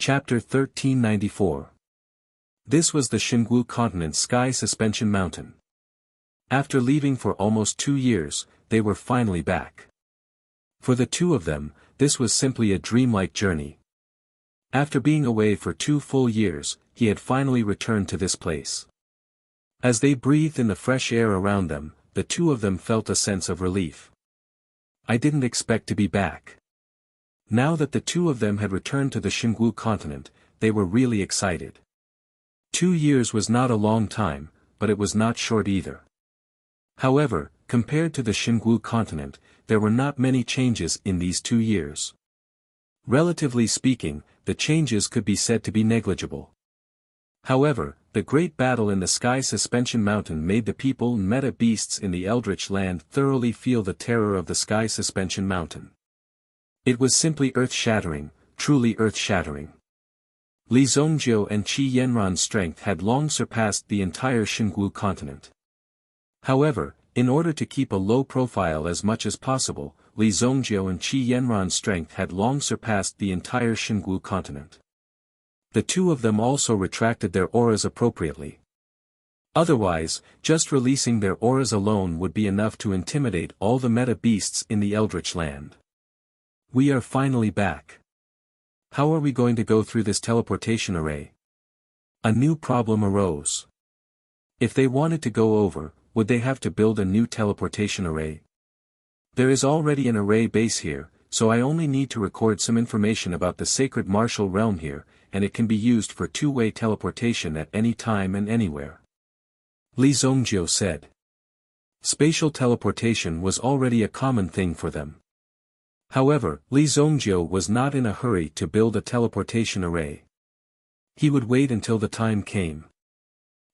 Chapter 1394. This was the Xingwu continent's sky suspension mountain. After leaving for almost 2 years, they were finally back. For the two of them, this was simply a dreamlike journey. After being away for 2 full years, he had finally returned to this place. As they breathed in the fresh air around them, the two of them felt a sense of relief. I didn't expect to be back. Now that the two of them had returned to the Xingwu continent, they were really excited. 2 years was not a long time, but it was not short either. However, compared to the Xingwu continent, there were not many changes in these 2 years. Relatively speaking, the changes could be said to be negligible. However, the great battle in the Sky Suspension Mountain made the people and meta beasts in the Eldritch Land thoroughly feel the terror of the Sky Suspension Mountain. It was simply earth-shattering, truly earth-shattering. Li Zongjiu and Qi Yanran's strength had long surpassed the entire Xingwu continent. However, in order to keep a low profile as much as possible, Li Zongjiu and Qi Yanran's strength had long surpassed the entire Xingwu continent. The two of them also retracted their auras appropriately. Otherwise, just releasing their auras alone would be enough to intimidate all the meta beasts in the Eldritch Land. We are finally back. How are we going to go through this teleportation array? A new problem arose. If they wanted to go over, would they have to build a new teleportation array? There is already an array base here, so I only need to record some information about the sacred martial realm here, and it can be used for two-way teleportation at any time and anywhere. Li Zongjiu said. Spatial teleportation was already a common thing for them. However, Li Zongjiu was not in a hurry to build a teleportation array. He would wait until the time came.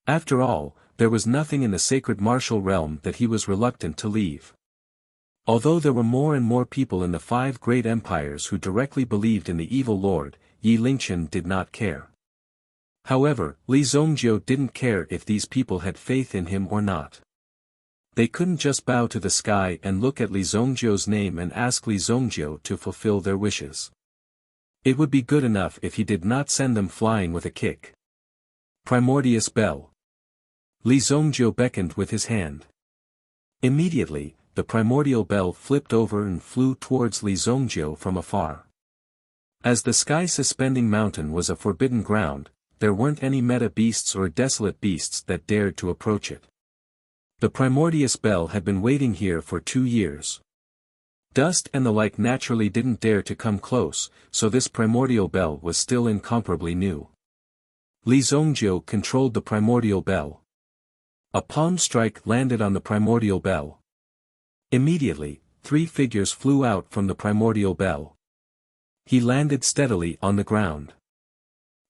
After all, there was nothing in the sacred martial realm that he was reluctant to leave. Although there were more and more people in the 5 great empires who directly believed in the evil lord, Yi Lingqian did not care. However, Li Zongjiu didn't care if these people had faith in him or not. They couldn't just bow to the sky and look at Li Zongjiu's name and ask Li Zongjiu to fulfill their wishes. It would be good enough if he did not send them flying with a kick. Primordius Bell. Li Zongjiu beckoned with his hand. Immediately, the primordial bell flipped over and flew towards Li Zongjiu from afar. As the sky-suspending mountain was a forbidden ground, there weren't any meta beasts or desolate beasts that dared to approach it. The primordius bell had been waiting here for 2 years. Dust and the like naturally didn't dare to come close, so this primordial bell was still incomparably new. Li Zongjiu controlled the primordial bell. A palm strike landed on the primordial bell. Immediately, 3 figures flew out from the primordial bell. He landed steadily on the ground.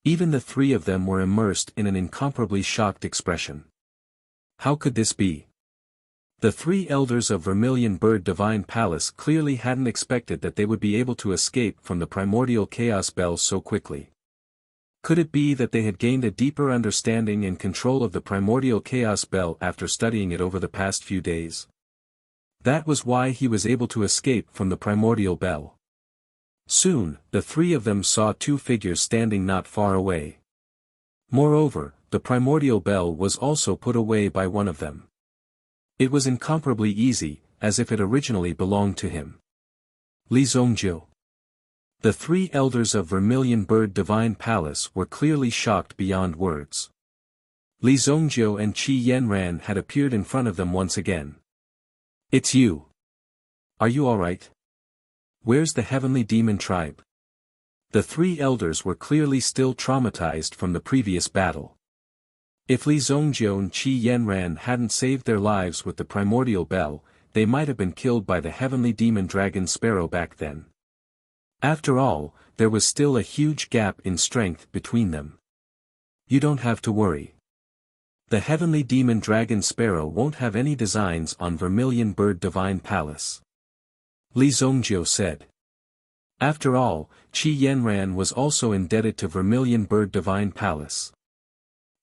Even the 3 of them were immersed in an incomparably shocked expression. How could this be? The 3 elders of Vermilion Bird Divine Palace clearly hadn't expected that they would be able to escape from the primordial chaos bell so quickly. Could it be that they had gained a deeper understanding and control of the primordial chaos bell after studying it over the past few days? That was why he was able to escape from the primordial bell. Soon, the 3 of them saw 2 figures standing not far away. Moreover, the primordial bell was also put away by one of them. It was incomparably easy, as if it originally belonged to him. Li Zongjiu. The 3 elders of Vermilion Bird Divine Palace were clearly shocked beyond words. Li Zongjiu and Qi Yanran had appeared in front of them once again. It's you. Are you alright? Where's the heavenly demon tribe? The 3 elders were clearly still traumatized from the previous battle. If Li Zongjiu and Qi Yanran hadn't saved their lives with the primordial bell, they might have been killed by the heavenly demon dragon Sparrow back then. After all, there was still a huge gap in strength between them. You don't have to worry. The heavenly demon dragon Sparrow won't have any designs on Vermilion Bird Divine Palace. Li Zongjiu said. After all, Qi Yanran was also indebted to Vermilion Bird Divine Palace.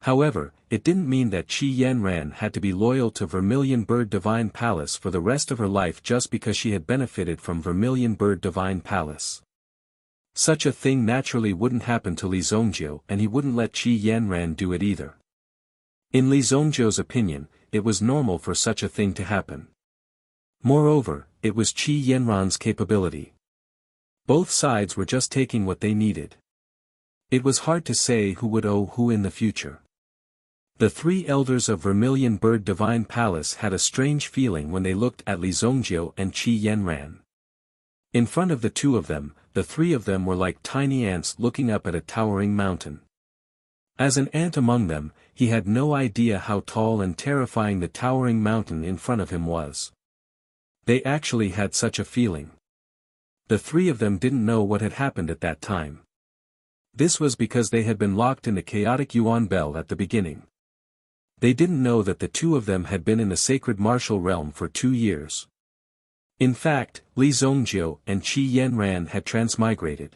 However, it didn't mean that Qi Yanran had to be loyal to Vermilion Bird Divine Palace for the rest of her life just because she had benefited from Vermilion Bird Divine Palace. Such a thing naturally wouldn't happen to Li Zhongjiu, and he wouldn't let Qi Yanran do it either. In Li Zhongjiu's opinion, it was normal for such a thing to happen. Moreover, it was Qi Yanran's capability. Both sides were just taking what they needed. It was hard to say who would owe who in the future. The three elders of Vermilion Bird Divine Palace had a strange feeling when they looked at Li Zhongjiu and Qi Yanran. In front of the two of them, the three of them were like tiny ants looking up at a towering mountain. As an ant among them, he had no idea how tall and terrifying the towering mountain in front of him was. They actually had such a feeling. The three of them didn't know what had happened at that time. This was because they had been locked in the chaotic Yuan Belt at the beginning. They didn't know that the two of them had been in the sacred martial realm for 2 years. In fact, Li Zhongjiu and Qi Yanran had transmigrated.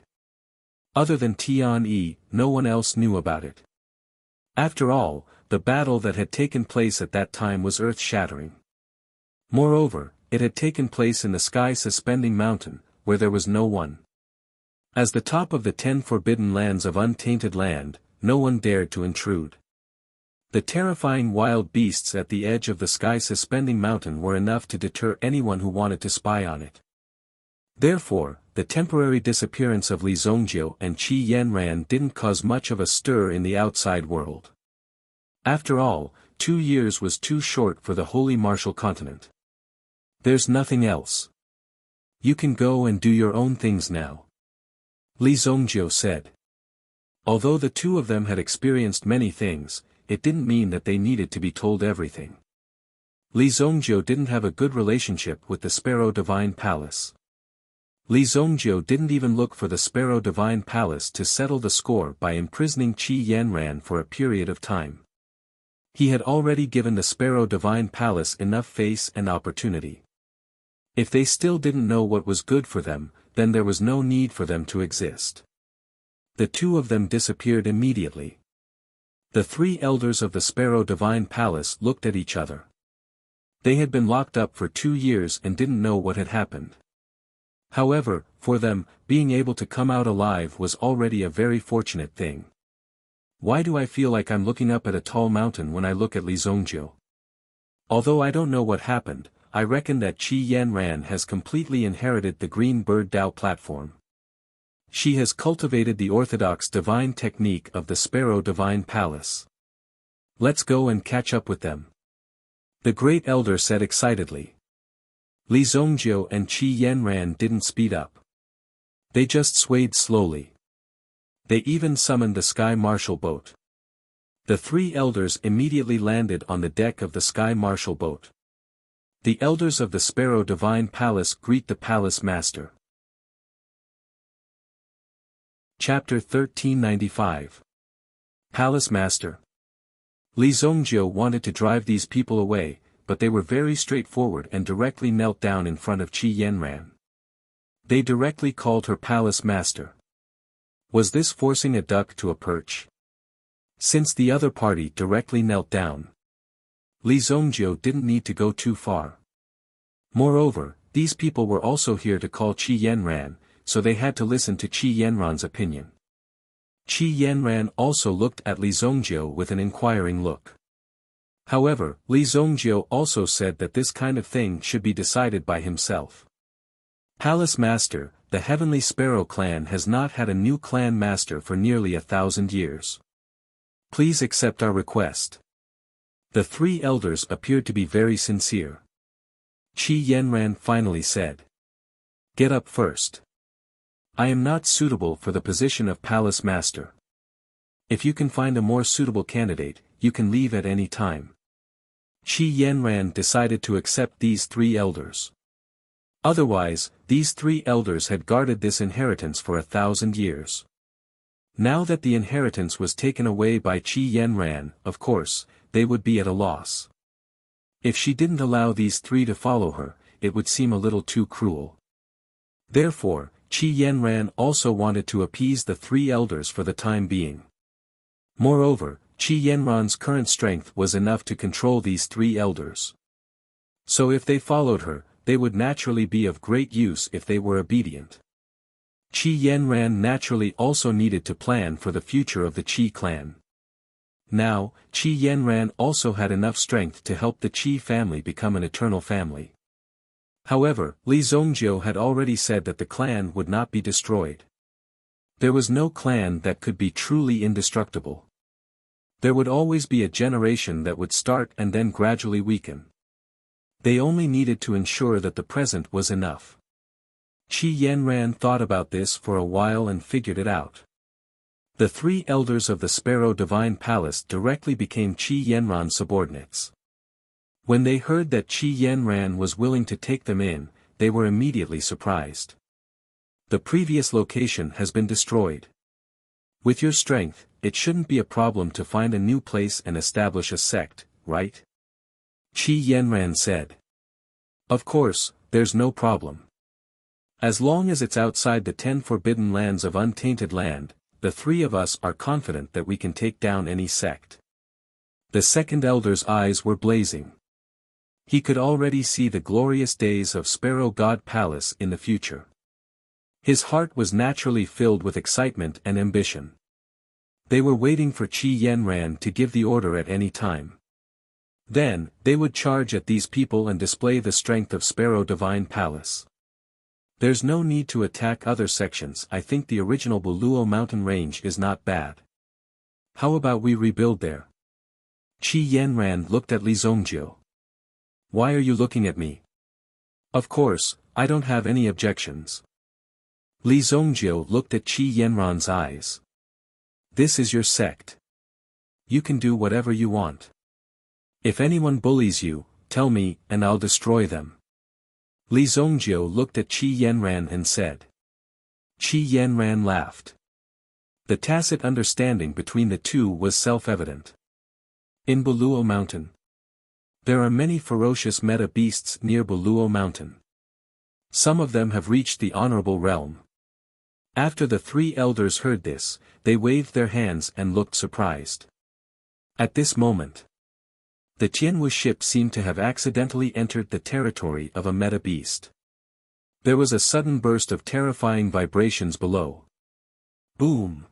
Other than Tian Yi, no one else knew about it. After all, the battle that had taken place at that time was earth-shattering. Moreover, it had taken place in the sky-suspending mountain, where there was no one. As the top of the 10 forbidden lands of untainted land, no one dared to intrude. The terrifying wild beasts at the edge of the sky-suspending mountain were enough to deter anyone who wanted to spy on it. Therefore, the temporary disappearance of Li Zhongjiu and Qi Yanran didn't cause much of a stir in the outside world. After all, 2 years was too short for the Holy Martial Continent. There's nothing else. You can go and do your own things now, Li Zhongjiu said. Although the two of them had experienced many things, it didn't mean that they needed to be told everything. Li Zhongjiu didn't have a good relationship with the Sparrow Divine Palace. Li Zhongjiu didn't even look for the Sparrow Divine Palace to settle the score by imprisoning Qi Yanran for a period of time. He had already given the Sparrow Divine Palace enough face and opportunity. If they still didn't know what was good for them, then there was no need for them to exist. The two of them disappeared immediately. The three elders of the Sparrow Divine Palace looked at each other. They had been locked up for 2 years and didn't know what had happened. However, for them, being able to come out alive was already a very fortunate thing. Why do I feel like I'm looking up at a tall mountain when I look at Li Zhongjiu? Although I don't know what happened, I reckon that Qi Yanran has completely inherited the Green Bird Dao platform. She has cultivated the orthodox divine technique of the Sparrow Divine Palace. Let's go and catch up with them, the great elder said excitedly. Li Zhongjiu and Qi Yanran didn't speed up. They just swayed slowly. They even summoned the Sky Marshal boat. The three elders immediately landed on the deck of the Sky Marshal boat. The elders of the Sparrow Divine Palace greet the Palace Master. Chapter 1395. Palace Master. Li Zhongjiu wanted to drive these people away, but they were very straightforward and directly knelt down in front of Qi Yanran. They directly called her Palace Master. Was this forcing a duck to a perch? Since the other party directly knelt down, Li Zhongjiu didn't need to go too far. Moreover, these people were also here to call Qi Yanran, so they had to listen to Qi Yanran's opinion. Qi Yanran also looked at Li Zhongjiu with an inquiring look. However, Li Zhongjiu also said that this kind of thing should be decided by himself. Palace Master, the Heavenly Sparrow clan has not had a new clan master for nearly 1,000 years. Please accept our request. The three elders appeared to be very sincere. Qi Yanran finally said. Get up first. I am not suitable for the position of Palace Master. If you can find a more suitable candidate, you can leave at any time. Qi Yanran decided to accept these three elders. Otherwise, these three elders had guarded this inheritance for 1,000 years. Now that the inheritance was taken away by Qi Yanran, of course, they would be at a loss. If she didn't allow these three to follow her, it would seem a little too cruel. Therefore, Qi Yanran also wanted to appease the three elders for the time being. Moreover, Qi Yanran's current strength was enough to control these three elders. So if they followed her, they would naturally be of great use if they were obedient. Qi Yanran naturally also needed to plan for the future of the Qi clan. Now, Qi Yanran also had enough strength to help the Qi family become an eternal family. However, Li Zongjiu had already said that the clan would not be destroyed. There was no clan that could be truly indestructible. There would always be a generation that would start and then gradually weaken. They only needed to ensure that the present was enough. Qi Yanran thought about this for a while and figured it out. The three elders of the Sparrow Divine Palace directly became Qi Yanran's subordinates. When they heard that Qi Yanran was willing to take them in, they were immediately surprised. The previous location has been destroyed. With your strength, it shouldn't be a problem to find a new place and establish a sect, right? Qi Yanran said. Of course, there's no problem. As long as it's outside the 10 forbidden lands of untainted land, the three of us are confident that we can take down any sect. The second elder's eyes were blazing. He could already see the glorious days of Sparrow God Palace in the future. His heart was naturally filled with excitement and ambition. They were waiting for Qi Yanran to give the order at any time. Then, they would charge at these people and display the strength of Sparrow Divine Palace. There's no need to attack other sections. I think the original Buluo mountain range is not bad. How about we rebuild there? Qi Yanran looked at Li Zongjiu. Why are you looking at me? Of course, I don't have any objections. Li Zongjiu looked at Qi Yanran's eyes. This is your sect. You can do whatever you want. If anyone bullies you, tell me, and I'll destroy them. Li Zongjiu looked at Qi Yanran and said. Qi Yanran laughed. The tacit understanding between the two was self-evident. In Buluo Mountain. There are many ferocious meta beasts near Buluo Mountain. Some of them have reached the honorable realm. After the three elders heard this, they waved their hands and looked surprised. At this moment, the Tianwu ship seemed to have accidentally entered the territory of a meta beast. There was a sudden burst of terrifying vibrations below. Boom!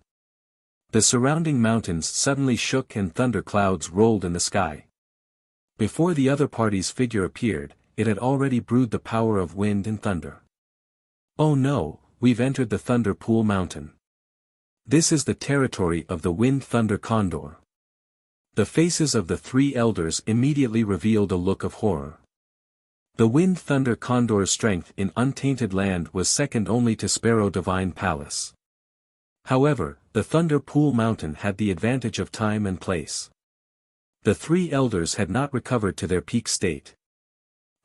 The surrounding mountains suddenly shook and thunder clouds rolled in the sky. Before the other party's figure appeared, it had already brewed the power of wind and thunder. Oh no, we've entered the Thunder Pool Mountain. This is the territory of the Wind Thunder Condor. The faces of the three elders immediately revealed a look of horror. The Wind Thunder Condor's strength in untainted land was second only to Sparrow Divine Palace. However, the Thunder Pool Mountain had the advantage of time and place. The three elders had not recovered to their peak state.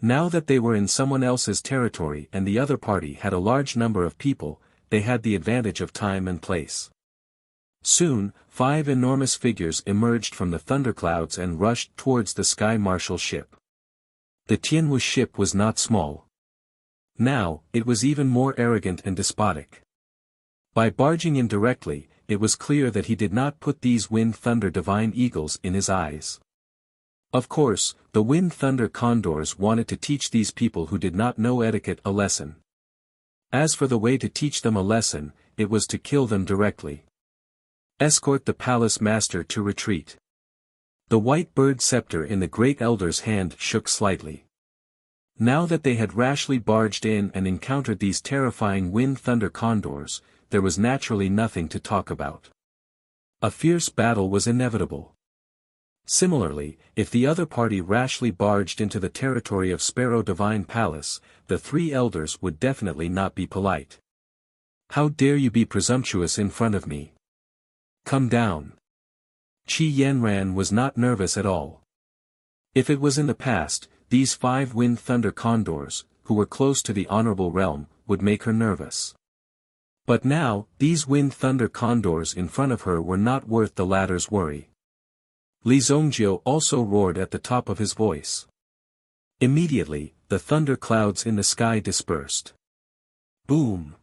Now that they were in someone else's territory and the other party had a large number of people, they had the advantage of time and place. Soon, 5 enormous figures emerged from the thunderclouds and rushed towards the Sky Marshal ship. The Tianwu ship was not small. Now, it was even more arrogant and despotic. By barging in directly, it was clear that he did not put these Wind Thunder Divine Eagles in his eyes. Of course, the Wind Thunder Condors wanted to teach these people who did not know etiquette a lesson. As for the way to teach them a lesson, it was to kill them directly. Escort the palace master to retreat. The white bird scepter in the great elder's hand shook slightly. Now that they had rashly barged in and encountered these terrifying Wind Thunder Condors, there was naturally nothing to talk about. A fierce battle was inevitable. Similarly, if the other party rashly barged into the territory of Sparrow Divine Palace, the three elders would definitely not be polite. How dare you be presumptuous in front of me? Come down. Qi Yanran was not nervous at all. If it was in the past, these 5 Wind Thunder Condors, who were close to the honorable realm, would make her nervous. But now, these Wind Thunder Condors in front of her were not worth the latter's worry. Li Zongjiu also roared at the top of his voice. Immediately, the thunder clouds in the sky dispersed. Boom!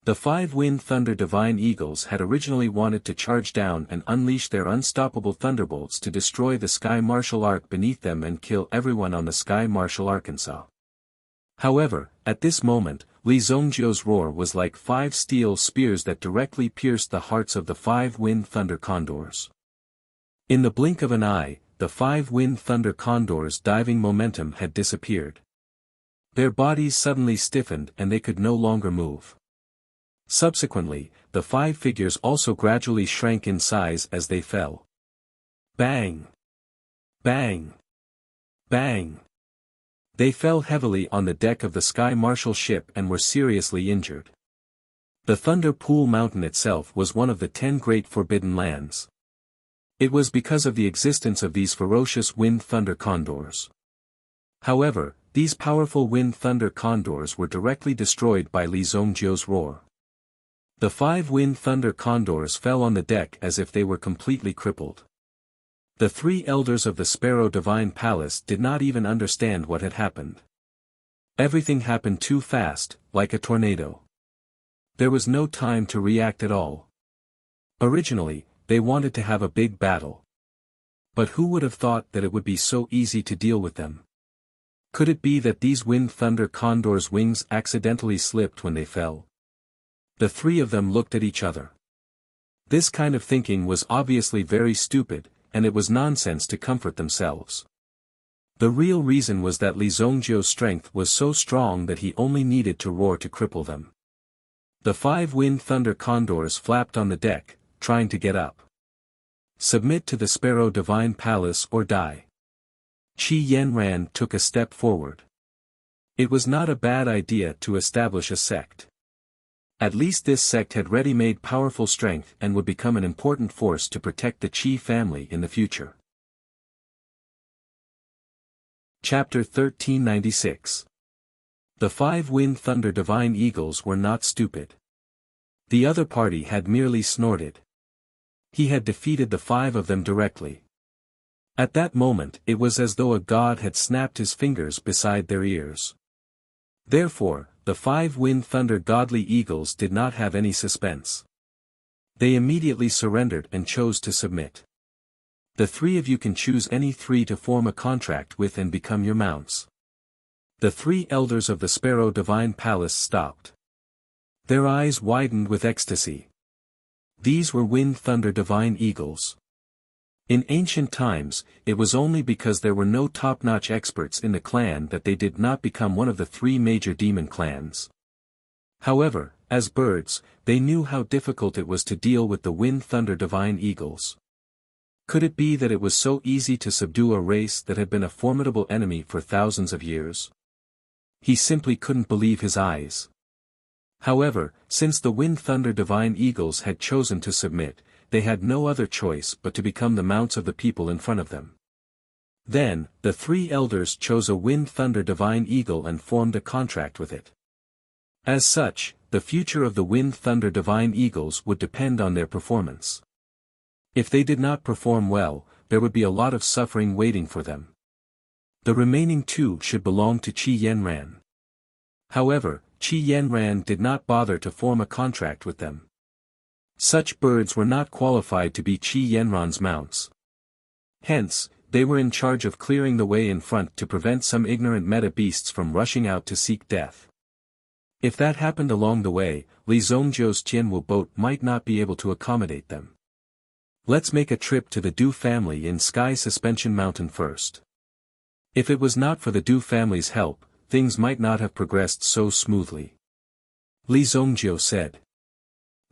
The 5 Wind Thunder Divine Eagles had originally wanted to charge down and unleash their unstoppable thunderbolts to destroy the Sky Marshal Ark beneath them and kill everyone on the Sky Marshal Arkansas. However, at this moment, Li Zongjiu's roar was like 5 steel spears that directly pierced the hearts of the 5 wind thunder condors. In the blink of an eye, the 5 wind thunder condors' diving momentum had disappeared. Their bodies suddenly stiffened and they could no longer move. Subsequently, the 5 figures also gradually shrank in size as they fell. Bang! Bang! Bang! They fell heavily on the deck of the Sky Marshal ship and were seriously injured. The Thunder Pool Mountain itself was one of the 10 great forbidden lands. It was because of the existence of these ferocious wind thunder condors. However, these powerful wind thunder condors were directly destroyed by Li Zongjiu's roar. The 5 wind thunder condors fell on the deck as if they were completely crippled. The 3 elders of the Sparrow Divine Palace did not even understand what had happened. Everything happened too fast, like a tornado. There was no time to react at all. Originally, they wanted to have a big battle. But who would have thought that it would be so easy to deal with them? Could it be that these wind thunder condors' wings accidentally slipped when they fell? The 3 of them looked at each other. This kind of thinking was obviously very stupid, and it was nonsense to comfort themselves. The real reason was that Li Zongjiu's strength was so strong that he only needed to roar to cripple them. The 5 wind thunder condors flapped on the deck, trying to get up. Submit to the Sparrow Divine Palace or die. Qi Yanran took a step forward. It was not a bad idea to establish a sect. At least this sect had ready-made powerful strength and would become an important force to protect the Qi family in the future. Chapter 1396. The 5 wind thunder divine eagles were not stupid. The other party had merely snorted. He had defeated the 5 of them directly. At that moment it was as though a god had snapped his fingers beside their ears. Therefore, the 5 wind thunder godly eagles did not have any suspense. They immediately surrendered and chose to submit. The 3 of you can choose any 3 to form a contract with and become your mounts. The 3 elders of the Sparrow Divine Palace stopped. Their eyes widened with ecstasy. These were wind thunder divine eagles. In ancient times, it was only because there were no top-notch experts in the clan that they did not become one of the 3 major demon clans. However, as birds, they knew how difficult it was to deal with the wind thunder divine eagles. Could it be that it was so easy to subdue a race that had been a formidable enemy for thousands of years? He simply couldn't believe his eyes. However, since the wind thunder divine eagles had chosen to submit, they had no other choice but to become the mounts of the people in front of them. Then, the 3 elders chose a wind thunder divine eagle and formed a contract with it. As such, the future of the wind thunder divine eagles would depend on their performance. If they did not perform well, there would be a lot of suffering waiting for them. The remaining 2 should belong to Qi Yanran. However, Qi Yanran did not bother to form a contract with them. Such birds were not qualified to be Qi Yanran's mounts. Hence, they were in charge of clearing the way in front to prevent some ignorant meta beasts from rushing out to seek death. If that happened along the way, Li Zongjiu's Qianwu boat might not be able to accommodate them. Let's make a trip to the Du family in Sky Suspension Mountain first. If it was not for the Du family's help, things might not have progressed so smoothly. Li Zongjiu said.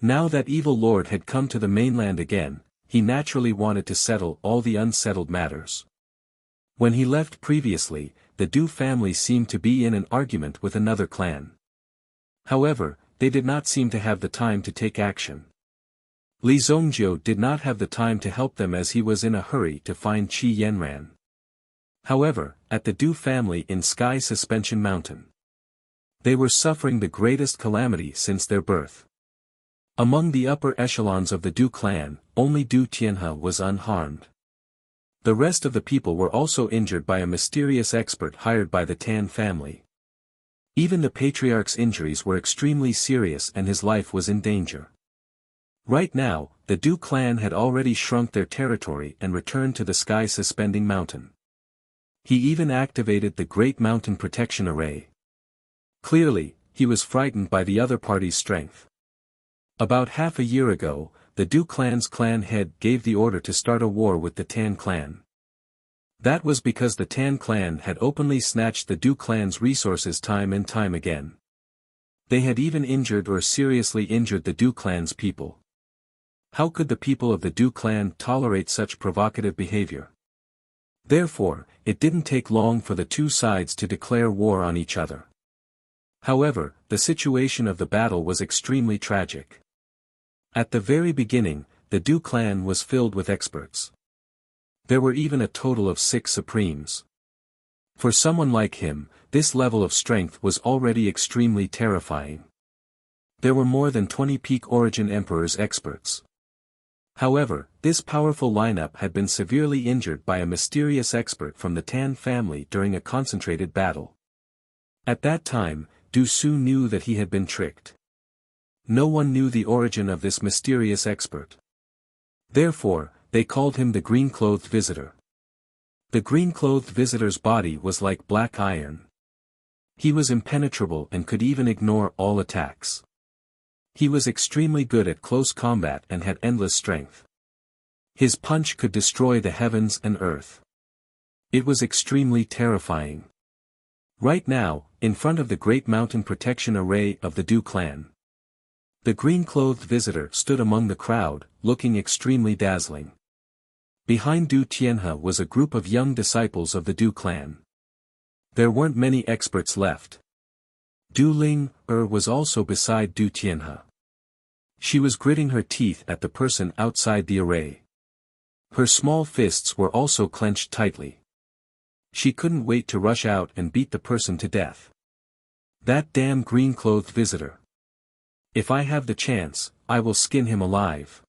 Now that Evil Lord had come to the mainland again, he naturally wanted to settle all the unsettled matters. When he left previously, the Du family seemed to be in an argument with another clan. However, they did not seem to have the time to take action. Li Zongjiu did not have the time to help them as he was in a hurry to find Qi Yanran. However, at the Du family in Sky Suspension Mountain, they were suffering the greatest calamity since their birth. Among the upper echelons of the Du clan, only Du Tianhe was unharmed. The rest of the people were also injured by a mysterious expert hired by the Tan family. Even the patriarch's injuries were extremely serious and his life was in danger. Right now, the Du clan had already shrunk their territory and returned to the sky-suspending mountain. He even activated the Great Mountain Protection Array. Clearly, he was frightened by the other party's strength. About half a year ago, the Du clan's clan head gave the order to start a war with the Tan clan. That was because the Tan clan had openly snatched the Du clan's resources time and time again. They had even injured or seriously injured the Du clan's people. How could the people of the Du clan tolerate such provocative behavior? Therefore, it didn't take long for the two sides to declare war on each other. However, the situation of the battle was extremely tragic. At the very beginning, the Du clan was filled with experts. There were even a total of 6 supremes. For someone like him, this level of strength was already extremely terrifying. There were more than 20 peak origin emperors experts. However, this powerful lineup had been severely injured by a mysterious expert from the Tan family during a concentrated battle. At that time, Du Su knew that he had been tricked. No one knew the origin of this mysterious expert. Therefore, they called him the green-clothed visitor. The green-clothed visitor's body was like black iron. He was impenetrable and could even ignore all attacks. He was extremely good at close combat and had endless strength. His punch could destroy the heavens and earth. It was extremely terrifying. Right now, in front of the Great Mountain Protection Array of the Du clan, the green-clothed visitor stood among the crowd, looking extremely dazzling. Behind Du Tianhe was a group of young disciples of the Du clan. There weren't many experts left. Du Ling was also beside Du Tianhe. She was gritting her teeth at the person outside the array. Her small fists were also clenched tightly. She couldn't wait to rush out and beat the person to death. That damn green-clothed visitor. If I have the chance, I will skin him alive.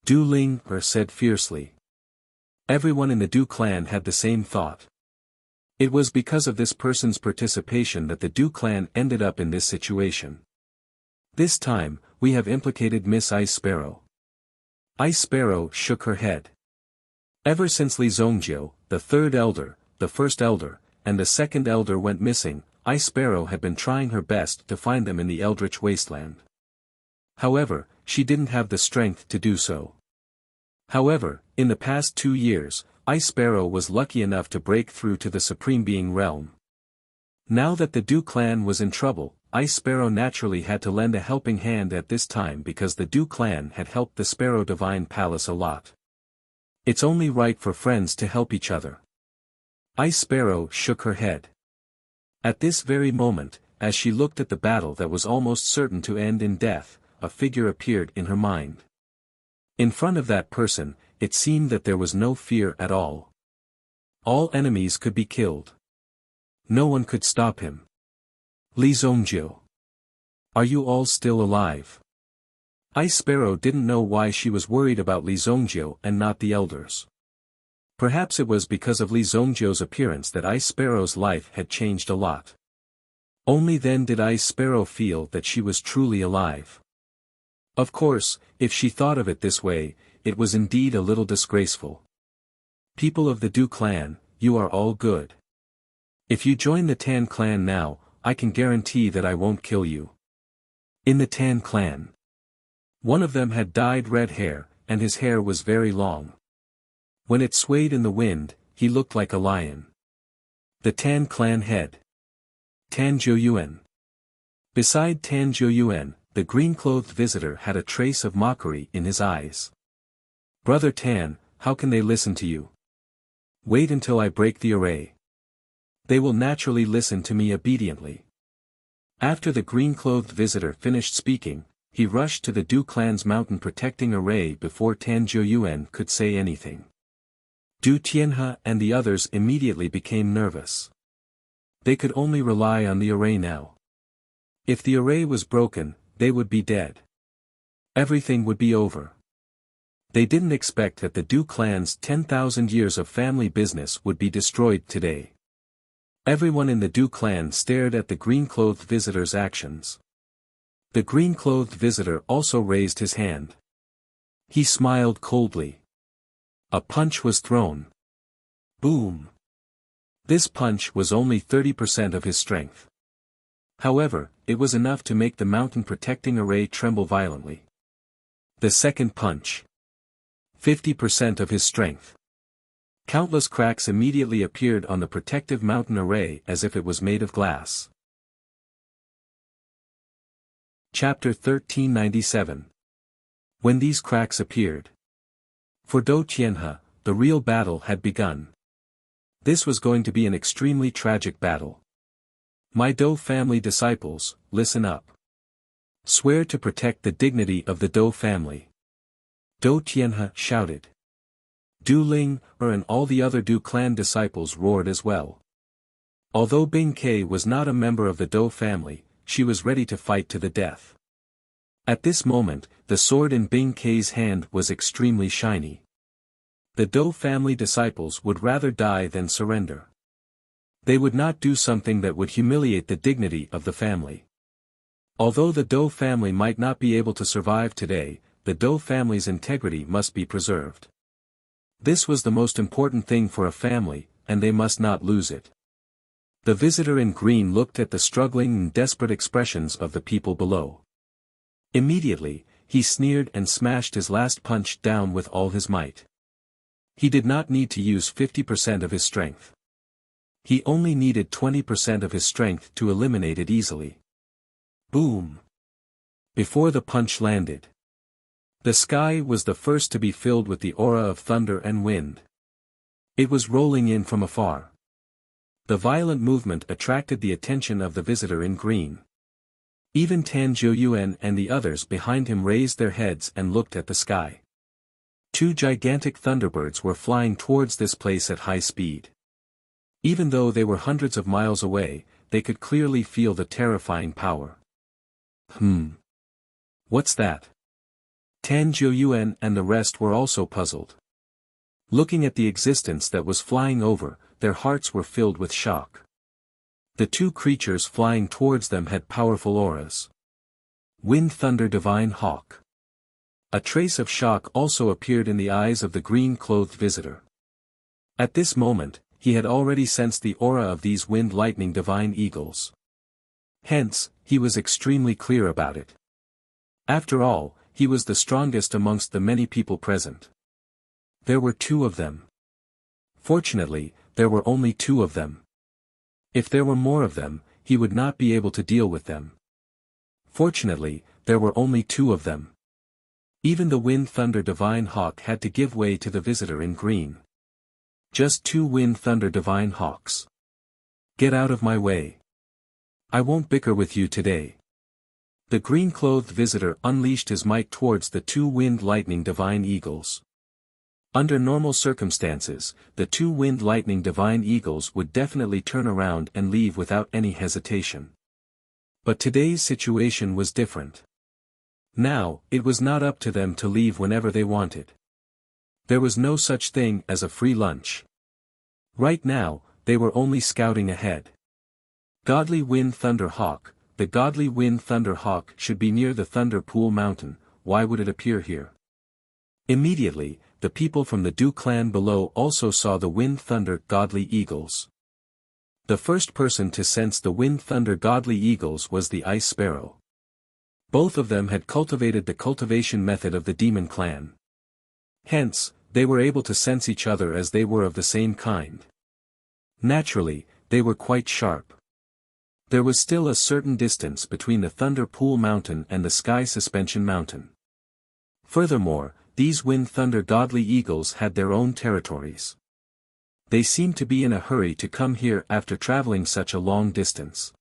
Du Ling said fiercely. Everyone in the Du clan had the same thought. It was because of this person's participation that the Du clan ended up in this situation. This time, we have implicated Miss Ice Sparrow. Ice Sparrow shook her head. Ever since Li Zhongjiu, the third elder, the first elder, and the second elder went missing, Ice Sparrow had been trying her best to find them in the Eldritch Wasteland. However, she didn't have the strength to do so. However, in the past 2 years, Ice Sparrow was lucky enough to break through to the Supreme Being realm. Now that the Du clan was in trouble, Ice Sparrow naturally had to lend a helping hand at this time because the Du clan had helped the Sparrow Divine Palace a lot. It's only right for friends to help each other. Ice Sparrow shook her head. At this very moment, as she looked at the battle that was almost certain to end in death, a figure appeared in her mind. In front of that person, it seemed that there was no fear at all. All enemies could be killed. No one could stop him. Li Zhongjiu. Are you all still alive? Ice Sparrow didn't know why she was worried about Li Zhongjiu and not the elders. Perhaps it was because of Li Zhongjiu's appearance that Ice Sparrow's life had changed a lot. Only then did Ice Sparrow feel that she was truly alive. Of course, if she thought of it this way, it was indeed a little disgraceful. People of the Du clan, you are all good. If you join the Tan clan now, I can guarantee that I won't kill you. In the Tan clan, one of them had dyed red hair, and his hair was very long. When it swayed in the wind, he looked like a lion. The Tan clan head. Tan Zhouyuan. Beside Tan Zhouyuan, the green-clothed visitor had a trace of mockery in his eyes. Brother Tan, how can they listen to you? Wait until I break the array. They will naturally listen to me obediently. After the green-clothed visitor finished speaking, he rushed to the Du clan's mountain protecting array before Tan Zhouyuan could say anything. Du Tianhe and the others immediately became nervous. They could only rely on the array now. If the array was broken, they would be dead. Everything would be over. They didn't expect that the Du clan's 10,000 years of family business would be destroyed today. Everyone in the Du clan stared at the green-clothed visitor's actions. The green-clothed visitor also raised his hand. He smiled coldly. A punch was thrown. Boom! This punch was only 30% of his strength. However, it was enough to make the mountain protecting array tremble violently. The second punch. 50% of his strength. Countless cracks immediately appeared on the protective mountain array as if it was made of glass. Chapter 1397. When these cracks appeared. For Dou Tianhe, the real battle had begun. This was going to be an extremely tragic battle. My Dou family disciples, listen up. Swear to protect the dignity of the Dou family. Dou Tianhe shouted. Du Ling, and all the other Du clan disciples roared as well. Although Bing Ke was not a member of the Dou family, she was ready to fight to the death. At this moment, the sword in Bing Ke's hand was extremely shiny. The Dou family disciples would rather die than surrender. They would not do something that would humiliate the dignity of the family. Although the Dou family might not be able to survive today, the Dou family's integrity must be preserved. This was the most important thing for a family, and they must not lose it. The visitor in green looked at the struggling and desperate expressions of the people below. Immediately, he sneered and smashed his last punch down with all his might. He did not need to use 50% of his strength. He only needed 20% of his strength to eliminate it easily. Boom! Before the punch landed, the sky was the first to be filled with the aura of thunder and wind. It was rolling in from afar. The violent movement attracted the attention of the visitor in green. Even Tan Zhouyuan and the others behind him raised their heads and looked at the sky. Two gigantic thunderbirds were flying towards this place at high speed. Even though they were hundreds of miles away, they could clearly feel the terrifying power. What's that? Tan Zhouyuan and the rest were also puzzled. Looking at the existence that was flying over, their hearts were filled with shock. The two creatures flying towards them had powerful auras. Wind Thunder Divine Hawk. A trace of shock also appeared in the eyes of the green-clothed visitor. At this moment, he had already sensed the aura of these Wind Lightning Divine Eagles. Hence, he was extremely clear about it. After all, he was the strongest amongst the many people present. There were two of them. Fortunately, there were only two of them. If there were more of them, he would not be able to deal with them. Fortunately, there were only two of them. Even the Wind Thunder Divine Hawk had to give way to the visitor in green. Just two Wind Thunder Divine Hawks. Get out of my way. I won't bicker with you today. The green-clothed visitor unleashed his might towards the two Wind Lightning Divine Eagles. Under normal circumstances, the two Wind Lightning Divine Eagles would definitely turn around and leave without any hesitation. But today's situation was different. Now, it was not up to them to leave whenever they wanted. There was no such thing as a free lunch. Right now, they were only scouting ahead. Godly Wind Thunder Hawk, the Godly Wind Thunder Hawk should be near the Thunder Pool Mountain. Why would it appear here? Immediately, the people from the Du clan below also saw the Wind Thunder Godly Eagles. The first person to sense the Wind Thunder Godly Eagles was the Ice Sparrow. Both of them had cultivated the cultivation method of the Demon Clan. Hence, they were able to sense each other as they were of the same kind. Naturally, they were quite sharp. There was still a certain distance between the Thunder Pool Mountain and the Sky Suspension Mountain. Furthermore, these Wind Thunder Godly Eagles had their own territories. They seemed to be in a hurry to come here after traveling such a long distance.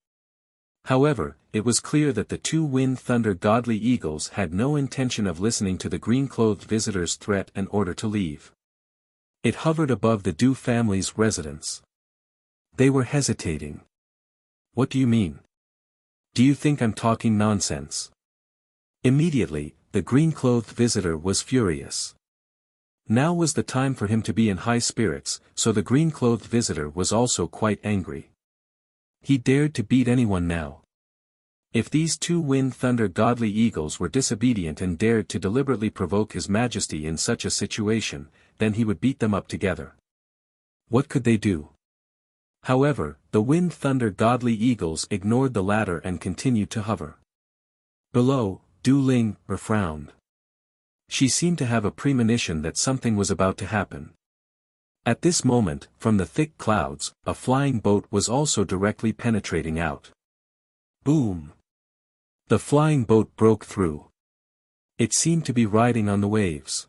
However, it was clear that the two Wind Thunder Godly Eagles had no intention of listening to the green-clothed visitor's threat and order to leave. It hovered above the Du family's residence. They were hesitating. What do you mean? Do you think I'm talking nonsense? Immediately, the green-clothed visitor was furious. Now was the time for him to be in high spirits, so the green-clothed visitor was also quite angry. He dared to beat anyone now. If these two Wind Thunder Godly Eagles were disobedient and dared to deliberately provoke His Majesty in such a situation, then he would beat them up together. What could they do? However, the wind-thunder godly eagles ignored the latter and continued to hover. Below, Du Ling frowned. She seemed to have a premonition that something was about to happen. At this moment, from the thick clouds, a flying boat was also directly penetrating out. Boom! The flying boat broke through. It seemed to be riding on the waves.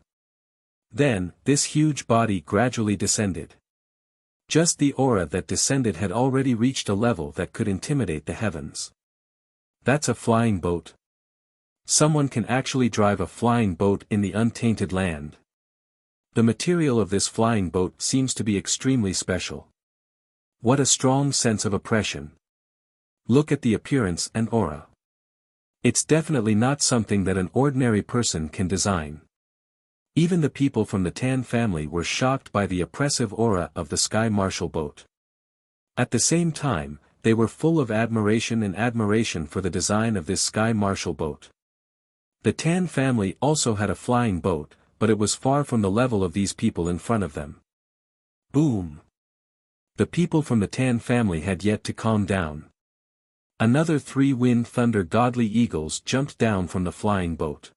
Then, this huge body gradually descended. Just the aura that descended had already reached a level that could intimidate the heavens. That's a flying boat. Someone can actually drive a flying boat in the untainted land. The material of this flying boat seems to be extremely special. What a strong sense of oppression. Look at the appearance and aura. It's definitely not something that an ordinary person can design. Even the people from the Tan family were shocked by the oppressive aura of the Sky Marshal boat. At the same time, they were full of admiration for the design of this Sky Marshal boat. The Tan family also had a flying boat, but it was far from the level of these people in front of them. Boom! The people from the Tan family had yet to calm down. Another 3 wind-thunder godly eagles jumped down from the flying boat.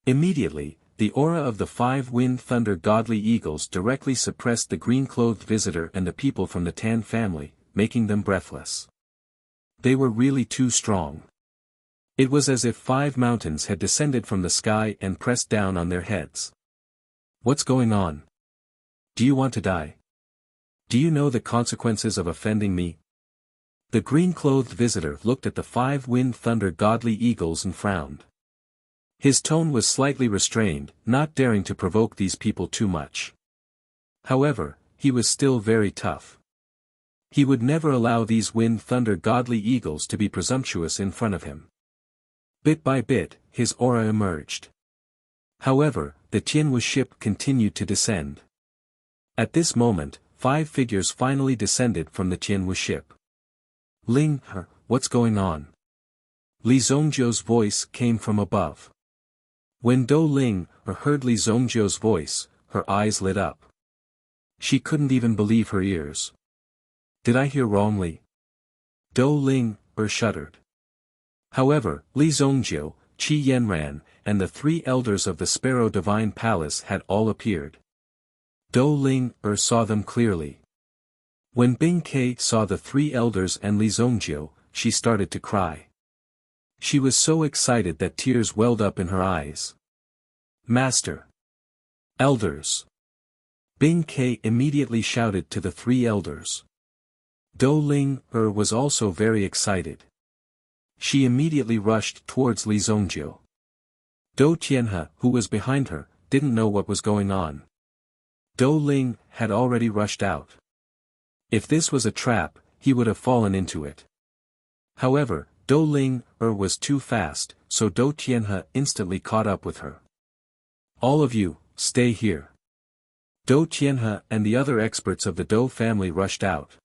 Immediately, the aura of the 5 wind-thunder godly eagles directly suppressed the green-clothed visitor and the people from the Tan family, making them breathless. They were really too strong. It was as if 5 mountains had descended from the sky and pressed down on their heads. What's going on? Do you want to die? Do you know the consequences of offending me? The green-clothed visitor looked at the 5 wind-thunder godly eagles and frowned. His tone was slightly restrained, not daring to provoke these people too much. However, he was still very tough. He would never allow these wind-thunder godly eagles to be presumptuous in front of him. Bit by bit, his aura emerged. However, the Tianwu ship continued to descend. At this moment, 5 figures finally descended from the Tianwu ship. Ling, what's going on? Li Zhongjiu's voice came from above. When Do Ling heard Li Zhongjiu's voice, her eyes lit up. She couldn't even believe her ears. Did I hear wrongly? Do Ling shuddered. However, Li Zhongjiu, Qi Yanran, and the 3 elders of the Sparrow Divine Palace had all appeared. Do Ling saw them clearly. When Bing Ke saw the 3 elders and Li Zhongjiu, she started to cry. She was so excited that tears welled up in her eyes. Master! Elders! Bing Ke immediately shouted to the 3 elders. Do Ling was also very excited. She immediately rushed towards Li Zhongjiu. Do Tianhe, who was behind her, didn't know what was going on. Do Ling had already rushed out. If this was a trap, he would have fallen into it. However, Do Ling was too fast, so Do Tianhe instantly caught up with her. All of you, stay here. Do Tianhe and the other experts of the Do family rushed out.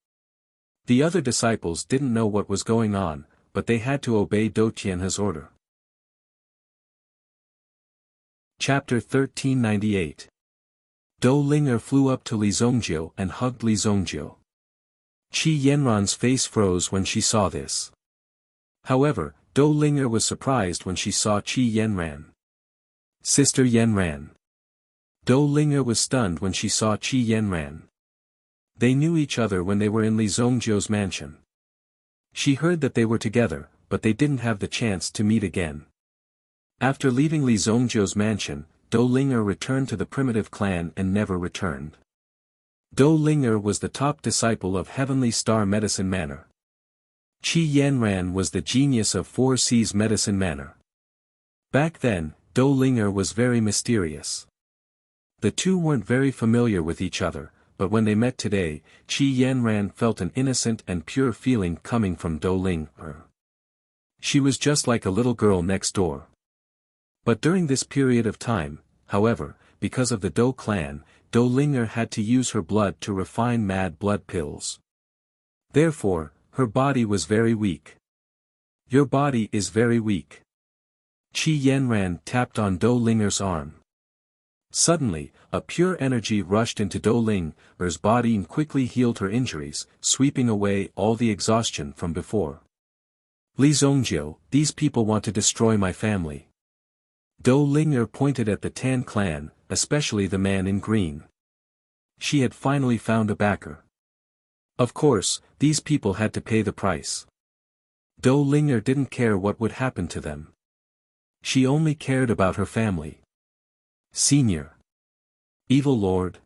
The other disciples didn't know what was going on, but they had to obey Do Tianhe's order. Chapter 1398. Do Ling flew up to Li Zhongjiu and hugged Li Zhongjiu. Qi Yanran's face froze when she saw this. However, Do Ling was surprised when she saw Qi Yanran. Sister Yanran. Do Ling was stunned when she saw Qi Yanran. They knew each other when they were in Li Zhongjiu's mansion. She heard that they were together, but they didn't have the chance to meet again. After leaving Li Zhongjiu's mansion, Do Ling returned to the primitive clan and never returned. Do Ling was the top disciple of Heavenly Star Medicine Manor. Qi Yanran was the genius of 4 Seas Medicine Manor. Back then, Do Ling was very mysterious. The two weren't very familiar with each other, but when they met today, Qi Yanran felt an innocent and pure feeling coming from Do Ling. She was just like a little girl next door. But during this period of time, however, because of the Do clan, Do Ling had to use her blood to refine mad blood pills. Therefore, her body was very weak. Your body is very weak. Qi Yanran tapped on Do Ling's arm. Suddenly, a pure energy rushed into Dou Ling's body and quickly healed her injuries, sweeping away all the exhaustion from before. Li Zongjiu, these people want to destroy my family. Dou Ling'er pointed at the Tan clan, especially the man in green. She had finally found a backer. Of course, these people had to pay the price. Dou Ling'er didn't care what would happen to them. She only cared about her family. Senior. Evil Lord.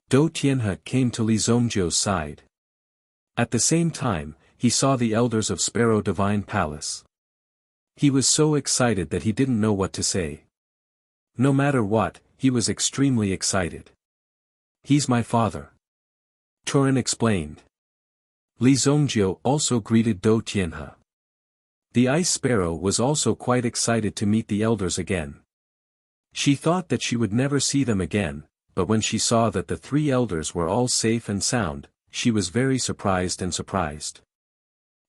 Dou Tianhe came to Li Zongjiu's side. At the same time, he saw the elders of Sparrow Divine Palace. He was so excited that he didn't know what to say. No matter what, he was extremely excited. He's my father. Turin explained. Li Zongjiu also greeted Dou Tianhe. The Ice Sparrow was also quite excited to meet the elders again. She thought that she would never see them again, but when she saw that the three elders were all safe and sound, she was very surprised.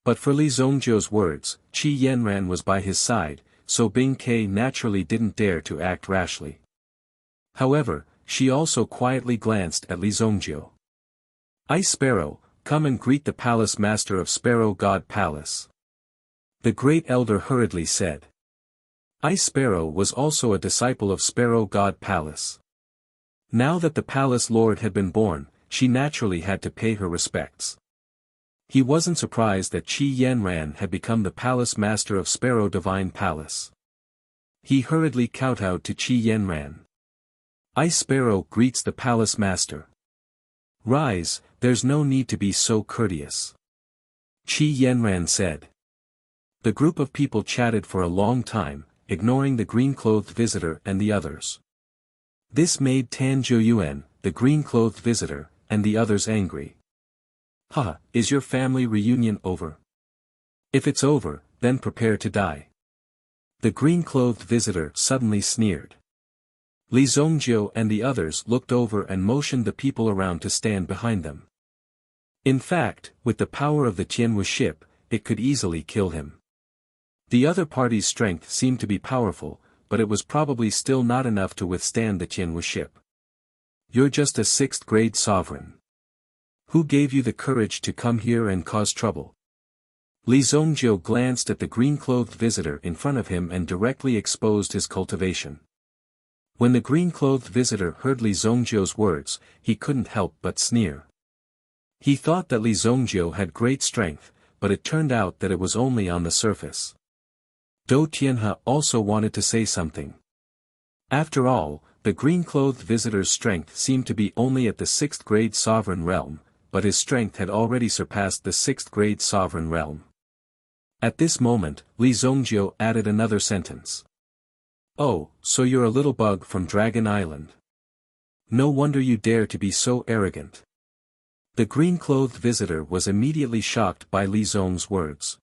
But for Li Zongjiu's words, Qi Yanran was by his side, so Bing Ke naturally didn't dare to act rashly. However, she also quietly glanced at Li Zongjiu. Ice Sparrow, come and greet the palace master of Sparrow God Palace. The great elder hurriedly said. Ice Sparrow was also a disciple of Sparrow God Palace. Now that the palace lord had been born, she naturally had to pay her respects. He wasn't surprised that Qi Yanran had become the palace master of Sparrow Divine Palace. He hurriedly kowtowed to Qi Yanran. Ice Sparrow greets the palace master. Rise, there's no need to be so courteous. Qi Yanran said. The group of people chatted for a long time, ignoring the green-clothed visitor and the others. This made Tan Zhouyuan, the green-clothed visitor, and the others angry. Haha, is your family reunion over? If it's over, then prepare to die. The green-clothed visitor suddenly sneered. Li Zongjiu and the others looked over and motioned the people around to stand behind them. In fact, with the power of the Tianwu ship, it could easily kill him. The other party's strength seemed to be powerful, but it was probably still not enough to withstand the Tianwu ship. You're just a 6th-grade sovereign. Who gave you the courage to come here and cause trouble? Li Zongjiu glanced at the green-clothed visitor in front of him and directly exposed his cultivation. When the green-clothed visitor heard Li Zongjiu's words, he couldn't help but sneer. He thought that Li Zongjiu had great strength, but it turned out that it was only on the surface. Dou Tianhe also wanted to say something. After all, the green-clothed visitor's strength seemed to be only at the 6th-grade sovereign realm, but his strength had already surpassed the 6th-grade sovereign realm. At this moment, Li Zongjiu added another sentence. Oh, so you're a little bug from Dragon Island. No wonder you dare to be so arrogant. The green-clothed visitor was immediately shocked by Li Zong's words.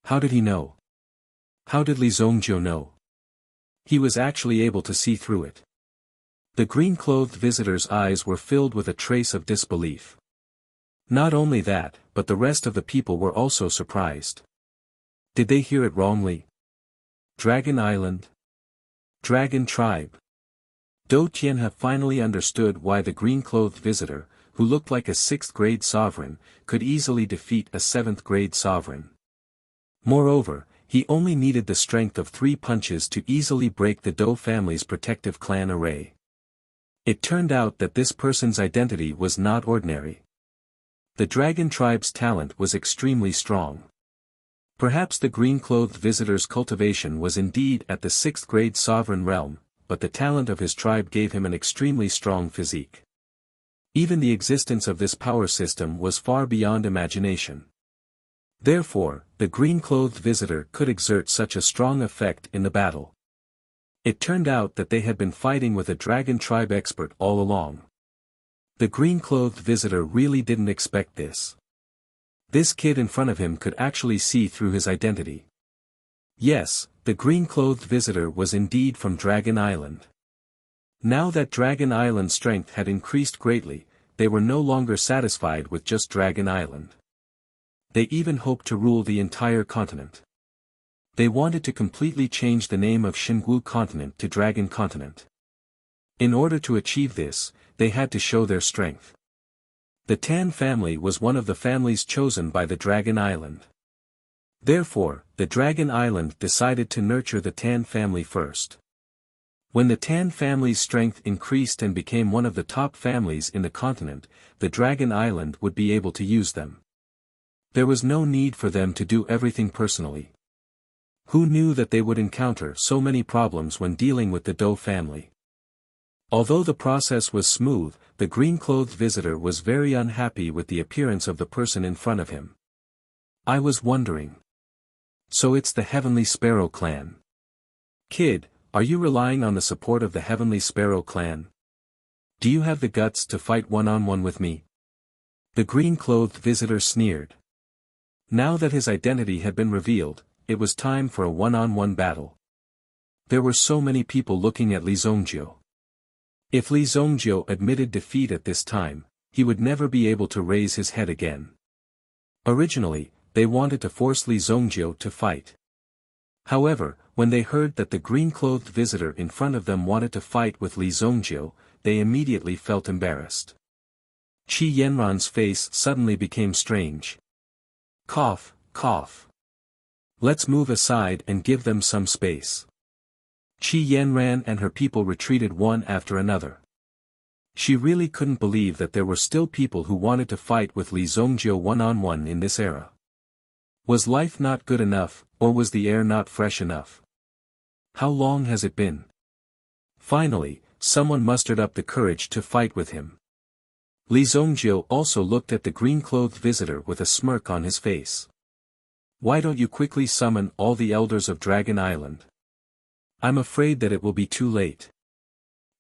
How did he know? How did Li Zongjiu know? He was actually able to see through it. The green-clothed visitor's eyes were filled with a trace of disbelief. Not only that, but the rest of the people were also surprised. Did they hear it wrongly? Dragon Island? Dragon Tribe? Dou Tianhe finally understood why the green-clothed visitor, who looked like a 6th-grade sovereign, could easily defeat a 7th-grade sovereign. Moreover, he only needed the strength of 3 punches to easily break the Dou family's protective clan array. It turned out that this person's identity was not ordinary. The Dragon Tribe's talent was extremely strong. Perhaps the green-clothed visitor's cultivation was indeed at the 6th-grade sovereign realm, but the talent of his tribe gave him an extremely strong physique. Even the existence of this power system was far beyond imagination. Therefore, the green-clothed visitor could exert such a strong effect in the battle. It turned out that they had been fighting with a Dragon Tribe expert all along. The green-clothed visitor really didn't expect this. This kid in front of him could actually see through his identity. Yes, the green-clothed visitor was indeed from Dragon Island. Now that Dragon Island's strength had increased greatly, they were no longer satisfied with just Dragon Island. They even hoped to rule the entire continent. They wanted to completely change the name of Xingwu Continent to Dragon Continent. In order to achieve this, they had to show their strength. The Tan family was one of the families chosen by the Dragon Island. Therefore, the Dragon Island decided to nurture the Tan family first. When the Tan family's strength increased and became one of the top families in the continent, the Dragon Island would be able to use them. There was no need for them to do everything personally. Who knew that they would encounter so many problems when dealing with the Dou family? Although the process was smooth, the green-clothed visitor was very unhappy with the appearance of the person in front of him. I was wondering. So it's the Heavenly Sparrow clan. Kid, are you relying on the support of the Heavenly Sparrow clan? Do you have the guts to fight one-on-one with me? The green-clothed visitor sneered. Now that his identity had been revealed, it was time for a one-on-one battle. There were so many people looking at Li Zhongjiu. If Li Zhongjiu admitted defeat at this time, he would never be able to raise his head again. Originally, they wanted to force Li Zhongjiu to fight. However, when they heard that the green-clothed visitor in front of them wanted to fight with Li Zhongjiu, they immediately felt embarrassed. Qi Yanran's face suddenly became strange. Cough, cough. Let's move aside and give them some space. Qi Yanran and her people retreated one after another. She really couldn't believe that there were still people who wanted to fight with Li Zhongjiu one-on-one in this era. Was life not good enough, or was the air not fresh enough? How long has it been? Finally, someone mustered up the courage to fight with him. Li Zhongjiu also looked at the green-clothed visitor with a smirk on his face. Why don't you quickly summon all the elders of Dragon Island? I'm afraid that it will be too late.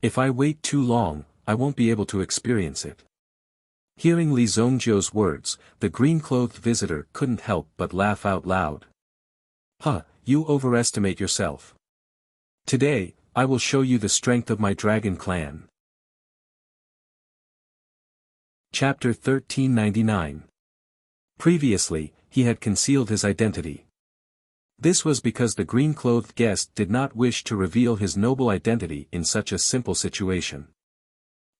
If I wait too long, I won't be able to experience it. Hearing Li Zhongjiu's words, the green-clothed visitor couldn't help but laugh out loud. Huh, you overestimate yourself. Today, I will show you the strength of my dragon clan. Chapter 1399. Previously, he had concealed his identity. This was because the green-clothed guest did not wish to reveal his noble identity in such a simple situation.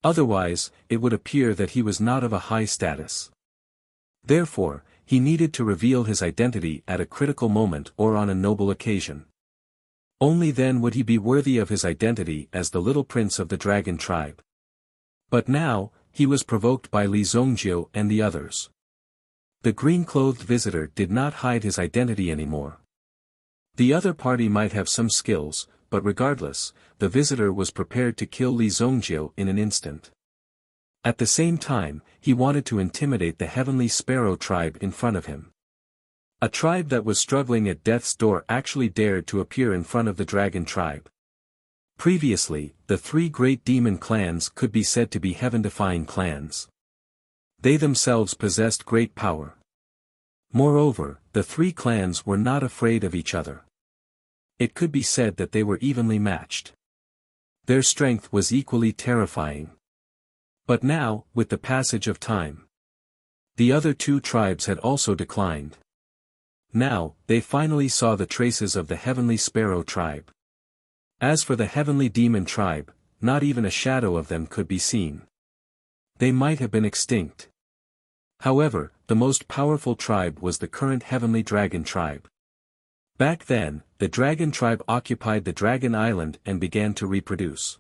Otherwise, it would appear that he was not of a high status. Therefore, he needed to reveal his identity at a critical moment or on a noble occasion. Only then would he be worthy of his identity as the little prince of the dragon tribe. But now, he was provoked by Li Zhongjiu and the others. The green-clothed visitor did not hide his identity anymore. The other party might have some skills, but regardless, the visitor was prepared to kill Li Zhongjiu in an instant. At the same time, he wanted to intimidate the Heavenly Sparrow tribe in front of him. A tribe that was struggling at death's door actually dared to appear in front of the dragon tribe. Previously, the three great demon clans could be said to be heaven-defying clans. They themselves possessed great power. Moreover, the three clans were not afraid of each other. It could be said that they were evenly matched. Their strength was equally terrifying. But now, with the passage of time, the other two tribes had also declined. Now, they finally saw the traces of the Heavenly Sparrow tribe. As for the Heavenly Demon tribe, not even a shadow of them could be seen. They might have been extinct. However, the most powerful tribe was the current Heavenly Dragon tribe. Back then, the Dragon tribe occupied the Dragon Island and began to reproduce.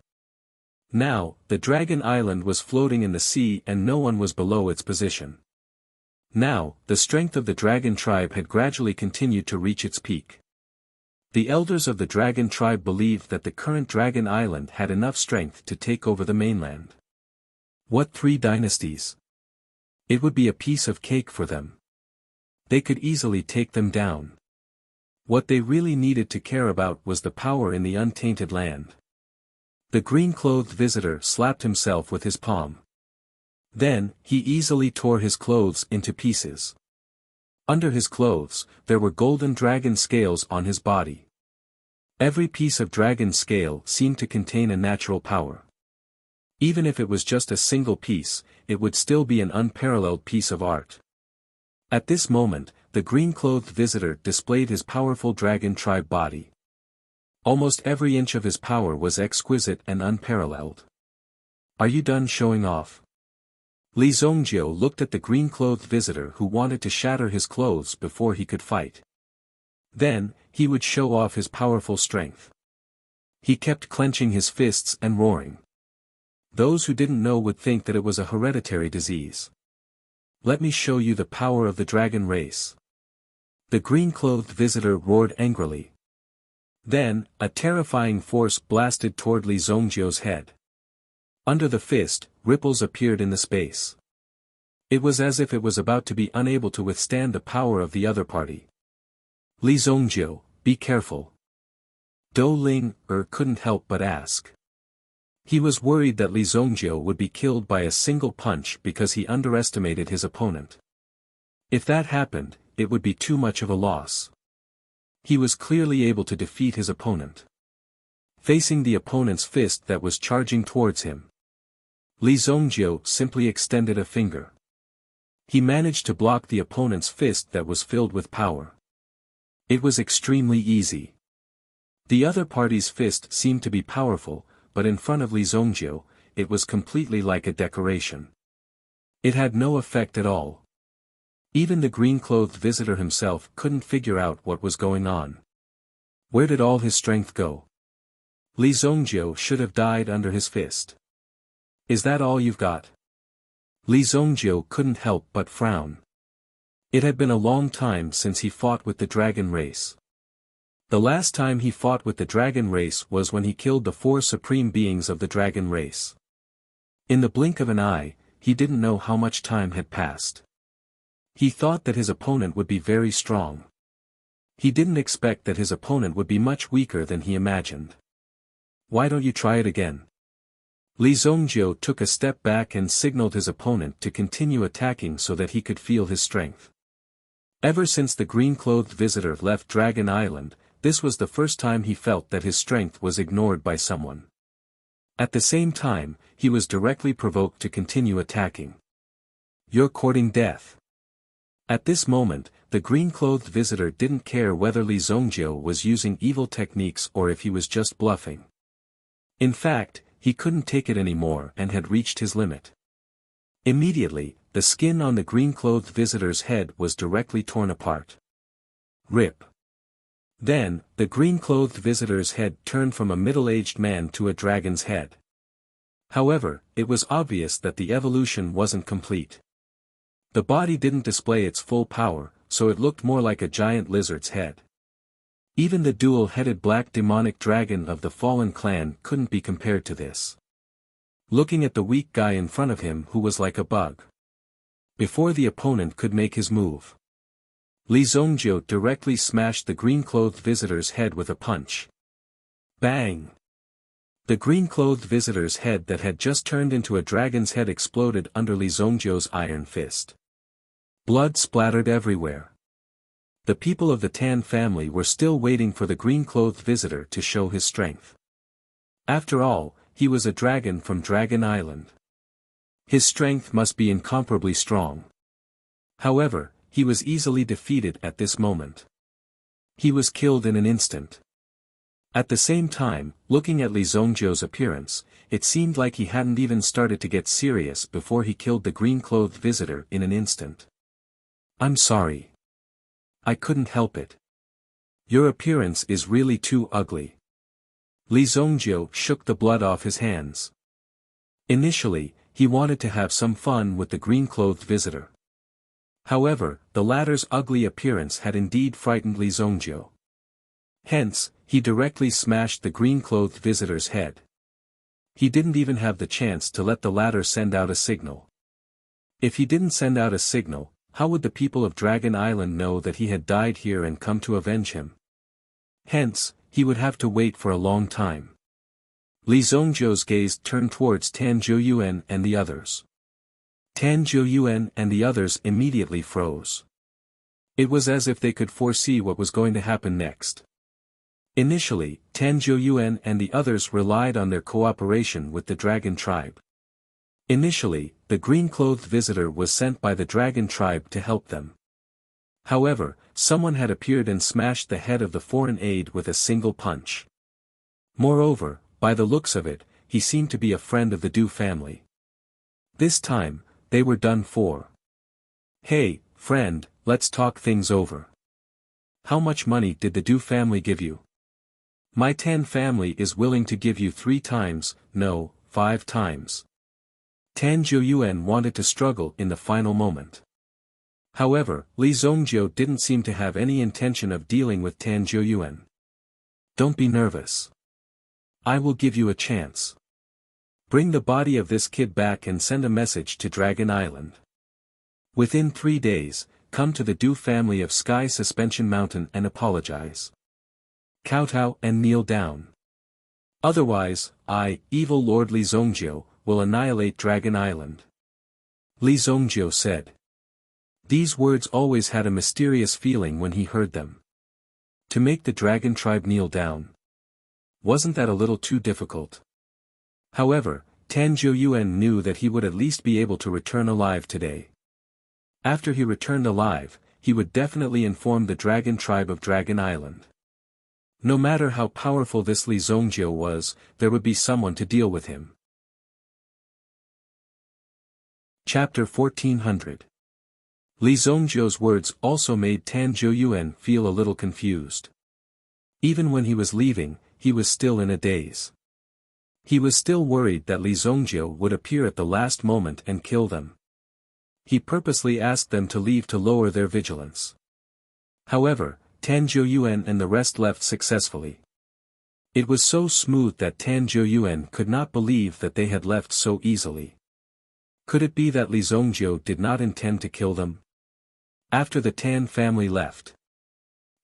Now, the Dragon Island was floating in the sea and no one was below its position. Now, the strength of the Dragon tribe had gradually continued to reach its peak. The elders of the Dragon tribe believed that the current Dragon Island had enough strength to take over the mainland. What 3 dynasties? It would be a piece of cake for them. They could easily take them down. What they really needed to care about was the power in the untainted land. The green-clothed visitor slapped himself with his palm. Then, he easily tore his clothes into pieces. Under his clothes, there were golden dragon scales on his body. Every piece of dragon scale seemed to contain a natural power. Even if it was just a single piece, it would still be an unparalleled piece of art. At this moment, the green-clothed visitor displayed his powerful dragon tribe body. Almost every inch of his power was exquisite and unparalleled. "Are you done showing off?" Li Zongjiu looked at the green-clothed visitor who wanted to shatter his clothes before he could fight. Then, he would show off his powerful strength. He kept clenching his fists and roaring. Those who didn't know would think that it was a hereditary disease. "Let me show you the power of the dragon race." The green-clothed visitor roared angrily. Then, a terrifying force blasted toward Li Zongjiu's head. Under the fist, ripples appeared in the space. It was as if it was about to be unable to withstand the power of the other party. "Li Zongjiu, be careful." Dou Ling couldn't help but ask. He was worried that Li Zongjiu would be killed by a single punch because he underestimated his opponent. If that happened, it would be too much of a loss. He was clearly able to defeat his opponent. Facing the opponent's fist that was charging towards him, Li Zongjiu simply extended a finger. He managed to block the opponent's fist that was filled with power. It was extremely easy. The other party's fist seemed to be powerful, but in front of Li Zongjiu, it was completely like a decoration. It had no effect at all. Even the green-clothed visitor himself couldn't figure out what was going on. Where did all his strength go? Li Zongjiu should have died under his fist. "Is that all you've got?" Li Zongjiu couldn't help but frown. It had been a long time since he fought with the dragon race. The last time he fought with the dragon race was when he killed the 4 supreme beings of the dragon race. In the blink of an eye, he didn't know how much time had passed. He thought that his opponent would be very strong. He didn't expect that his opponent would be much weaker than he imagined. "Why don't you try it again?" Li Zongjiu took a step back and signaled his opponent to continue attacking so that he could feel his strength. Ever since the green-clothed visitor left Dragon Island, this was the first time he felt that his strength was ignored by someone. At the same time, he was directly provoked to continue attacking. "You're courting death." At this moment, the green-clothed visitor didn't care whether Li Zongjiu was using evil techniques or if he was just bluffing. In fact, he couldn't take it anymore and had reached his limit. Immediately, the skin on the green-clothed visitor's head was directly torn apart. Rip. Then, the green-clothed visitor's head turned from a middle-aged man to a dragon's head. However, it was obvious that the evolution wasn't complete. The body didn't display its full power, so it looked more like a giant lizard's head. Even the dual-headed black demonic dragon of the fallen clan couldn't be compared to this. Looking at the weak guy in front of him who was like a bug. Before the opponent could make his move, Li Zongjiu directly smashed the green-clothed visitor's head with a punch. Bang! The green-clothed visitor's head that had just turned into a dragon's head exploded under Li Zongjiu's iron fist. Blood splattered everywhere. The people of the Tan family were still waiting for the green-clothed visitor to show his strength. After all, he was a dragon from Dragon Island. His strength must be incomparably strong. However, he was easily defeated at this moment. He was killed in an instant. At the same time, looking at Li Zongjiu's appearance, it seemed like he hadn't even started to get serious before he killed the green-clothed visitor in an instant. "I'm sorry. I couldn't help it. Your appearance is really too ugly." Li Zongjiu shook the blood off his hands. Initially, he wanted to have some fun with the green-clothed visitor. However, the latter's ugly appearance had indeed frightened Li Zongjiu. Hence, he directly smashed the green-clothed visitor's head. He didn't even have the chance to let the latter send out a signal. If he didn't send out a signal, how would the people of Dragon Island know that he had died here and come to avenge him? Hence, he would have to wait for a long time. Li Zongjiu's gaze turned towards Tan Zhouyuan and the others. Tan Zhouyuan and the others immediately froze. It was as if they could foresee what was going to happen next. Initially, Tan Zhouyuan and the others relied on their cooperation with the Dragon Tribe. Initially, the green-clothed visitor was sent by the Dragon Tribe to help them. However, someone had appeared and smashed the head of the foreign aide with a single punch. Moreover, by the looks of it, he seemed to be a friend of the Du family. This time, they were done for. Hey, friend, let's talk things over. How much money did the Du family give you? My Tan family is willing to give you 3 times, no, 5 times. Tan Zhouyuan wanted to struggle in the final moment. However, Li Zongjiu didn't seem to have any intention of dealing with Tan Zhouyuan. Don't be nervous. I will give you a chance. Bring the body of this kid back and send a message to Dragon Island. Within 3 days, come to the Du family of Sky Suspension Mountain and apologize. Kowtow and kneel down. Otherwise, I, evil Lord Li Zongjiu, will annihilate Dragon Island. Li Zongjiu said. These words always had a mysterious feeling when he heard them. To make the dragon tribe kneel down. Wasn't that a little too difficult? However, Tan Zhouyuan knew that he would at least be able to return alive today. After he returned alive, he would definitely inform the dragon tribe of Dragon Island. No matter how powerful this Li Zongjiu was, there would be someone to deal with him. Chapter 1400. Li Zongjiu's words also made Tan Zhouyuan feel a little confused. Even when he was leaving, he was still in a daze. He was still worried that Li Zongjiu would appear at the last moment and kill them. He purposely asked them to leave to lower their vigilance. However, Tan Zhouyuan and the rest left successfully. It was so smooth that Tan Zhouyuan could not believe that they had left so easily. Could it be that Li Zongjiu did not intend to kill them? After the Tan family left,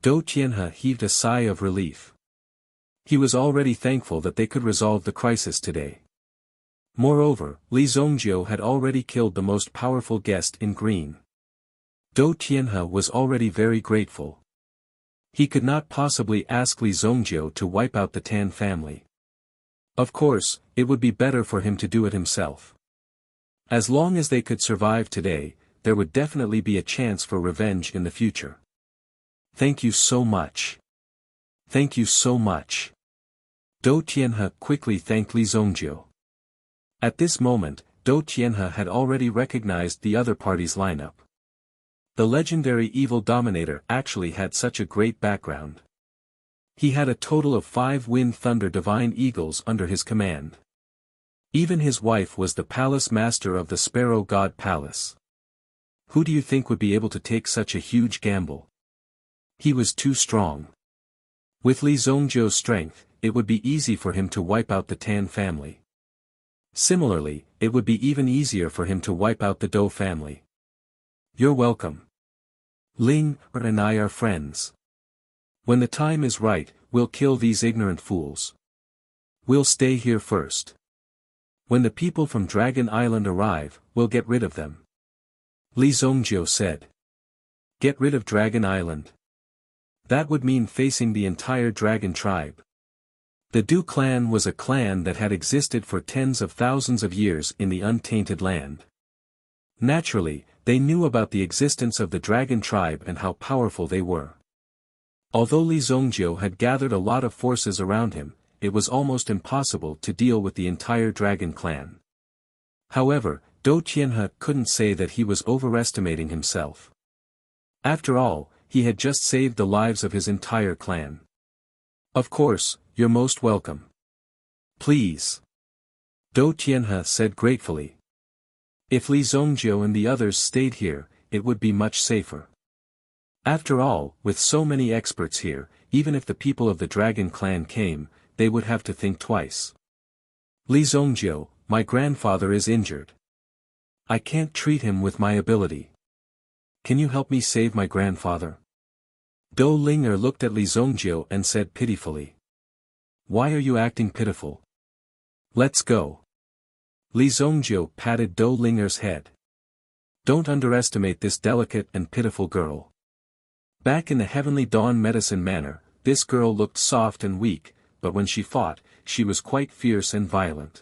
Dou Tianhe heaved a sigh of relief. He was already thankful that they could resolve the crisis today. Moreover, Li Zongjiu had already killed the most powerful guest in green. Dou Tianhe was already very grateful. He could not possibly ask Li Zongjiu to wipe out the Tan family. Of course, it would be better for him to do it himself. As long as they could survive today, there would definitely be a chance for revenge in the future. Thank you so much. Thank you so much. Dou Tianhe quickly thanked Li Zongjiu. At this moment, Dou Tianhe had already recognized the other party's lineup. The legendary evil dominator actually had such a great background. He had a total of 5 Wind Thunder Divine Eagles under his command. Even his wife was the palace master of the Sparrow God Palace. Who do you think would be able to take such a huge gamble? He was too strong. With Li Zongjiu's strength, it would be easy for him to wipe out the Tan family. Similarly, it would be even easier for him to wipe out the Dou family. You're welcome. Ling and I are friends. When the time is right, we'll kill these ignorant fools. We'll stay here first. When the people from Dragon Island arrive, we'll get rid of them. Li Zongjiu said. Get rid of Dragon Island. That would mean facing the entire dragon tribe. The Du clan was a clan that had existed for tens of thousands of years in the untainted land. Naturally, they knew about the existence of the dragon tribe and how powerful they were. Although Li Zongjiu had gathered a lot of forces around him, it was almost impossible to deal with the entire dragon clan. However, Dou Tianhe couldn't say that he was overestimating himself. After all, he had just saved the lives of his entire clan. Of course, you're most welcome. Please. Dou Tianhe said gratefully. If Li Zongjiu and the others stayed here, it would be much safer. After all, with so many experts here, even if the people of the dragon clan came, they would have to think twice. Li Zongjiu, my grandfather is injured. I can't treat him with my ability. Can you help me save my grandfather? Dou Linger looked at Li Zongjiu and said pitifully. Why are you acting pitiful? Let's go. Li Zongjiu patted Dou Linger's head. Don't underestimate this delicate and pitiful girl. Back in the Heavenly Dawn Medicine Manor, this girl looked soft and weak, but when she fought, she was quite fierce and violent.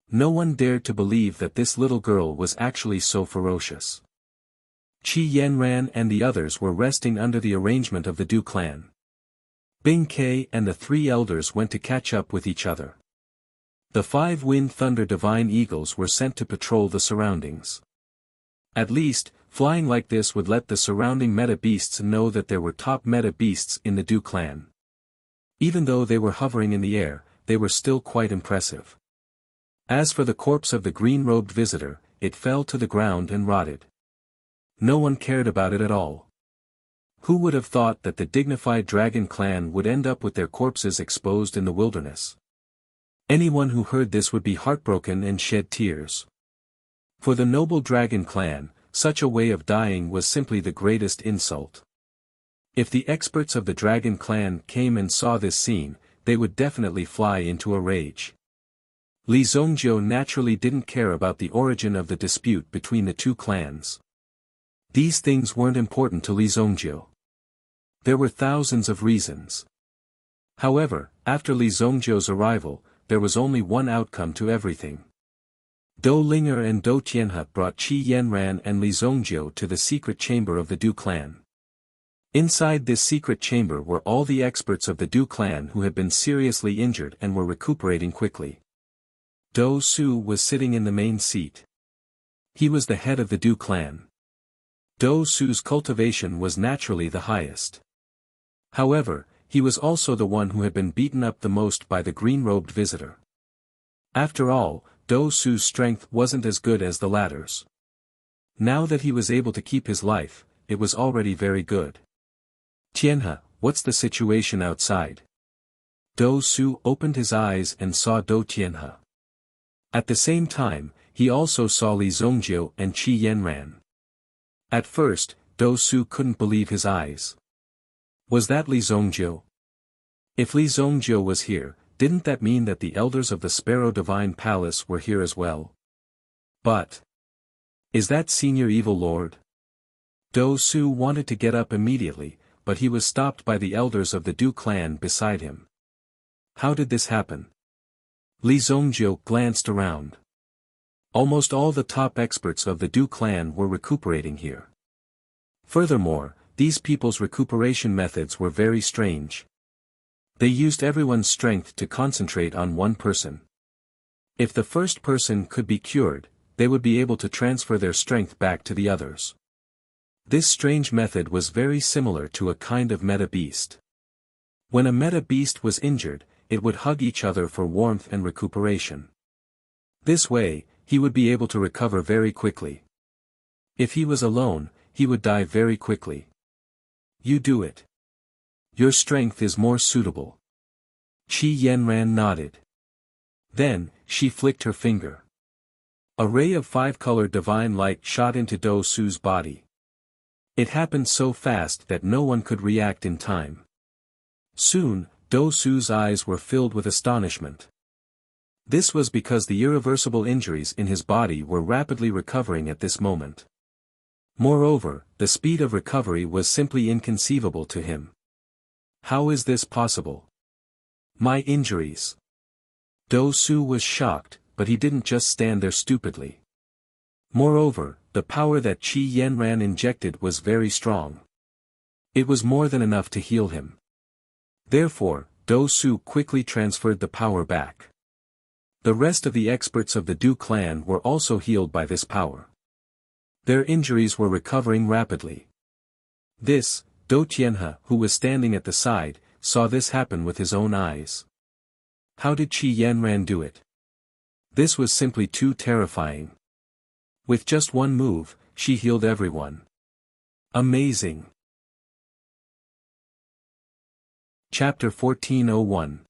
No one dared to believe that this little girl was actually so ferocious. Qi Yanran and the others were resting under the arrangement of the Du clan. Bing Ke and the three elders went to catch up with each other. The 5 Wind Thunder Divine Eagles were sent to patrol the surroundings. At least, flying like this would let the surrounding meta beasts know that there were top meta beasts in the Du clan. Even though they were hovering in the air, they were still quite impressive. As for the corpse of the green-robed visitor, it fell to the ground and rotted. No one cared about it at all. Who would have thought that the dignified dragon clan would end up with their corpses exposed in the wilderness? Anyone who heard this would be heartbroken and shed tears. For the noble dragon clan, such a way of dying was simply the greatest insult. If the experts of the dragon clan came and saw this scene, they would definitely fly into a rage. Li Zongjiu naturally didn't care about the origin of the dispute between the two clans. These things weren't important to Li Zongjiu. There were thousands of reasons. However, after Li Zongjiu's arrival, there was only one outcome to everything. Dou Linger and Dou Tianhe brought Qi Yanran and Li Zongjiu to the secret chamber of the Du clan. Inside this secret chamber were all the experts of the Du clan who had been seriously injured and were recuperating quickly. Dou Su was sitting in the main seat. He was the head of the Du clan. Dou Su's cultivation was naturally the highest. However, he was also the one who had been beaten up the most by the green-robed visitor. After all, Dou Su's strength wasn't as good as the latter's. Now that he was able to keep his life, it was already very good. Tianhe, what's the situation outside? Dou Su opened his eyes and saw Dou Tianhe. At the same time, he also saw Li Zongjiu and Qi Yanran. At first, Dou Su couldn't believe his eyes. Was that Li Zongjiu? If Li Zongjiu was here, didn't that mean that the elders of the Sparrow Divine Palace were here as well? But... is that Senior Evil Lord? Dou Su wanted to get up immediately, but he was stopped by the elders of the Du clan beside him. How did this happen? Li Zongjiu glanced around. Almost all the top experts of the Du clan were recuperating here. Furthermore, these people's recuperation methods were very strange. They used everyone's strength to concentrate on one person. If the first person could be cured, they would be able to transfer their strength back to the others. This strange method was very similar to a kind of meta beast. When a meta beast was injured, it would hug each other for warmth and recuperation. This way, he would be able to recover very quickly. If he was alone, he would die very quickly. You do it. Your strength is more suitable. Qi Yanran nodded. Then, she flicked her finger. A ray of 5-colored divine light shot into Dou Su's body. It happened so fast that no one could react in time. Soon, Dou Su's eyes were filled with astonishment. This was because the irreversible injuries in his body were rapidly recovering at this moment. Moreover, the speed of recovery was simply inconceivable to him. How is this possible? My injuries. Dou Su was shocked, but he didn't just stand there stupidly. Moreover, the power that Qi Yanran injected was very strong. It was more than enough to heal him. Therefore, Dou Su quickly transferred the power back. The rest of the experts of the Du clan were also healed by this power. Their injuries were recovering rapidly. This, Dou Tianhe, who was standing at the side, saw this happen with his own eyes. How did Qi Yanran do it? This was simply too terrifying. With just one move, she healed everyone. Amazing. Chapter 1401.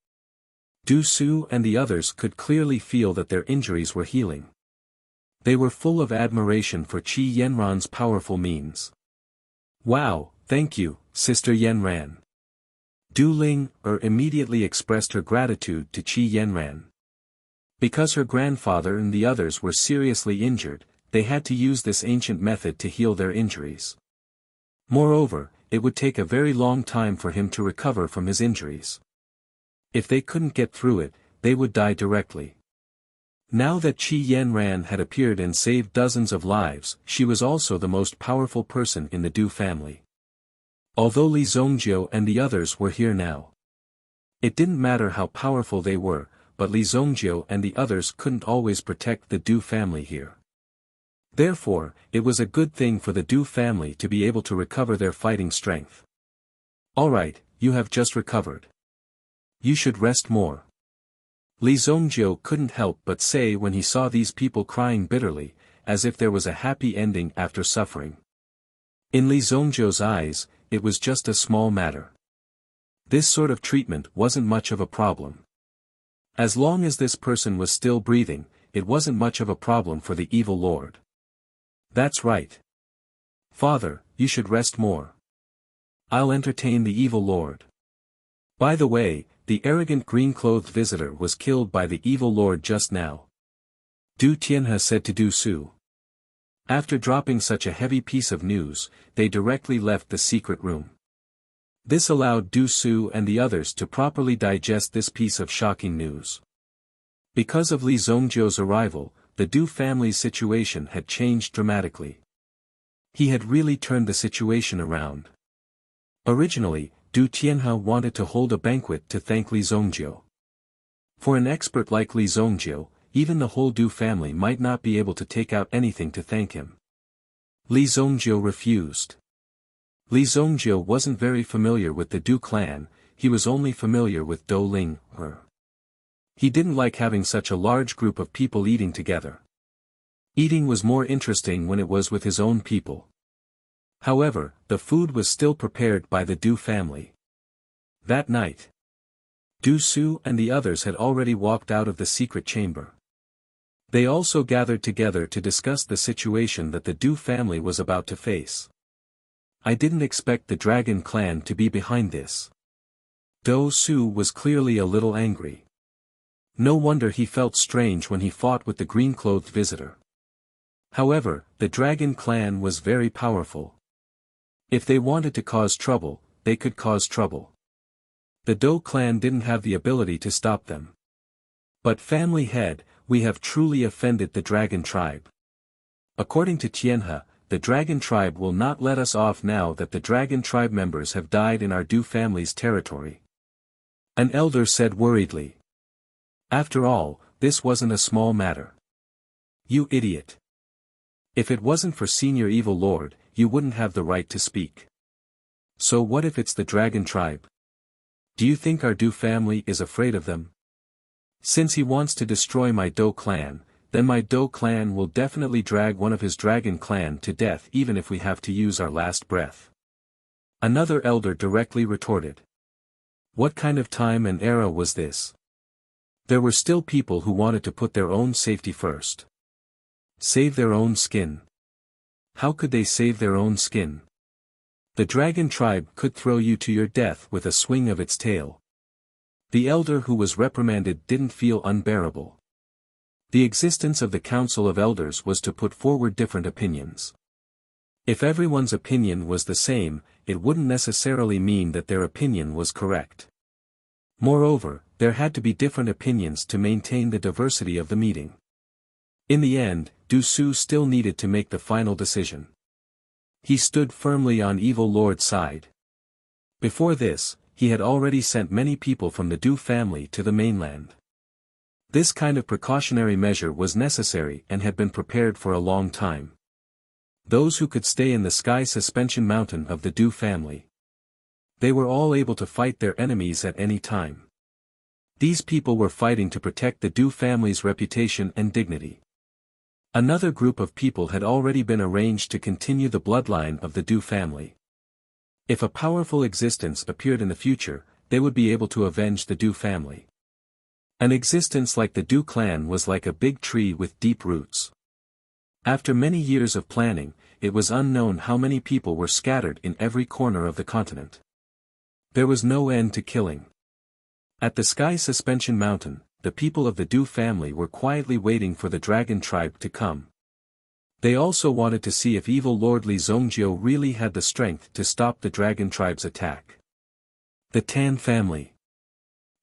Du Su and the others could clearly feel that their injuries were healing. They were full of admiration for Qi Yanran's powerful means. Wow, thank you, Sister Yanran. Du Ling immediately expressed her gratitude to Qi Yanran. Because her grandfather and the others were seriously injured, they had to use this ancient method to heal their injuries. Moreover, it would take a very long time for him to recover from his injuries. If they couldn't get through it, they would die directly. Now that Qi Yanran had appeared and saved dozens of lives, she was also the most powerful person in the Du family. Although Li Zongjiu and the others were here now, It didn't matter how powerful they were, but Li Zongjiu and the others couldn't always protect the Du family here. Therefore, it was a good thing for the Du family to be able to recover their fighting strength. Alright, you have just recovered. You should rest more. Li Zongjiu couldn't help but say when he saw these people crying bitterly, as if there was a happy ending after suffering. In Li Zongjiu's eyes, it was just a small matter. This sort of treatment wasn't much of a problem. As long as this person was still breathing, it wasn't much of a problem for the evil lord. That's right. Father, you should rest more. I'll entertain the evil lord. By the way, the arrogant green-clothed visitor was killed by the evil lord just now. Du Tianhe said to Du Su. After dropping such a heavy piece of news, they directly left the secret room. This allowed Du Su and the others to properly digest this piece of shocking news. Because of Li Zongjiu's arrival, the Du family's situation had changed dramatically. He had really turned the situation around. Originally, Du Tianhe wanted to hold a banquet to thank Li Zongjiu. For an expert like Li Zongjiu, even the whole Du family might not be able to take out anything to thank him. Li Zongjiu refused. Li Zongjiu wasn't very familiar with the Du clan, he was only familiar with Dou Ling, her. He didn't like having such a large group of people eating together. Eating was more interesting when it was with his own people. However, the food was still prepared by the Du family. That night, Du Su and the others had already walked out of the secret chamber. They also gathered together to discuss the situation that the Du family was about to face. I didn't expect the Dragon clan to be behind this. Du Su was clearly a little angry. No wonder he felt strange when he fought with the green-clothed visitor. However, the Dragon clan was very powerful. If they wanted to cause trouble, they could cause trouble. The Dou clan didn't have the ability to stop them. But family head, we have truly offended the Dragon tribe. According to Tianhe, the Dragon tribe will not let us off now that the Dragon tribe members have died in our Du family's territory. An elder said worriedly. After all, this wasn't a small matter. You idiot. If it wasn't for Senior Evil Lord, you wouldn't have the right to speak. So what if it's the Dragon tribe? Do you think our Du family is afraid of them? Since he wants to destroy my Dou clan, then my Dou clan will definitely drag one of his Dragon clan to death even if we have to use our last breath. Another elder directly retorted. What kind of time and era was this? There were still people who wanted to put their own safety first. Save their own skin. How could they save their own skin? The Dragon tribe could throw you to your death with a swing of its tail. The elder who was reprimanded didn't feel unbearable. The existence of the Council of Elders was to put forward different opinions. If everyone's opinion was the same, it wouldn't necessarily mean that their opinion was correct. Moreover, there had to be different opinions to maintain the diversity of the meeting. In the end, Du Su still needed to make the final decision. He stood firmly on Evil Lord's side. Before this, he had already sent many people from the Du family to the mainland. This kind of precautionary measure was necessary and had been prepared for a long time. Those who could stay in the sky suspension mountain of the Du family. They were all able to fight their enemies at any time. These people were fighting to protect the Du family's reputation and dignity. Another group of people had already been arranged to continue the bloodline of the Du family. If a powerful existence appeared in the future, they would be able to avenge the Du family. An existence like the Du clan was like a big tree with deep roots. After many years of planning, it was unknown how many people were scattered in every corner of the continent. There was no end to killing. At the Sky Suspension Mountain, the people of the Du family were quietly waiting for the Dragon tribe to come. They also wanted to see if evil Lord Li Zongjiu really had the strength to stop the Dragon tribe's attack. The Tan family.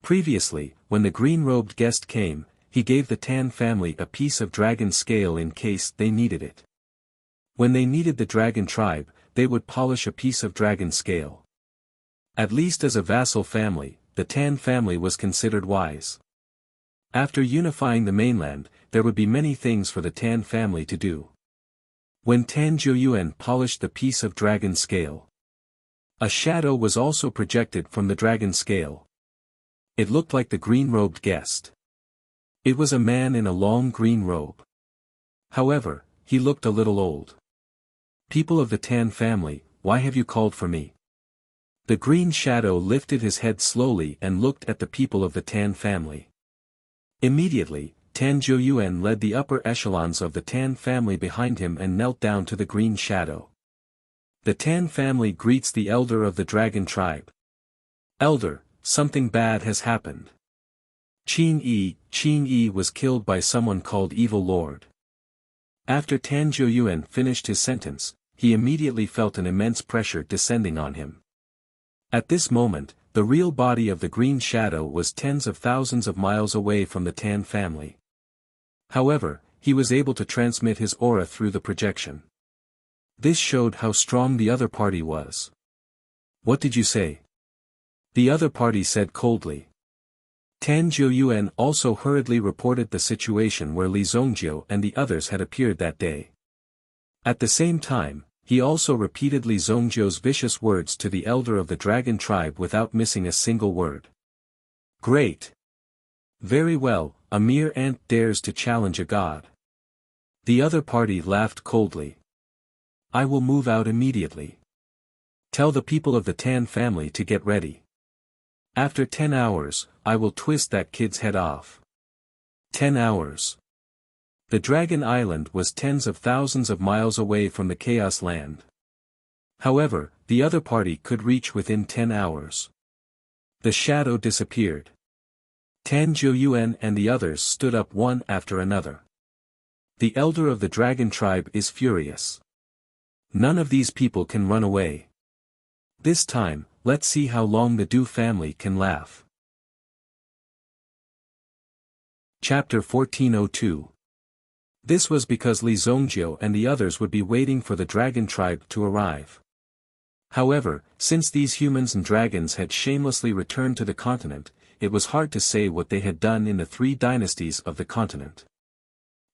Previously, when the green-robed guest came, he gave the Tan family a piece of dragon scale in case they needed it. When they needed the Dragon tribe, they would polish a piece of dragon scale. At least as a vassal family, the Tan family was considered wise. After unifying the mainland, there would be many things for the Tan family to do. When Tan Jiuyuan polished the piece of dragon scale, a shadow was also projected from the dragon scale. It looked like the green-robed guest. It was a man in a long green robe. However, he looked a little old. "People of the Tan family, why have you called for me?" The green shadow lifted his head slowly and looked at the people of the Tan family. Immediately, Tan Jiuyuan led the upper echelons of the Tan family behind him and knelt down to the green shadow. The Tan family greets the elder of the dragon tribe. "Elder, something bad has happened. Qin Yi was killed by someone called Evil Lord." After Tan Jiuyuan finished his sentence, he immediately felt an immense pressure descending on him. At this moment, the real body of the green shadow was tens of thousands of miles away from the Tan family. However, he was able to transmit his aura through the projection. This showed how strong the other party was. "What did you say?" the other party said coldly. Tan Jiuyuan also hurriedly reported the situation where Li Zongjiu and the others had appeared that day. At the same time, he also repeated Li Zongjiu's vicious words to the elder of the dragon tribe without missing a single word. "Great! Very well, a mere ant dares to challenge a god." The other party laughed coldly. "I will move out immediately. Tell the people of the Tan family to get ready. After 10 hours, I will twist that kid's head off." 10 hours. The Dragon Island was tens of thousands of miles away from the Chaos Land. However, the other party could reach within 10 hours. The shadow disappeared. Tan Jiuyuan and the others stood up one after another. The elder of the dragon tribe is furious. None of these people can run away. This time, let's see how long the Du family can laugh. Chapter 1402. This was because Li Zongjiu and the others would be waiting for the dragon tribe to arrive. However, since these humans and dragons had shamelessly returned to the continent, it was hard to say what they had done in the 3 dynasties of the continent.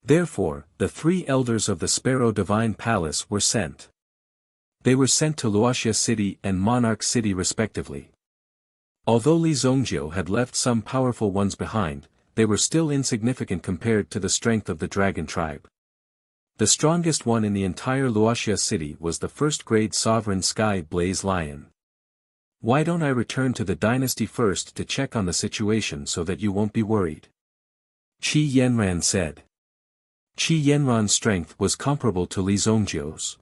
Therefore, the 3 elders of the Sparrow Divine Palace were sent. They were sent to Wuxia City and Monarch City respectively. Although Li Zongjiu had left some powerful ones behind, they were still insignificant compared to the strength of the dragon tribe. The strongest one in the entire Wuxia City was the first-grade sovereign Sky Blaze Lion. "Why don't I return to the dynasty first to check on the situation so that you won't be worried?" Qi Yanran said. Qi Yanran's strength was comparable to Li Zongjiu's.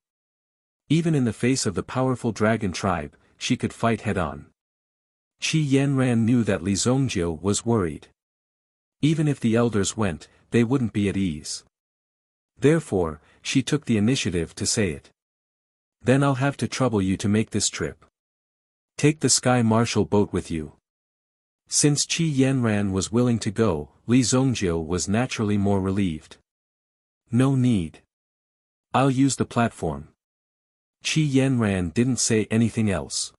Even in the face of the powerful dragon tribe, she could fight head-on. Qi Yanran knew that Li Zongjiu was worried. Even if the elders went, they wouldn't be at ease. Therefore, she took the initiative to say it. "Then I'll have to trouble you to make this trip. Take the Sky Marshal boat with you." Since Qi Yanran was willing to go, Li Zongjiu was naturally more relieved. "No need. I'll use the platform." Qi Yanran didn't say anything else.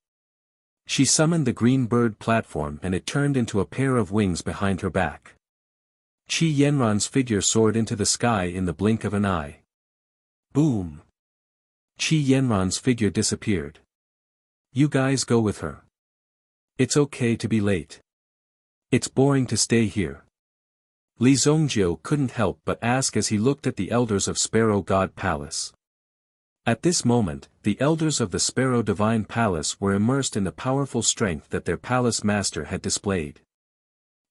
She summoned the green bird platform and it turned into a pair of wings behind her back. Qi Yanran's figure soared into the sky in the blink of an eye. Boom! Qi Yanran's figure disappeared. "You guys go with her. It's okay to be late. It's boring to stay here." Li Zongjiu couldn't help but ask as he looked at the elders of Sparrow God Palace. At this moment, the elders of the Sparrow Divine Palace were immersed in the powerful strength that their palace master had displayed.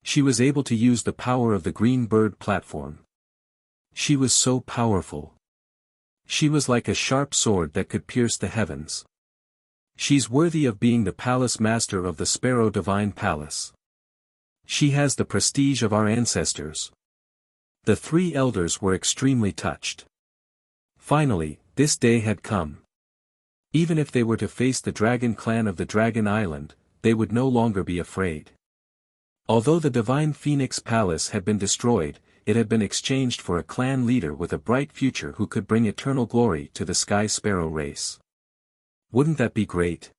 She was able to use the power of the green bird platform. She was so powerful. She was like a sharp sword that could pierce the heavens. She's worthy of being the palace master of the Sparrow Divine Palace. She has the prestige of our ancestors. The 3 elders were extremely touched. Finally, this day had come. Even if they were to face the dragon clan of the Dragon Island, they would no longer be afraid. Although the Divine Phoenix Palace had been destroyed, it had been exchanged for a clan leader with a bright future who could bring eternal glory to the Sky Sparrow race. Wouldn't that be great?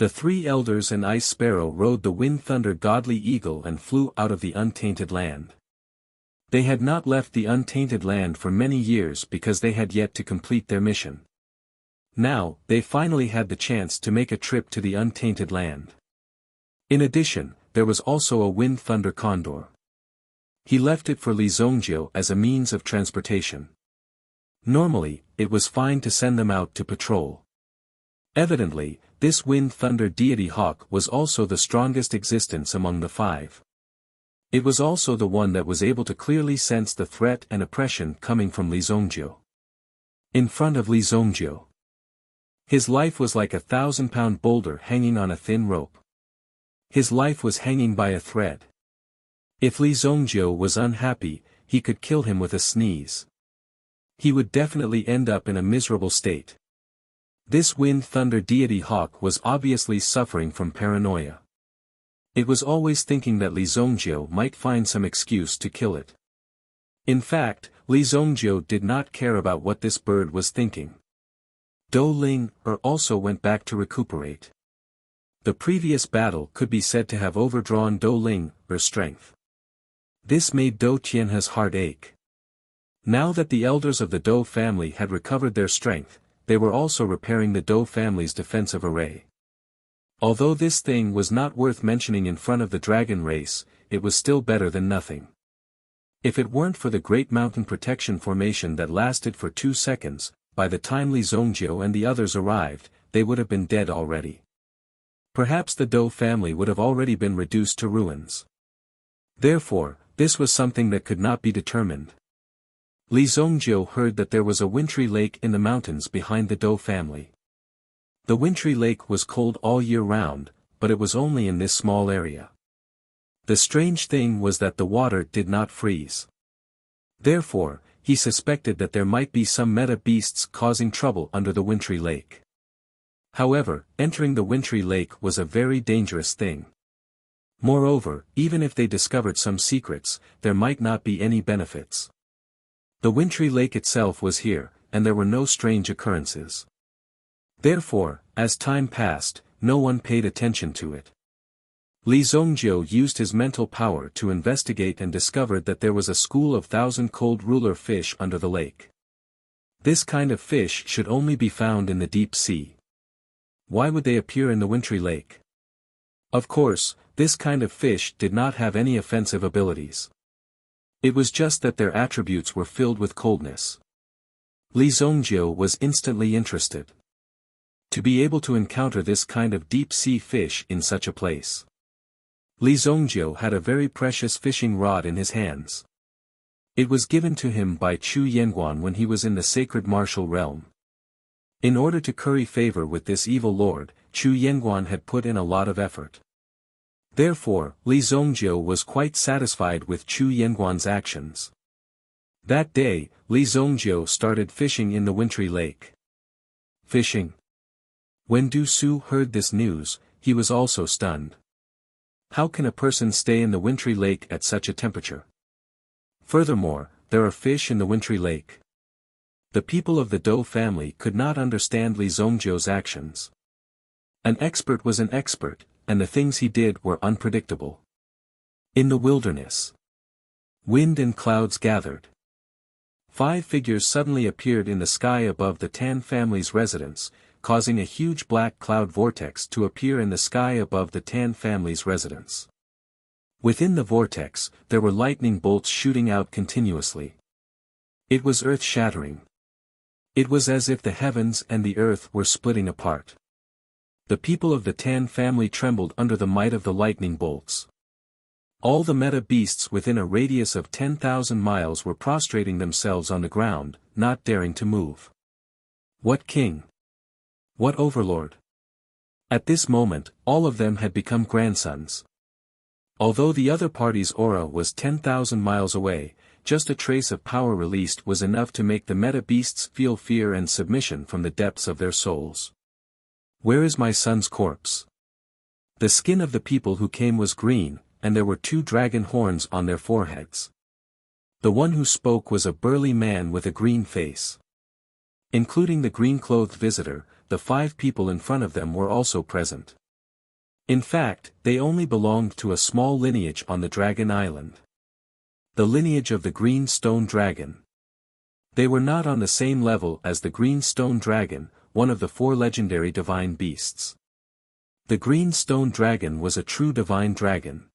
The three elders and Ice Sparrow rode the Wind Thunder Godly Eagle and flew out of the untainted land. They had not left the untainted land for many years because they had yet to complete their mission. Now, they finally had the chance to make a trip to the untainted land. In addition, there was also a Wind Thunder Condor. He left it for Li Zhongjiu as a means of transportation. Normally, it was fine to send them out to patrol. Evidently, this Wind Thunder deity hawk was also the strongest existence among the five. It was also the one that was able to clearly sense the threat and oppression coming from Li Zhongjiu. In front of Li Zhongjiu, his life was like a 1,000-pound boulder hanging on a thin rope. His life was hanging by a thread. If Li Zhongjiu was unhappy, he could kill him with a sneeze. He would definitely end up in a miserable state. This Wind Thunder deity hawk was obviously suffering from paranoia. It was always thinking that Li Zhongjiu might find some excuse to kill it. In fact, Li Zhongjiu did not care about what this bird was thinking. Dou Ling also went back to recuperate. The previous battle could be said to have overdrawn Dou Ling strength. This made Dou Tianhe's heart ache. Now that the elders of the Dou family had recovered their strength, they were also repairing the Dou family's defensive array. Although this thing was not worth mentioning in front of the dragon race, it was still better than nothing. If it weren't for the Great Mountain Protection Formation that lasted for 2 seconds, by the time Li Zhongjiu and the others arrived, they would have been dead already. Perhaps the Dou family would have already been reduced to ruins. Therefore, this was something that could not be determined. Li Zhongjiu heard that there was a wintry lake in the mountains behind the Dou family. The wintry lake was cold all year round, but it was only in this small area. The strange thing was that the water did not freeze. Therefore, he suspected that there might be some meta beasts causing trouble under the wintry lake. However, entering the wintry lake was a very dangerous thing. Moreover, even if they discovered some secrets, there might not be any benefits. The wintry lake itself was here, and there were no strange occurrences. Therefore, as time passed, no one paid attention to it. Li Zhongjiu used his mental power to investigate and discovered that there was a school of 1,000 cold ruler fish under the lake. This kind of fish should only be found in the deep sea. Why would they appear in the wintry lake? Of course, this kind of fish did not have any offensive abilities. It was just that their attributes were filled with coldness. Li Zhongjiu was instantly interested. To be able to encounter this kind of deep-sea fish in such a place. Li Zhongjiu had a very precious fishing rod in his hands. It was given to him by Chu Yanguan when he was in the sacred martial realm. In order to curry favor with this evil lord, Chu Yanguan had put in a lot of effort. Therefore, Li Zhongjiu was quite satisfied with Chu Yanguan's actions. That day, Li Zhongjiu started fishing in the wintry lake. Fishing. When Du Su heard this news, he was also stunned. How can a person stay in the wintry lake at such a temperature? Furthermore, there are fish in the wintry lake. The people of the Dou family could not understand Li Zhongjiu's actions. An expert was an expert, and the things he did were unpredictable. In the wilderness, wind and clouds gathered. 5 figures suddenly appeared in the sky above the Tan family's residence, causing a huge black cloud vortex to appear in the sky above the Tan family's residence. Within the vortex, there were lightning bolts shooting out continuously. It was earth-shattering. It was as if the heavens and the earth were splitting apart. The people of the Tan family trembled under the might of the lightning bolts. All the meta beasts within a radius of 10,000 miles were prostrating themselves on the ground, not daring to move. What king? What overlord? At this moment, all of them had become grandsons. Although the other party's aura was 10,000 miles away, just a trace of power released was enough to make the meta beasts feel fear and submission from the depths of their souls. Where is my son's corpse? The skin of the people who came was green, and there were 2 dragon horns on their foreheads. The one who spoke was a burly man with a green face. Including the green-clothed visitor, the 5 people in front of them were also present. In fact, they only belonged to a small lineage on the Dragon Island. The lineage of the Green Stone Dragon. They were not on the same level as the Green Stone Dragon, one of the 4 legendary divine beasts. The Green Stone Dragon was a true divine dragon.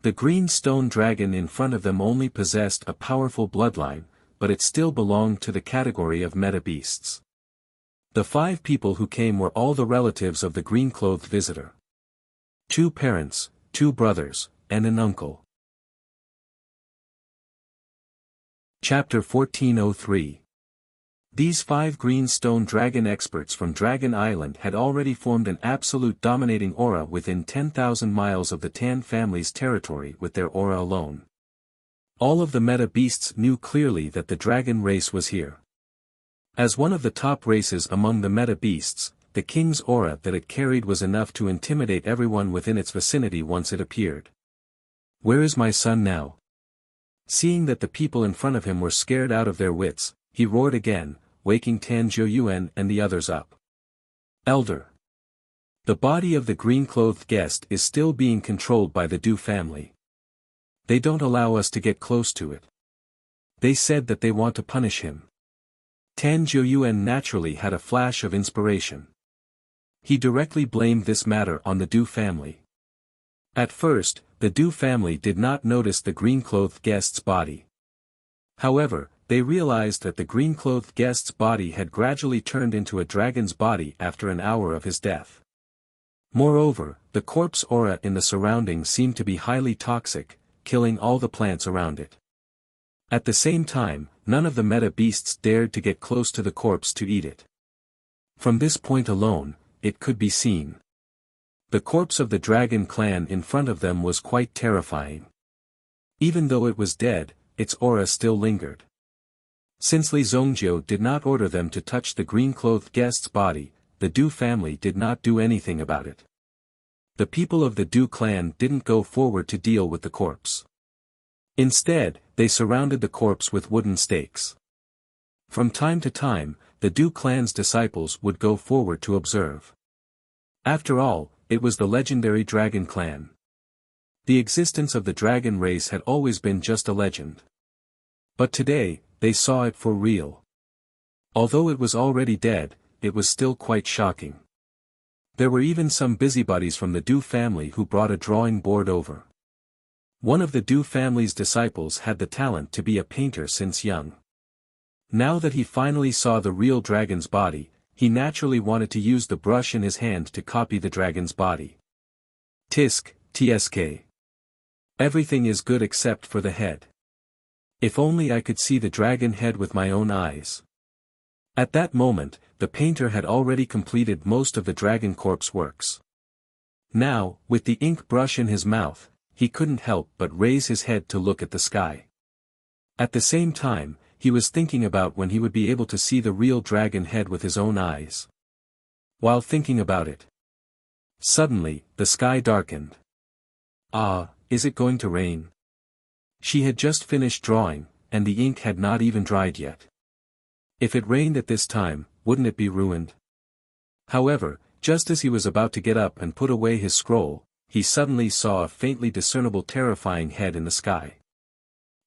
The Green Stone Dragon in front of them only possessed a powerful bloodline, but it still belonged to the category of meta beasts. The 5 people who came were all the relatives of the green-clothed visitor. 2 parents, 2 brothers, and an uncle. Chapter 1403. These 5 Green Stone Dragon experts from Dragon Island had already formed an absolute dominating aura within 10,000 miles of the Tan family's territory with their aura alone. All of the meta beasts knew clearly that the dragon race was here. As one of the top races among the meta beasts, the king's aura that it carried was enough to intimidate everyone within its vicinity once it appeared. "Where is my son now?" Seeing that the people in front of him were scared out of their wits, he roared again, waking Tan Zhouyuan and the others up. "Elder. The body of the green-clothed guest is still being controlled by the Du family. They don't allow us to get close to it. They said that they want to punish him." Tan Zhouyuan naturally had a flash of inspiration. He directly blamed this matter on the Du family. At first, the Du family did not notice the green-clothed guest's body. However, they realized that the green-clothed guest's body had gradually turned into a dragon's body after an hour of his death. Moreover, the corpse aura in the surroundings seemed to be highly toxic, killing all the plants around it. At the same time, none of the meta beasts dared to get close to the corpse to eat it. From this point alone, it could be seen. The corpse of the dragon clan in front of them was quite terrifying. Even though it was dead, its aura still lingered. Since Li Zongjiu did not order them to touch the green-clothed guest's body, the Du family did not do anything about it. The people of the Du clan didn't go forward to deal with the corpse. Instead, they surrounded the corpse with wooden stakes. From time to time, the Du clan's disciples would go forward to observe. After all, it was the legendary dragon clan. The existence of the dragon race had always been just a legend. But today, they saw it for real. Although it was already dead, it was still quite shocking. There were even some busybodies from the Du family who brought a drawing board over. One of the Du family's disciples had the talent to be a painter since young. Now that he finally saw the real dragon's body, he naturally wanted to use the brush in his hand to copy the dragon's body. Tisk, tsk. Everything is good except for the head. If only I could see the dragon head with my own eyes. At that moment, the painter had already completed most of the dragon corpse works. Now, with the ink brush in his mouth, he couldn't help but raise his head to look at the sky. At the same time, he was thinking about when he would be able to see the real dragon head with his own eyes. While thinking about it, suddenly, the sky darkened. Ah, is it going to rain? She had just finished drawing, and the ink had not even dried yet. If it rained at this time, wouldn't it be ruined? However, just as he was about to get up and put away his scroll, he suddenly saw a faintly discernible terrifying head in the sky.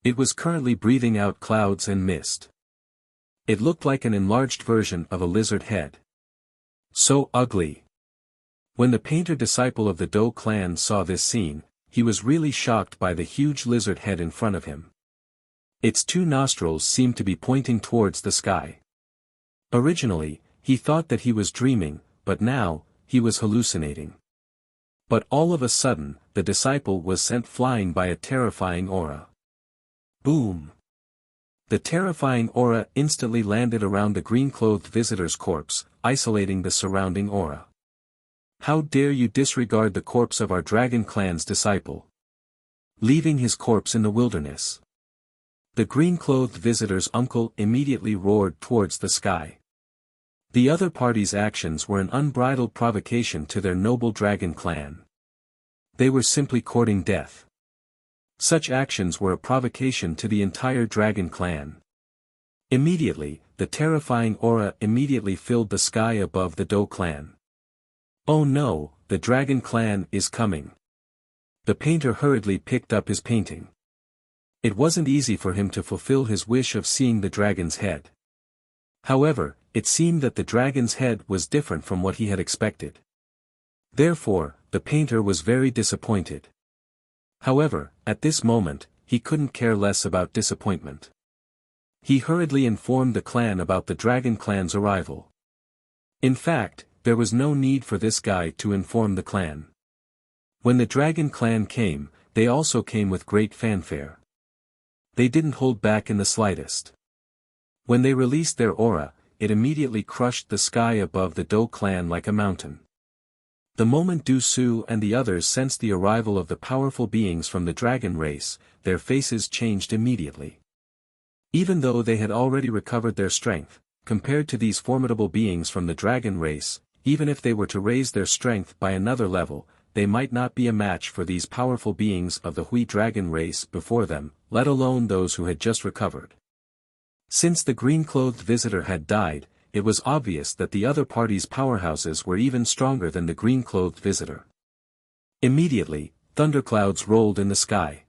It was currently breathing out clouds and mist. It looked like an enlarged version of a lizard head. So ugly. When the painter disciple of the Do clan saw this scene, he was really shocked by the huge lizard head in front of him. Its 2 nostrils seemed to be pointing towards the sky. Originally, he thought that he was dreaming, but now, he was hallucinating. But all of a sudden, the disciple was sent flying by a terrifying aura. Boom! The terrifying aura instantly landed around the green-clothed visitor's corpse, isolating the surrounding aura. How dare you disregard the corpse of our dragon clan's disciple? Leaving his corpse in the wilderness. The green-clothed visitor's uncle immediately roared towards the sky. The other party's actions were an unbridled provocation to their noble dragon clan. They were simply courting death. Such actions were a provocation to the entire dragon clan. Immediately, the terrifying aura immediately filled the sky above the Do clan. Oh no, the dragon clan is coming. The painter hurriedly picked up his painting. It wasn't easy for him to fulfill his wish of seeing the dragon's head. However, it seemed that the dragon's head was different from what he had expected. Therefore, the painter was very disappointed. However, at this moment, he couldn't care less about disappointment. He hurriedly informed the clan about the dragon clan's arrival. In fact, there was no need for this guy to inform the clan. When the dragon clan came, they also came with great fanfare. They didn't hold back in the slightest. When they released their aura, it immediately crushed the sky above the Do clan like a mountain. The moment Du Su and the others sensed the arrival of the powerful beings from the dragon race, their faces changed immediately. Even though they had already recovered their strength, compared to these formidable beings from the dragon race, even if they were to raise their strength by another level, they might not be a match for these powerful beings of the Hui dragon race before them, let alone those who had just recovered. Since the green-clothed visitor had died, it was obvious that the other party's powerhouses were even stronger than the green-clothed visitor. Immediately, thunderclouds rolled in the sky.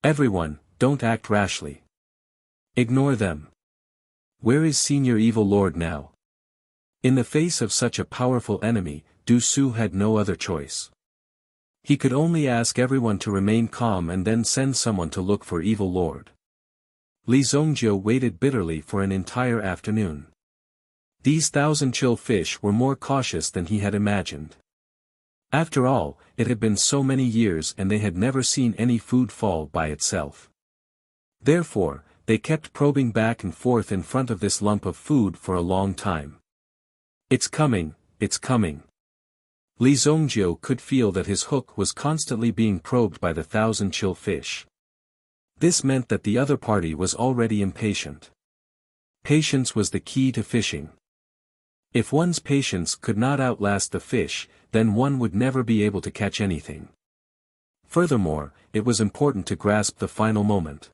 Everyone, don't act rashly. Ignore them. Where is Senior Evil Lord now? In the face of such a powerful enemy, Du Su had no other choice. He could only ask everyone to remain calm and then send someone to look for Evil Lord. Li Zhongjiu waited bitterly for an entire afternoon. These thousand-chill fish were more cautious than he had imagined. After all, it had been so many years and they had never seen any food fall by itself. Therefore, they kept probing back and forth in front of this lump of food for a long time. It's coming, it's coming. Li Zhongjiu could feel that his hook was constantly being probed by the thousand-chill fish. This meant that the other party was already impatient. Patience was the key to fishing. If one's patience could not outlast the fish, then one would never be able to catch anything. Furthermore, it was important to grasp the final moment.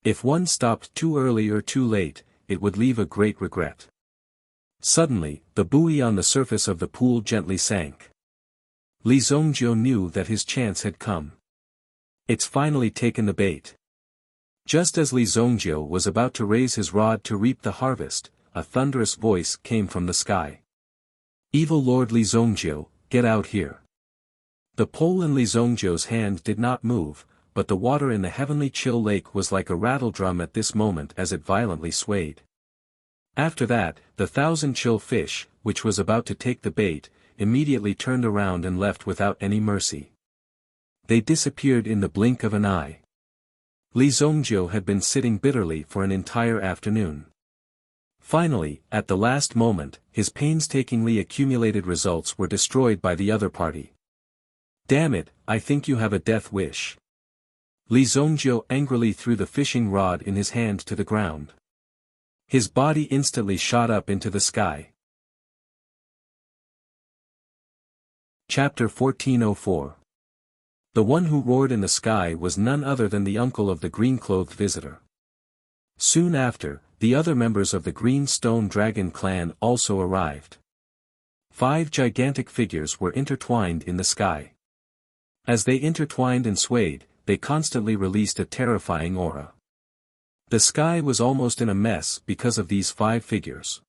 If one stopped too early or too late, it would leave a great regret. Suddenly, the buoy on the surface of the pool gently sank. Li Zhongjiu knew that his chance had come. It's finally taken the bait. Just as Li Zhongjiu was about to raise his rod to reap the harvest, a thunderous voice came from the sky. Evil Lord Li Zhongjiu, get out here. The pole in Li Zhongjiu's hand did not move, but the water in the heavenly chill lake was like a rattledrum at this moment as it violently swayed. After that, the thousand-chill fish, which was about to take the bait, immediately turned around and left without any mercy. They disappeared in the blink of an eye. Li Zhongjiu had been sitting bitterly for an entire afternoon. Finally, at the last moment, his painstakingly accumulated results were destroyed by the other party. Damn it, I think you have a death wish. Li Zhongjiu angrily threw the fishing rod in his hand to the ground. His body instantly shot up into the sky. Chapter 1404. The one who roared in the sky was none other than the uncle of the green-clothed visitor. Soon after, the other members of the Green Stone Dragon clan also arrived. 5 gigantic figures were intertwined in the sky. As they intertwined and swayed, they constantly released a terrifying aura. The sky was almost in a mess because of these 5 figures.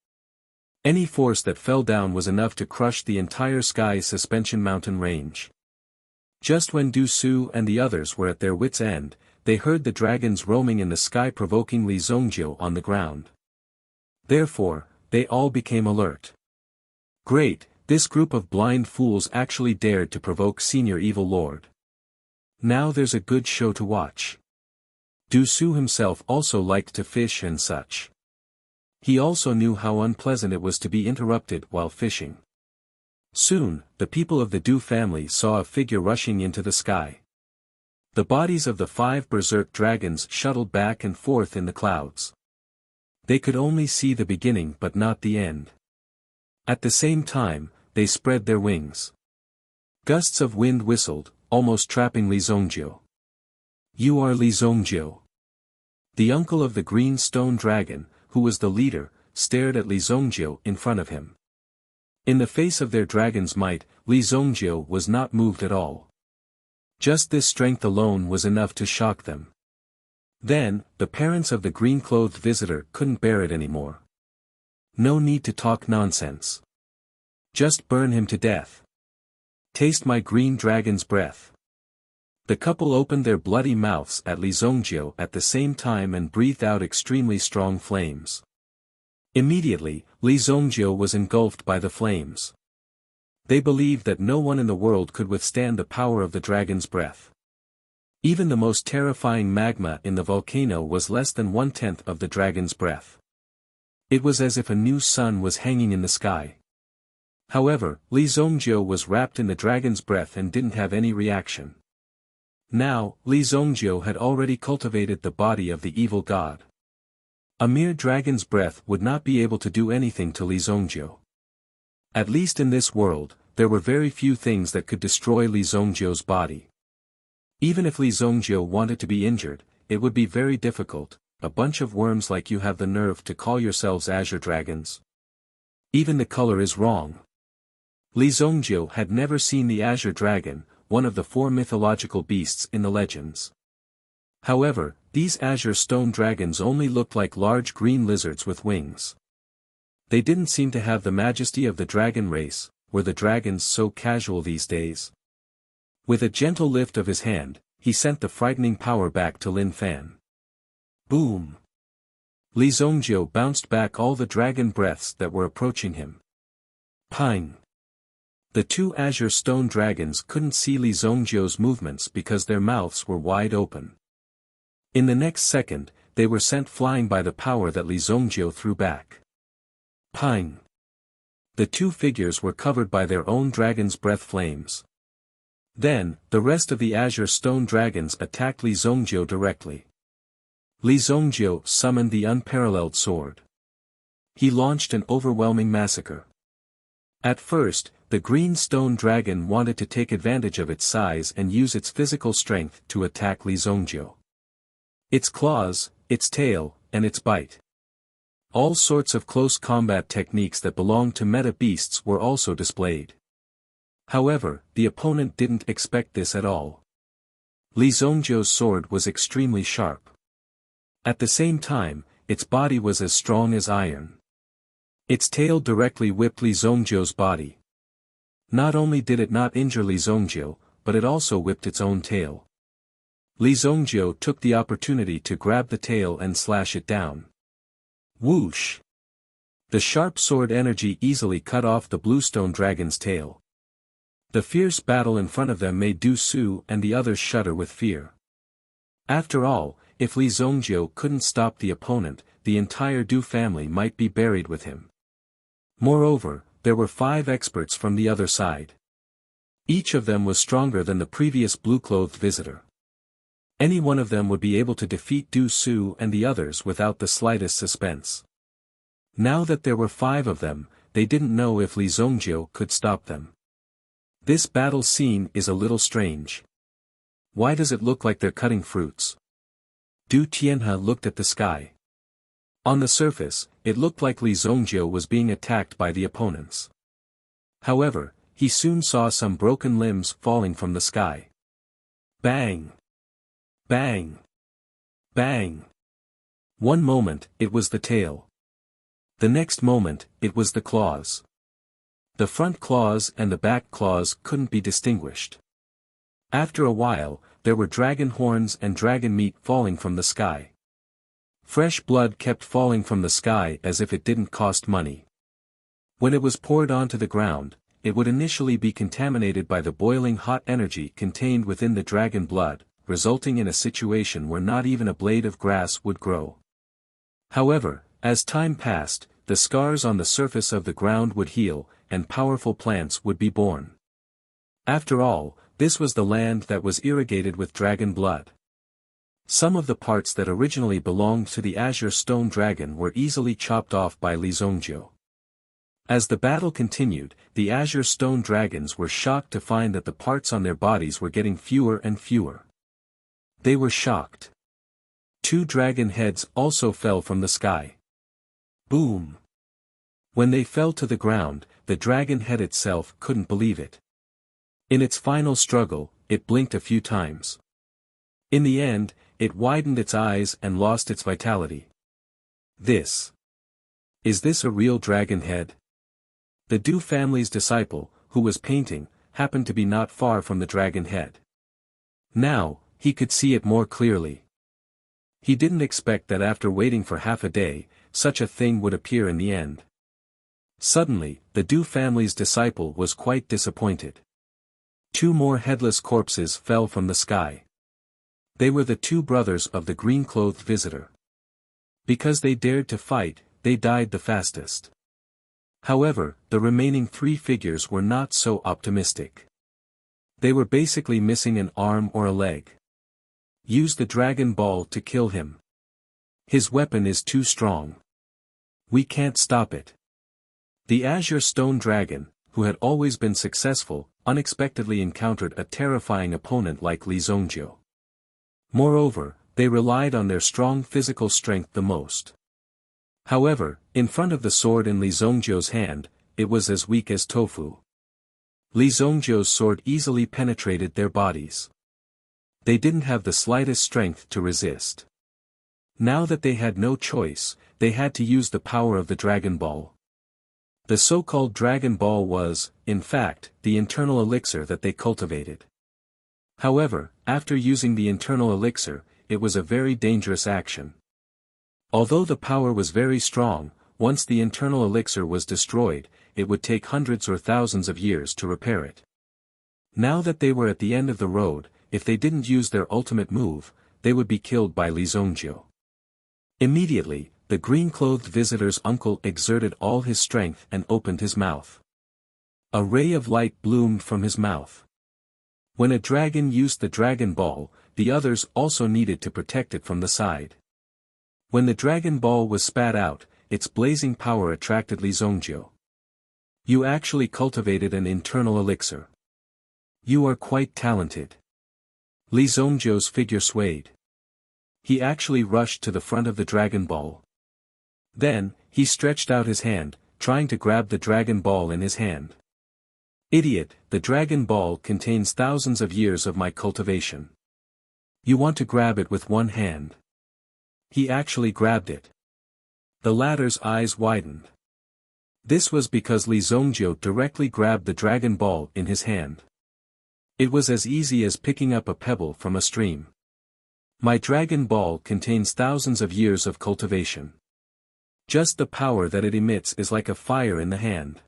Any force that fell down was enough to crush the entire sky's suspension mountain range. Just when Du Su and the others were at their wits' end, they heard the dragons roaming in the sky provoking Li Zhongjiu on the ground. Therefore, they all became alert. Great, this group of blind fools actually dared to provoke Senior Evil Lord. Now there's a good show to watch. Du Su himself also liked to fish and such. He also knew how unpleasant it was to be interrupted while fishing. Soon, the people of the Du family saw a figure rushing into the sky. The bodies of the 5 berserk dragons shuttled back and forth in the clouds. They could only see the beginning but not the end. At the same time, they spread their wings. Gusts of wind whistled, almost trapping Li Zhongjiu. You are Li Zhongjiu. The uncle of the green stone dragon, who was the leader, stared at Li Zhongjiu in front of him. In the face of their dragon's might, Li Zhongjiu was not moved at all. Just this strength alone was enough to shock them. Then, the parents of the green-clothed visitor couldn't bear it anymore. No need to talk nonsense. Just burn him to death. Taste my green dragon's breath. The couple opened their bloody mouths at Li Zhongjiu at the same time and breathed out extremely strong flames. Immediately, Li Zhongjiu was engulfed by the flames. They believed that no one in the world could withstand the power of the dragon's breath. Even the most terrifying magma in the volcano was less than 1/10 of the dragon's breath. It was as if a new sun was hanging in the sky. However, Li Zhongjiu was wrapped in the dragon's breath and didn't have any reaction. Now, Li Zhongjiu had already cultivated the body of the evil god. A mere dragon's breath would not be able to do anything to Li Zhongjiu. At least in this world, there were very few things that could destroy Li Zhongjiu's body. Even if Li Zhongjiu wanted to be injured, it would be very difficult. A bunch of worms like you have the nerve to call yourselves azure dragons. Even the color is wrong. Li Zhongjiu had never seen the azure dragon, one of the 4 mythological beasts in the legends. However, these azure stone dragons only looked like large green lizards with wings. They didn't seem to have the majesty of the dragon race. Were the dragons so casual these days? With a gentle lift of his hand, he sent the frightening power back to Lin Fan. Boom! Li Zhongjiu bounced back all the dragon breaths that were approaching him. Ping! The 2 azure stone dragons couldn't see Li Zhongjiu's movements because their mouths were wide open. In the next second, they were sent flying by the power that Li Zhongjiu threw back. Ping! The 2 figures were covered by their own dragon's breath flames. Then, the rest of the azure stone dragons attacked Li Zhongjiu directly. Li Zhongjiu summoned the unparalleled sword. He launched an overwhelming massacre. At first, the green stone dragon wanted to take advantage of its size and use its physical strength to attack Li Zhongjiu. Its claws, its tail, and its bite. All sorts of close combat techniques that belonged to meta beasts were also displayed. However, the opponent didn't expect this at all. Li Zhongjiu's sword was extremely sharp. At the same time, its body was as strong as iron. Its tail directly whipped Li Zhongjiu's body. Not only did it not injure Li Zhongjiu, but it also whipped its own tail. Li Zhongjiu took the opportunity to grab the tail and slash it down. Whoosh! The sharp sword energy easily cut off the bluestone dragon's tail. The fierce battle in front of them made Du Su and the others shudder with fear. After all, if Li Zhongjiu couldn't stop the opponent, the entire Du family might be buried with him. Moreover, there were 5 experts from the other side. Each of them was stronger than the previous blue-clothed visitor. Any one of them would be able to defeat Du Su and the others without the slightest suspense. Now that there were 5 of them, they didn't know if Li Zhongjiu could stop them. This battle scene is a little strange. Why does it look like they're cutting fruits? Du Tianhe looked at the sky. On the surface, it looked like Li Zhongjiu was being attacked by the opponents. However, he soon saw some broken limbs falling from the sky. Bang! Bang! Bang! One moment, it was the tail. The next moment, it was the claws. The front claws and the back claws couldn't be distinguished. After a while, there were dragon horns and dragon meat falling from the sky. Fresh blood kept falling from the sky as if it didn't cost money. When it was poured onto the ground, it would initially be contaminated by the boiling hot energy contained within the dragon blood, resulting in a situation where not even a blade of grass would grow. However, as time passed, the scars on the surface of the ground would heal, and powerful plants would be born. After all, this was the land that was irrigated with dragon blood. Some of the parts that originally belonged to the azure stone dragon were easily chopped off by Li Zhongjiu. As the battle continued, the azure stone dragons were shocked to find that the parts on their bodies were getting fewer and fewer. They were shocked. 2 dragon heads also fell from the sky. Boom! When they fell to the ground, the dragon head itself couldn't believe it. In its final struggle, it blinked a few times. In the end, it widened its eyes and lost its vitality. Is this a real dragon head? The Du family's disciple, who was painting, happened to be not far from the dragon head. Now, he could see it more clearly. He didn't expect that after waiting for half a day, such a thing would appear in the end. Suddenly, the Du family's disciple was quite disappointed. 2 more headless corpses fell from the sky. They were the 2 brothers of the green-clothed visitor. Because they dared to fight, they died the fastest. However, the remaining 3 figures were not so optimistic. They were basically missing an arm or a leg. Use the Dragon Ball to kill him. His weapon is too strong. We can't stop it. The Azure Stone Dragon, who had always been successful, unexpectedly encountered a terrifying opponent like Li Zongjiu. Moreover, they relied on their strong physical strength the most. However, in front of the sword in Li Zongjiu's hand, it was as weak as tofu. Li Zongjiu's sword easily penetrated their bodies. They didn't have the slightest strength to resist. Now that they had no choice, they had to use the power of the Dragon Ball. The so-called Dragon Ball was, in fact, the internal elixir that they cultivated. However, after using the internal elixir, it was a very dangerous action. Although the power was very strong, once the internal elixir was destroyed, it would take hundreds or thousands of years to repair it. Now that they were at the end of the road, if they didn't use their ultimate move, they would be killed by Li Zongjiu. Immediately, the green-clothed visitor's uncle exerted all his strength and opened his mouth. A ray of light bloomed from his mouth. When a dragon used the Dragon Ball, the others also needed to protect it from the side. When the Dragon Ball was spat out, its blazing power attracted Li Zongjiu. You actually cultivated an internal elixir. You are quite talented. Li Zongjiu's figure swayed. He actually rushed to the front of the Dragon Ball. Then, he stretched out his hand, trying to grab the Dragon Ball in his hand. Idiot, the Dragon Ball contains thousands of years of my cultivation. You want to grab it with one hand. He actually grabbed it. The latter's eyes widened. This was because Li Zongjiu directly grabbed the Dragon Ball in his hand. It was as easy as picking up a pebble from a stream. My Dragon Ball contains thousands of years of cultivation. Just the power that it emits is like a fire in the hand.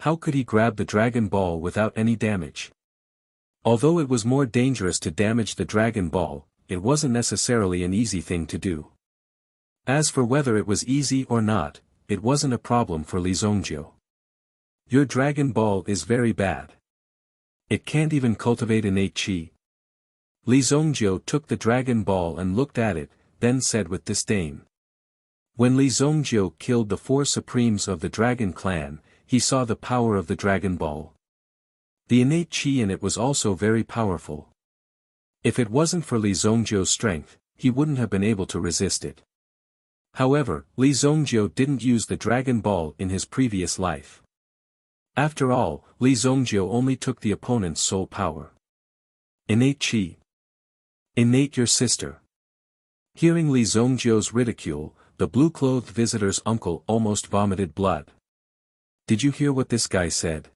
How could he grab the Dragon Ball without any damage? Although it was more dangerous to damage the Dragon Ball, it wasn't necessarily an easy thing to do. As for whether it was easy or not, it wasn't a problem for Li Zongjiu. Your Dragon Ball is very bad. It can't even cultivate innate chi. Li Zongjiu took the Dragon Ball and looked at it, then said with disdain. When Li Zongjiu killed the 4 supremes of the Dragon Clan, he saw the power of the Dragon Ball. The innate chi in it was also very powerful. If it wasn't for Li Zongjiu's strength, he wouldn't have been able to resist it. However, Li Zongjiu didn't use the Dragon Ball in his previous life. After all, Li Zongjiu only took the opponent's soul power. Innate chi. Innate your sister. Hearing Li Zongjiu's ridicule, the blue-clothed visitor's uncle almost vomited blood. Did you hear what this guy said?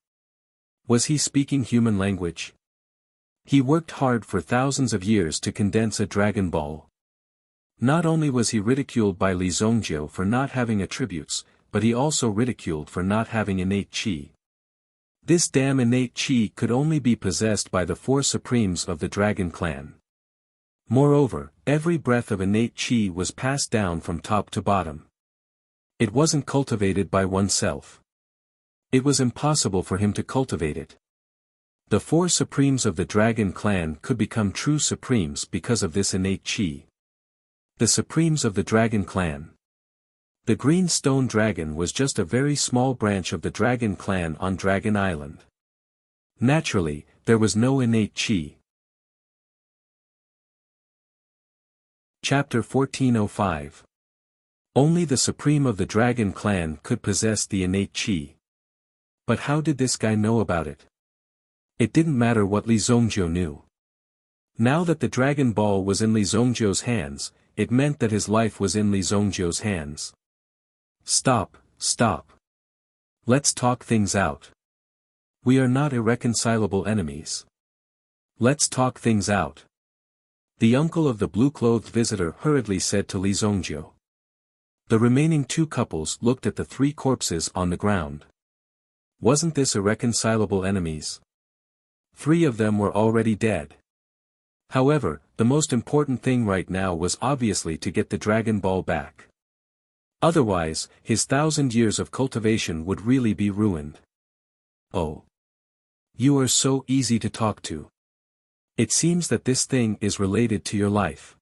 Was he speaking human language? He worked hard for thousands of years to condense a Dragon Ball. Not only was he ridiculed by Li Zongjiu for not having attributes, but he also ridiculed for not having innate chi. This damn innate chi could only be possessed by the 4 supremes of the Dragon Clan. Moreover, every breath of innate chi was passed down from top to bottom. It wasn't cultivated by oneself. It was impossible for him to cultivate it. The 4 supremes of the Dragon Clan could become true supremes because of this innate chi. The supremes of the Dragon Clan. The Green Stone Dragon was just a very small branch of the Dragon Clan on Dragon Island. Naturally, there was no innate chi. Chapter 1405. Only the supreme of the dragon clan could possess the innate qi. But how did this guy know about it? It didn't matter what Li Zongjiu knew. Now that the Dragon Ball was in Li Zongjiu's hands, it meant that his life was in Li Zongjiu's hands. Stop, stop. Let's talk things out. We are not irreconcilable enemies. Let's talk things out. The uncle of the blue-clothed visitor hurriedly said to Li Zongjiu. The remaining two couples looked at the three corpses on the ground. Wasn't this irreconcilable enemies? 3 of them were already dead. However, the most important thing right now was obviously to get the Dragon Ball back. Otherwise, his 1,000 years of cultivation would really be ruined. Oh. You are so easy to talk to. It seems that this thing is related to your life.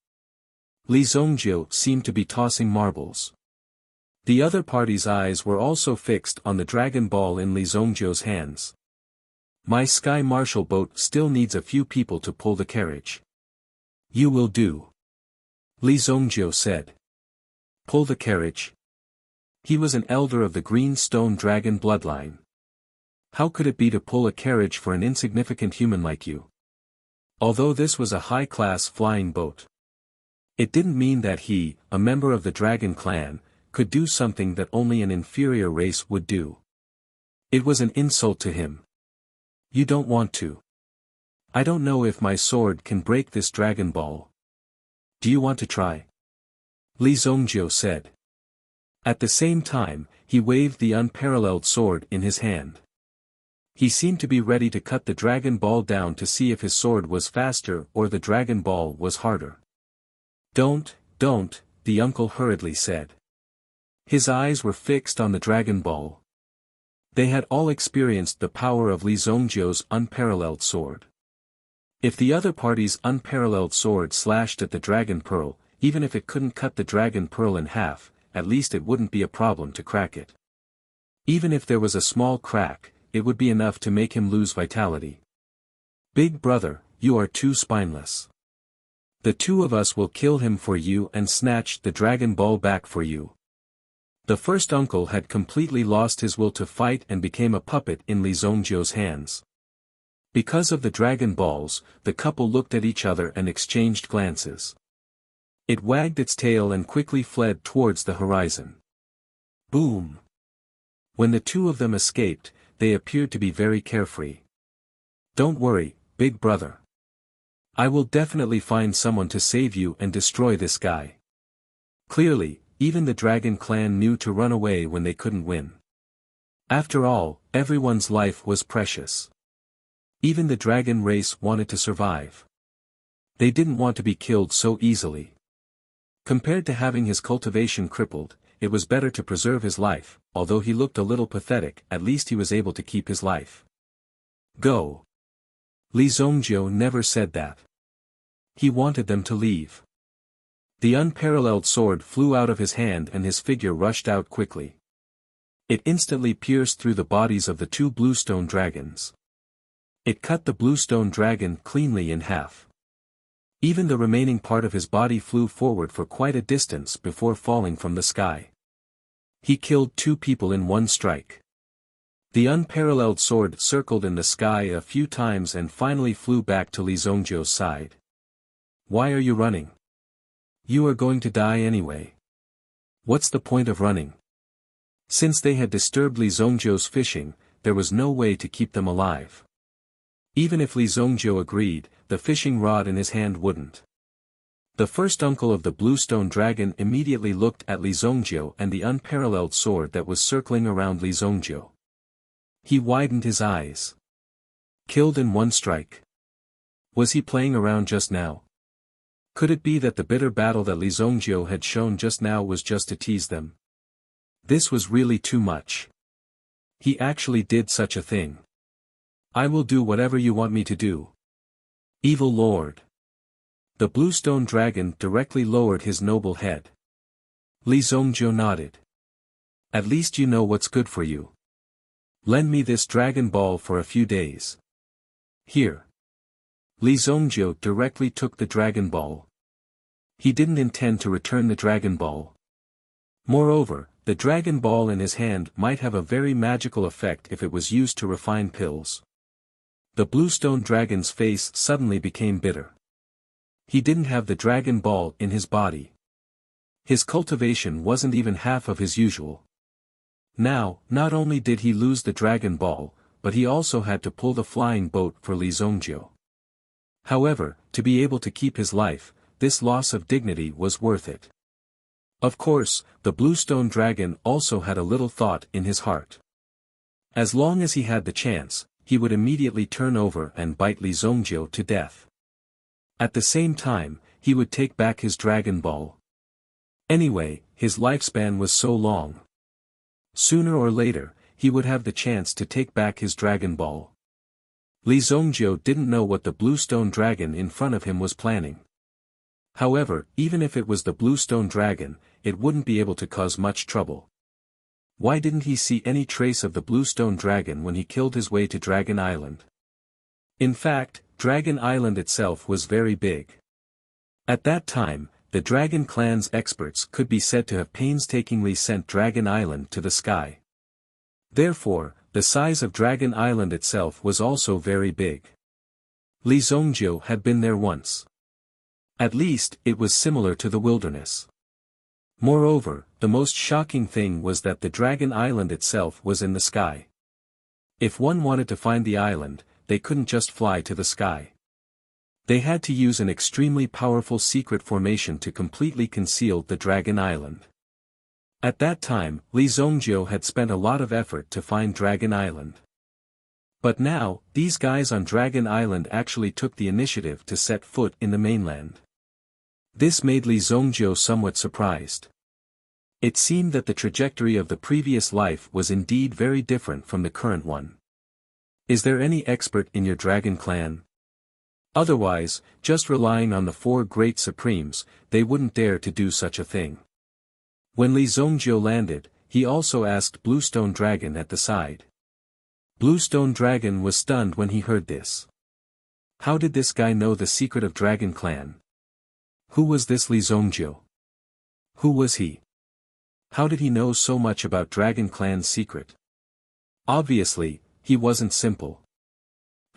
Li Zongjiu seemed to be tossing marbles. The other party's eyes were also fixed on the Dragon Ball in Li Zongjiu's hands. My Sky Marshal boat still needs a few people to pull the carriage. You will do. Li Zongjiu said. Pull the carriage? He was an elder of the Green Stone Dragon bloodline. How could it be to pull a carriage for an insignificant human like you? Although this was a high-class flying boat. It didn't mean that he, a member of the Dragon clan, could do something that only an inferior race would do. It was an insult to him. You don't want to. I don't know if my sword can break this Dragon Ball. Do you want to try? Li Zongjiu said. At the same time, he waved the unparalleled sword in his hand. He seemed to be ready to cut the Dragon Ball down to see if his sword was faster or the Dragon Ball was harder. Don't, the uncle hurriedly said. His eyes were fixed on the Dragon Ball. They had all experienced the power of Li Zongjiu's unparalleled sword. If the other party's unparalleled sword slashed at the Dragon Pearl, even if it couldn't cut the Dragon Pearl in half, at least it wouldn't be a problem to crack it. Even if there was a small crack, it would be enough to make him lose vitality. Big brother, you are too spineless. The 2 of us will kill him for you and snatch the Dragon Ball back for you. The first uncle had completely lost his will to fight and became a puppet in Li Zongjiu's hands. Because of the Dragon Balls, the couple looked at each other and exchanged glances. It wagged its tail and quickly fled towards the horizon. Boom! When the 2 of them escaped, they appeared to be very carefree. Don't worry, big brother. I will definitely find someone to save you and destroy this guy. Clearly, even the Dragon clan knew to run away when they couldn't win. After all, everyone's life was precious. Even the Dragon race wanted to survive. They didn't want to be killed so easily. Compared to having his cultivation crippled, it was better to preserve his life. Although he looked a little pathetic, at least he was able to keep his life. Go. Li Zongjiu never said that. He wanted them to leave. The unparalleled sword flew out of his hand and his figure rushed out quickly. It instantly pierced through the bodies of the 2 bluestone dragons. It cut the bluestone dragon cleanly in half. Even the remaining part of his body flew forward for quite a distance before falling from the sky. He killed 2 people in one strike. The unparalleled sword circled in the sky a few times and finally flew back to Li Zongjiu's side. Why are you running? You are going to die anyway. What's the point of running? Since they had disturbed Li Zongjiu's fishing, there was no way to keep them alive. Even if Li Zongjiu agreed, the fishing rod in his hand wouldn't. The first uncle of the bluestone dragon immediately looked at Li Zongjiu and the unparalleled sword that was circling around Li Zongjiu. He widened his eyes. Killed in one strike. Was he playing around just now? Could it be that the bitter battle that Li Zongjiu had shown just now was just to tease them? This was really too much. He actually did such a thing. I will do whatever you want me to do. Evil Lord. The bluestone dragon directly lowered his noble head. Li Zongjiu nodded. At least you know what's good for you. Lend me this Dragon Ball for a few days. Here. Li Zongjiu directly took the Dragon Ball. He didn't intend to return the Dragon Ball. Moreover, the dragon ball in his hand might have a very magical effect if it was used to refine pills. The bluestone dragon's face suddenly became bitter. He didn't have the dragon ball in his body. His cultivation wasn't even half of his usual. Now, not only did he lose the dragon ball, but he also had to pull the flying boat for Li Zongjiu. However, to be able to keep his life, this loss of dignity was worth it. Of course, the bluestone dragon also had a little thought in his heart. As long as he had the chance, he would immediately turn over and bite Li Zongjiu to death. At the same time, he would take back his Dragon Ball. Anyway, his lifespan was so long. Sooner or later, he would have the chance to take back his Dragon Ball. Li Zongjiu didn't know what the bluestone dragon in front of him was planning. However, even if it was the bluestone dragon, it wouldn't be able to cause much trouble. Why didn't he see any trace of the bluestone dragon when he killed his way to Dragon Island? In fact, Dragon Island itself was very big. At that time, the Dragon Clan's experts could be said to have painstakingly sent Dragon Island to the sky. Therefore, the size of Dragon Island itself was also very big. Li Zongjiu had been there once. At least, it was similar to the wilderness. Moreover, the most shocking thing was that the Dragon Island itself was in the sky. If one wanted to find the island, they couldn't just fly to the sky. They had to use an extremely powerful secret formation to completely conceal the Dragon Island. At that time, Li Zongjiu had spent a lot of effort to find Dragon Island. But now, these guys on Dragon Island actually took the initiative to set foot in the mainland. This made Li Zongjiu somewhat surprised. It seemed that the trajectory of the previous life was indeed very different from the current one. Is there any expert in your Dragon Clan? Otherwise, just relying on the 4 great supremes, they wouldn't dare to do such a thing. When Li Zongjiu landed, he also asked Bluestone Dragon at the side. Bluestone Dragon was stunned when he heard this. How did this guy know the secret of Dragon Clan? Who was this Li Zongjiu? Who was he? How did he know so much about Dragon Clan's secret? Obviously, he wasn't simple.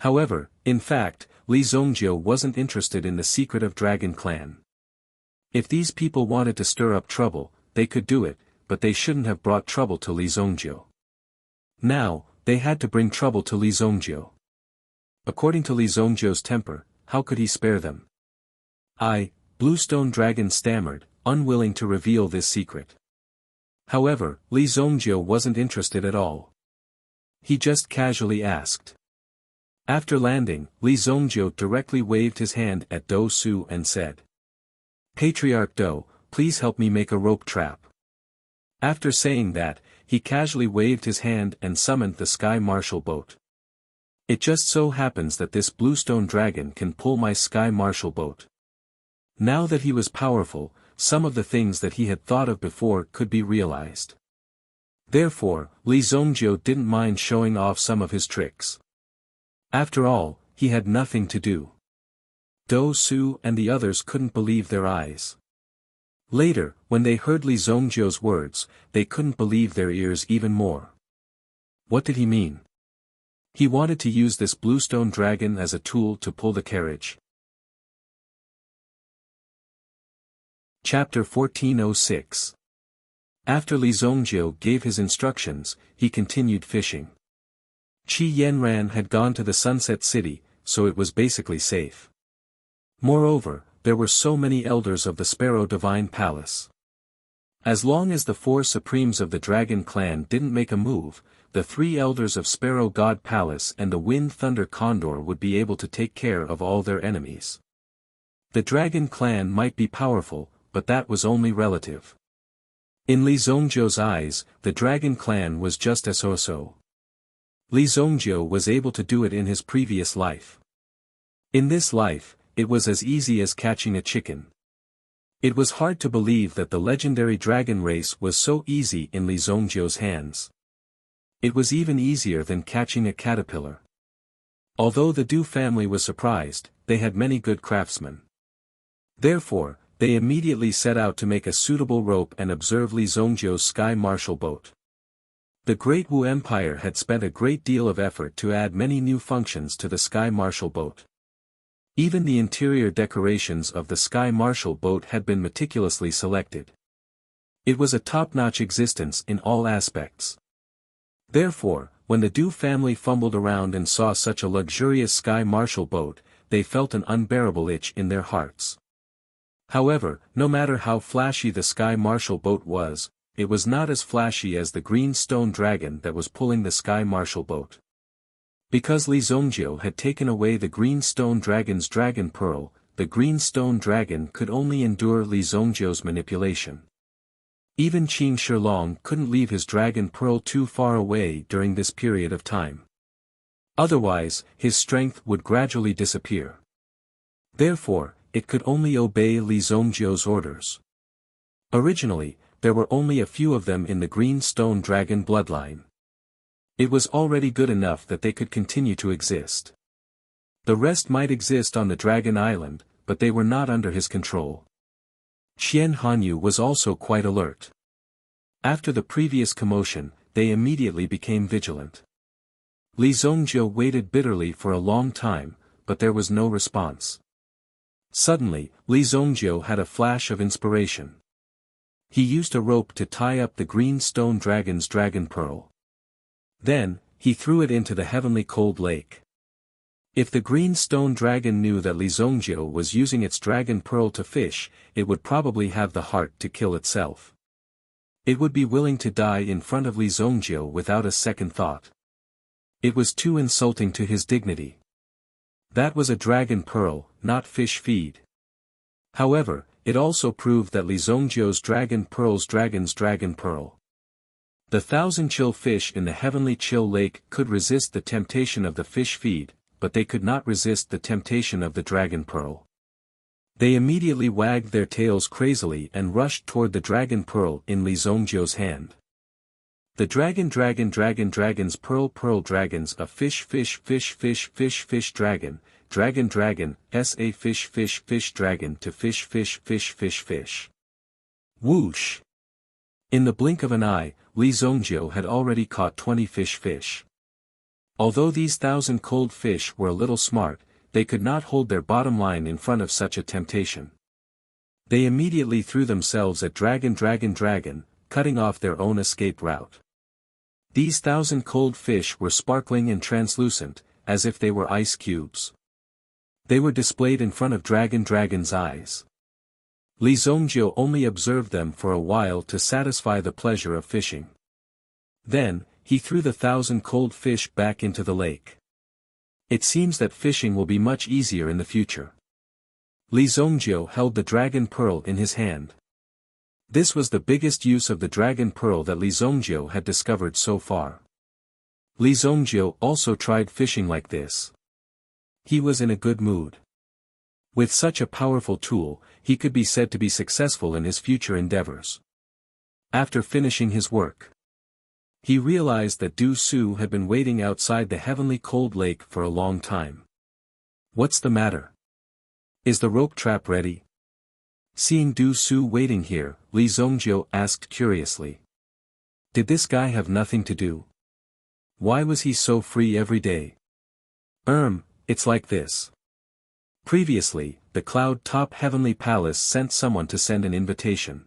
However, in fact, Li Zongjiu wasn't interested in the secret of Dragon Clan. If these people wanted to stir up trouble, they could do it, but they shouldn't have brought trouble to Li Zongjiu. Now, they had to bring trouble to Li Zongjiu. According to Li Zongjiu's temper, how could he spare them? Bluestone Dragon stammered, unwilling to reveal this secret. However, Li Zongjiu wasn't interested at all. He just casually asked. After landing, Li Zongjiu directly waved his hand at Do Su and said, "Patriarch Do, please help me make a rope trap." After saying that, he casually waved his hand and summoned the Sky Marshal boat. It just so happens that this bluestone dragon can pull my Sky Marshal boat. Now that he was powerful, some of the things that he had thought of before could be realized. Therefore, Li Zongjiu didn't mind showing off some of his tricks. After all, he had nothing to do. Do Su and the others couldn't believe their eyes. Later, when they heard Li Zongjiu's words, they couldn't believe their ears even more. What did he mean? He wanted to use this bluestone dragon as a tool to pull the carriage. Chapter 1406. After Li Zongjiu gave his instructions, he continued fishing. Qi Yanran had gone to the Sunset City, so it was basically safe. Moreover, there were so many elders of the Sparrow Divine Palace. As long as the 4 supremes of the Dragon Clan didn't make a move, the 3 elders of Sparrow God Palace and the Wind Thunder Condor would be able to take care of all their enemies. The Dragon Clan might be powerful, but that was only relative. In Li Zongjiu's eyes, the Dragon Clan was just as so. Li Zongjiu was able to do it in his previous life. In this life, it was as easy as catching a chicken. It was hard to believe that the legendary dragon race was so easy in Li Zongjiu's hands. It was even easier than catching a caterpillar. Although the Du family was surprised, they had many good craftsmen. Therefore, They immediately set out to make a suitable rope and observe Li Zongjiu's sky marshal boat. The Great Wu Empire had spent a great deal of effort to add many new functions to the sky marshal boat. Even the interior decorations of the sky marshal boat had been meticulously selected. It was a top-notch existence in all aspects. Therefore, when the Du family fumbled around and saw such a luxurious sky marshal boat, they felt an unbearable itch in their hearts. However, no matter how flashy the sky marshal boat was, it was not as flashy as the green stone dragon that was pulling the sky marshal boat. Because Li Zongjiu had taken away the green stone dragon's dragon pearl, the green stone dragon could only endure Li Zongjiu's manipulation. Even Qin Shilong couldn't leave his dragon pearl too far away during this period of time. Otherwise, his strength would gradually disappear. Therefore, it could only obey Li Zongjiu's orders. Originally, there were only a few of them in the green stone dragon bloodline. It was already good enough that they could continue to exist. The rest might exist on the Dragon Island, but they were not under his control. Qian Hanyu was also quite alert. After the previous commotion, they immediately became vigilant. Li Zongjiu waited bitterly for a long time, but there was no response. Suddenly, Li Zongjiu had a flash of inspiration. He used a rope to tie up the green stone dragon's dragon pearl. Then, he threw it into the heavenly cold lake. If the green stone dragon knew that Li Zongjiu was using its dragon pearl to fish, it would probably have the heart to kill itself. It would be willing to die in front of Li Zongjiu without a second thought. It was too insulting to his dignity. That was a dragon pearl, not fish feed. However, it also proved that Li Zongjiu's dragon pearl's dragon's dragon pearl. The 1,000 chill fish in the heavenly chill lake could resist the temptation of the fish feed, but they could not resist the temptation of the dragon pearl. They immediately wagged their tails crazily and rushed toward the dragon pearl in Li Zongjiu's hand. The dragon's pearl dragons a fish dragon, sa fish dragon to fish. Whoosh! In the blink of an eye, Li Zongjiu had already caught 20 fish. Although these 1,000 cold fish were a little smart, they could not hold their bottom line in front of such a temptation. They immediately threw themselves at dragon, cutting off their own escape route. These 1,000 cold fish were sparkling and translucent, as if they were ice cubes. They were displayed in front of dragon's eyes. Li Zongjiu only observed them for a while to satisfy the pleasure of fishing. Then, he threw the 1,000 cold fish back into the lake. It seems that fishing will be much easier in the future. Li Zongjiu held the dragon pearl in his hand. This was the biggest use of the dragon pearl that Li Zongjiu had discovered so far. Li Zongjiu also tried fishing like this. He was in a good mood. With such a powerful tool, he could be said to be successful in his future endeavors. After finishing his work, he realized that Du Su had been waiting outside the heavenly cold lake for a long time. What's the matter? Is the rope trap ready? Seeing Du Su waiting here, Li Zongjiu asked curiously. Did this guy have nothing to do? Why was he so free every day? It's like this. Previously, the Cloud-Top Heavenly Palace sent someone to send an invitation.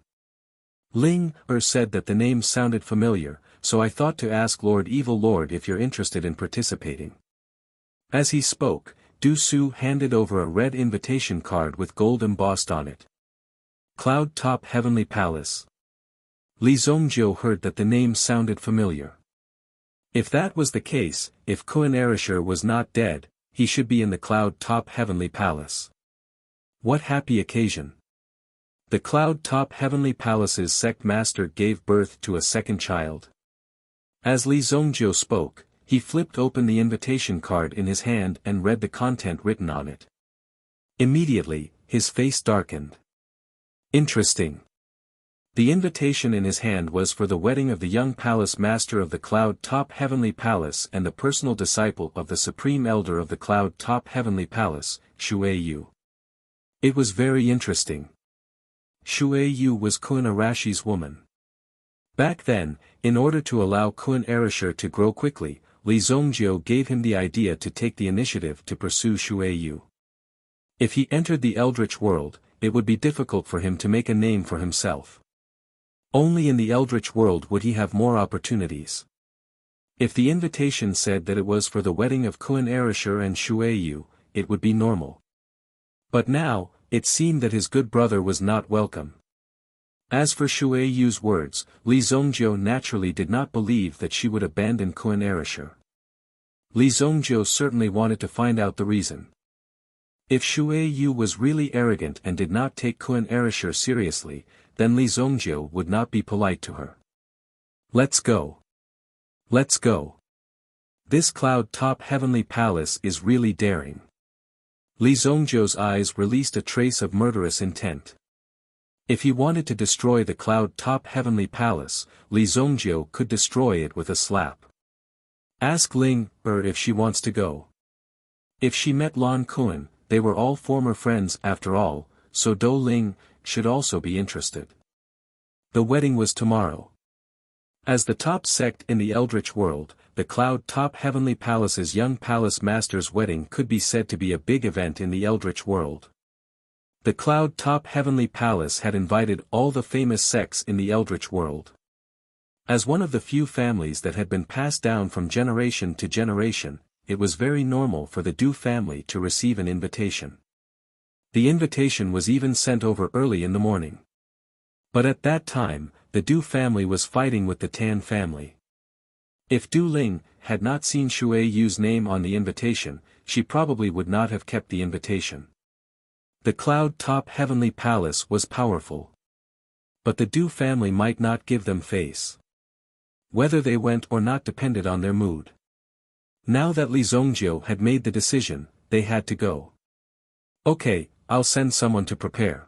Ling said that the name sounded familiar, so I thought to ask Lord Evil Lord if you're interested in participating. As he spoke, Du Su handed over a red invitation card with gold embossed on it. Cloud-Top Heavenly Palace. Li Zongjiu heard that the name sounded familiar. If that was the case, if Kuan Erishur was not dead, he should be in the Cloud-Top Heavenly Palace. What happy occasion! The Cloud-Top Heavenly Palace's sect master gave birth to a second child. As Li Zongjiu spoke, he flipped open the invitation card in his hand and read the content written on it. Immediately, his face darkened. Interesting. The invitation in his hand was for the wedding of the young palace master of the Cloud-Top Heavenly Palace and the personal disciple of the Supreme Elder of the Cloud-Top Heavenly Palace, Shuei Yu. It was very interesting. Shui Yu was Kun Arashi's woman. Back then, in order to allow Kun Arashir to grow quickly, Li Zongjiu gave him the idea to take the initiative to pursue Shui Yu. If he entered the Eldritch world, it would be difficult for him to make a name for himself. Only in the Eldritch world would he have more opportunities. If the invitation said that it was for the wedding of Kun Arashir and Shui Yu, it would be normal. But now, it seemed that his good brother was not welcome. As for Shui Yu's words, Li Zongjiu naturally did not believe that she would abandon Kun Arashir. Li Zongjiu certainly wanted to find out the reason. If Shui Yu was really arrogant and did not take Kun Arashir seriously, then Li Zongjiu would not be polite to her. Let's go. Let's go. This cloud-top heavenly palace is really daring. Li Zongjiu's eyes released a trace of murderous intent. If he wanted to destroy the cloud-top heavenly palace, Li Zongjiu could destroy it with a slap. Ask Ling if she wants to go. If she met Lan Kun, they were all former friends after all, so Do Ling should also be interested. The wedding was tomorrow. As the top sect in the Eldritch world, the cloud-top heavenly palace's young palace master's wedding could be said to be a big event in the Eldritch world. The cloud-top heavenly palace had invited all the famous sects in the Eldritch world. As one of the few families that had been passed down from generation to generation, it was very normal for the Du family to receive an invitation. The invitation was even sent over early in the morning. But at that time, the Du family was fighting with the Tan family. If Du Ling had not seen Shui Yu's name on the invitation, she probably would not have kept the invitation. The cloud-top heavenly palace was powerful. But the Du family might not give them face. Whether they went or not depended on their mood. Now that Li Zongjiu had made the decision, they had to go. Okay, I'll send someone to prepare.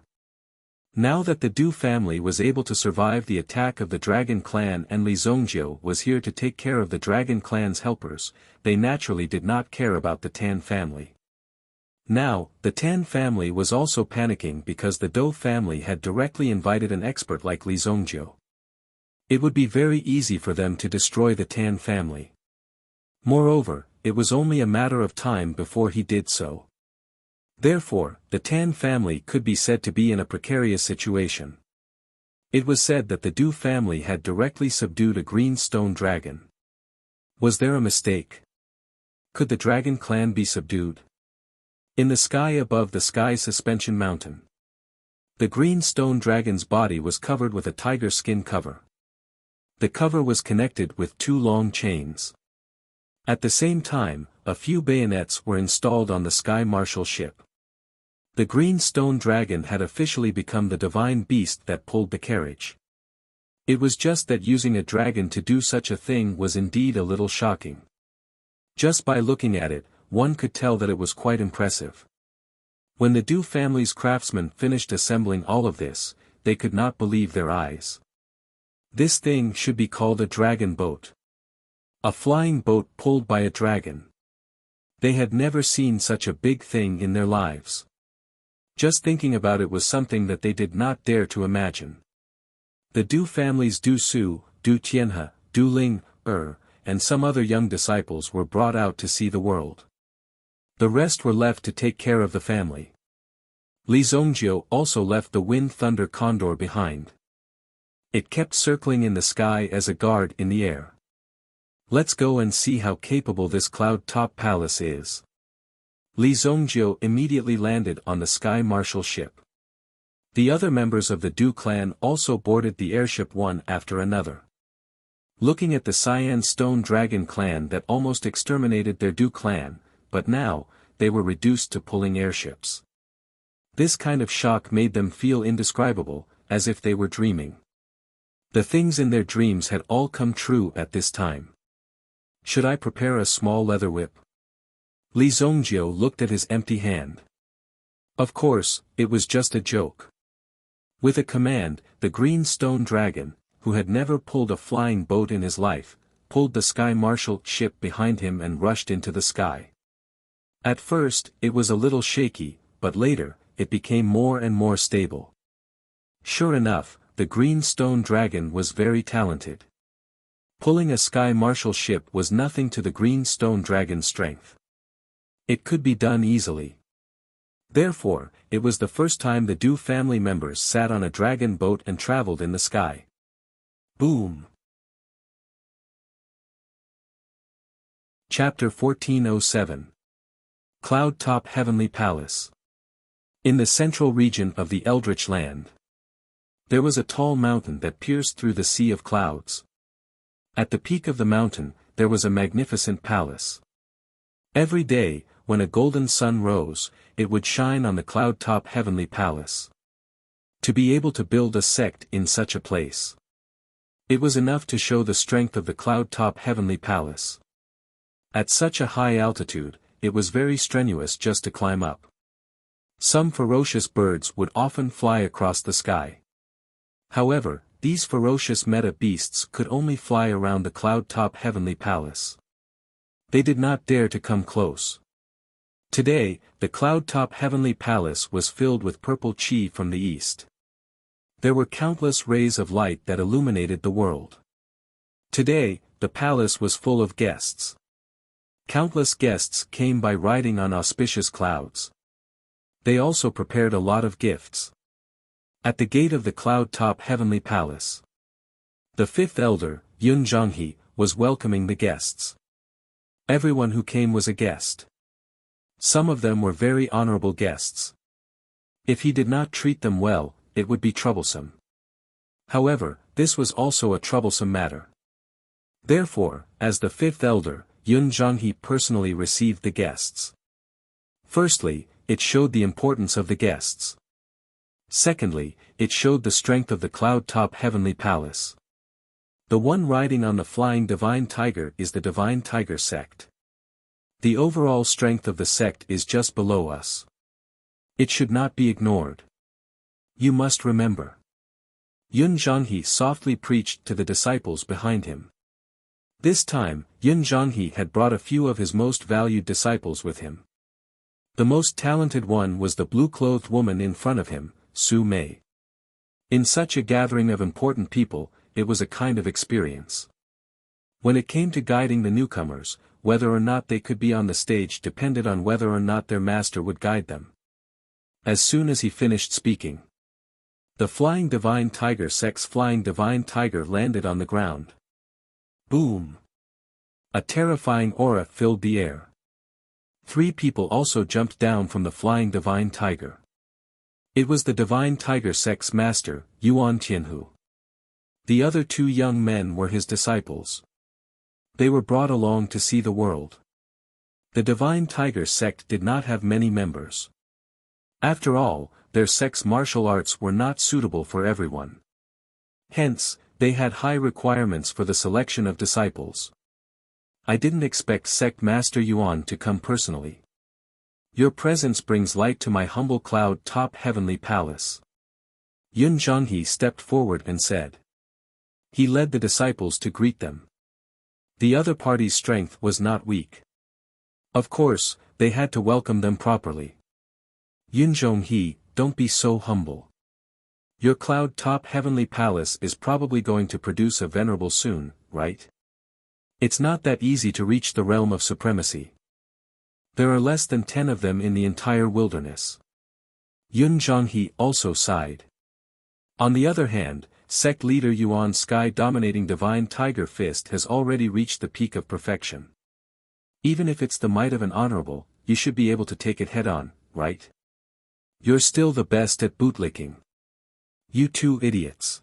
Now that the Du family was able to survive the attack of the Dragon Clan and Li Zongjiu was here to take care of the Dragon Clan's helpers, they naturally did not care about the Tan family. Now, the Tan family was also panicking because the Do family had directly invited an expert like Li Zongjiu. It would be very easy for them to destroy the Tan family. Moreover, it was only a matter of time before he did so. Therefore, the Tan family could be said to be in a precarious situation. It was said that the Du family had directly subdued a green stone dragon. Was there a mistake? Could the Dragon Clan be subdued? In the sky above the Sky Suspension Mountain, the green stone dragon's body was covered with a tiger skin cover. The cover was connected with 2 long chains. At the same time, a few bayonets were installed on the Sky Marshal ship. The green stone dragon had officially become the divine beast that pulled the carriage. It was just that using a dragon to do such a thing was indeed a little shocking. Just by looking at it, one could tell that it was quite impressive. When the Du family's craftsmen finished assembling all of this, they could not believe their eyes. This thing should be called a dragon boat. A flying boat pulled by a dragon. They had never seen such a big thing in their lives. Just thinking about it was something that they did not dare to imagine. The Du family's Du Su, Du Tianhe, Du Ling, and some other young disciples were brought out to see the world. The rest were left to take care of the family. Li Zongjiu also left the Wind Thunder Condor behind. It kept circling in the sky as a guard in the air. Let's go and see how capable this cloud-top palace is. Li Zongjiu immediately landed on the Sky Marshal ship. The other members of the Du clan also boarded the airship one after another. Looking at the Cyan Stone Dragon clan that almost exterminated their Du clan, but now, they were reduced to pulling airships. This kind of shock made them feel indescribable, as if they were dreaming. The things in their dreams had all come true at this time. Should I prepare a small leather whip? Li Zongjiu looked at his empty hand. Of course, it was just a joke. With a command, the green stone dragon, who had never pulled a flying boat in his life, pulled the Sky Marshal ship behind him and rushed into the sky. At first, it was a little shaky, but later, it became more and more stable. Sure enough, the green stone dragon was very talented. Pulling a sky marshal ship was nothing to the green stone dragon's strength. It could be done easily. Therefore, it was the first time the Du family members sat on a dragon boat and traveled in the sky. Boom! Chapter 1407. Cloud Top Heavenly Palace. In the central region of the Eldritch Land, there was a tall mountain that pierced through the sea of clouds. At the peak of the mountain, there was a magnificent palace. Every day, when a golden sun rose, it would shine on the cloud-top heavenly palace. To be able to build a sect in such a place, it was enough to show the strength of the cloud-top heavenly palace. At such a high altitude, it was very strenuous just to climb up. Some ferocious birds would often fly across the sky. However, these ferocious meta beasts could only fly around the cloud-top heavenly palace. They did not dare to come close. Today, the cloud-top heavenly palace was filled with purple chi from the east. There were countless rays of light that illuminated the world. Today, the palace was full of guests. Countless guests came by riding on auspicious clouds. They also prepared a lot of gifts. At the gate of the cloud-top heavenly palace, the fifth elder, Yun Zhonghe, was welcoming the guests. Everyone who came was a guest. Some of them were very honorable guests. If he did not treat them well, it would be troublesome. However, this was also a troublesome matter. Therefore, as the fifth elder, Yun Zhonghe personally received the guests. Firstly, it showed the importance of the guests. Secondly, it showed the strength of the cloud-top heavenly palace. The one riding on the flying divine tiger is the divine tiger sect. The overall strength of the sect is just below us. It should not be ignored. You must remember. Yun Zhonghe softly preached to the disciples behind him. This time, Yun Zhonghe had brought a few of his most valued disciples with him. The most talented one was the blue-clothed woman in front of him, Su Mei. In such a gathering of important people, it was a kind of experience. When it came to guiding the newcomers, whether or not they could be on the stage depended on whether or not their master would guide them. As soon as he finished speaking, the flying divine tiger sect's flying divine tiger landed on the ground. Boom! A terrifying aura filled the air. 3 people also jumped down from the flying divine tiger. It was the divine tiger sect's master, Yuan Tianhu. The other 2 young men were his disciples. They were brought along to see the world. The divine tiger sect did not have many members. After all, their sect's martial arts were not suitable for everyone. Hence, they had high requirements for the selection of disciples. I didn't expect sect master Yuan to come personally. Your presence brings light to my humble cloud-top heavenly palace. Yun Zhonghe stepped forward and said. He led the disciples to greet them. The other party's strength was not weak. Of course, they had to welcome them properly. Yun Zhonghe, don't be so humble. Your cloud-top heavenly palace is probably going to produce a venerable soon, right? It's not that easy to reach the realm of supremacy. There are less than 10 of them in the entire wilderness. Yun Zhonghe also sighed. On the other hand, sect leader Yuan's sky-dominating divine tiger fist has already reached the peak of perfection. Even if it's the might of an honorable, you should be able to take it head-on, right? You're still the best at bootlicking. You 2 idiots.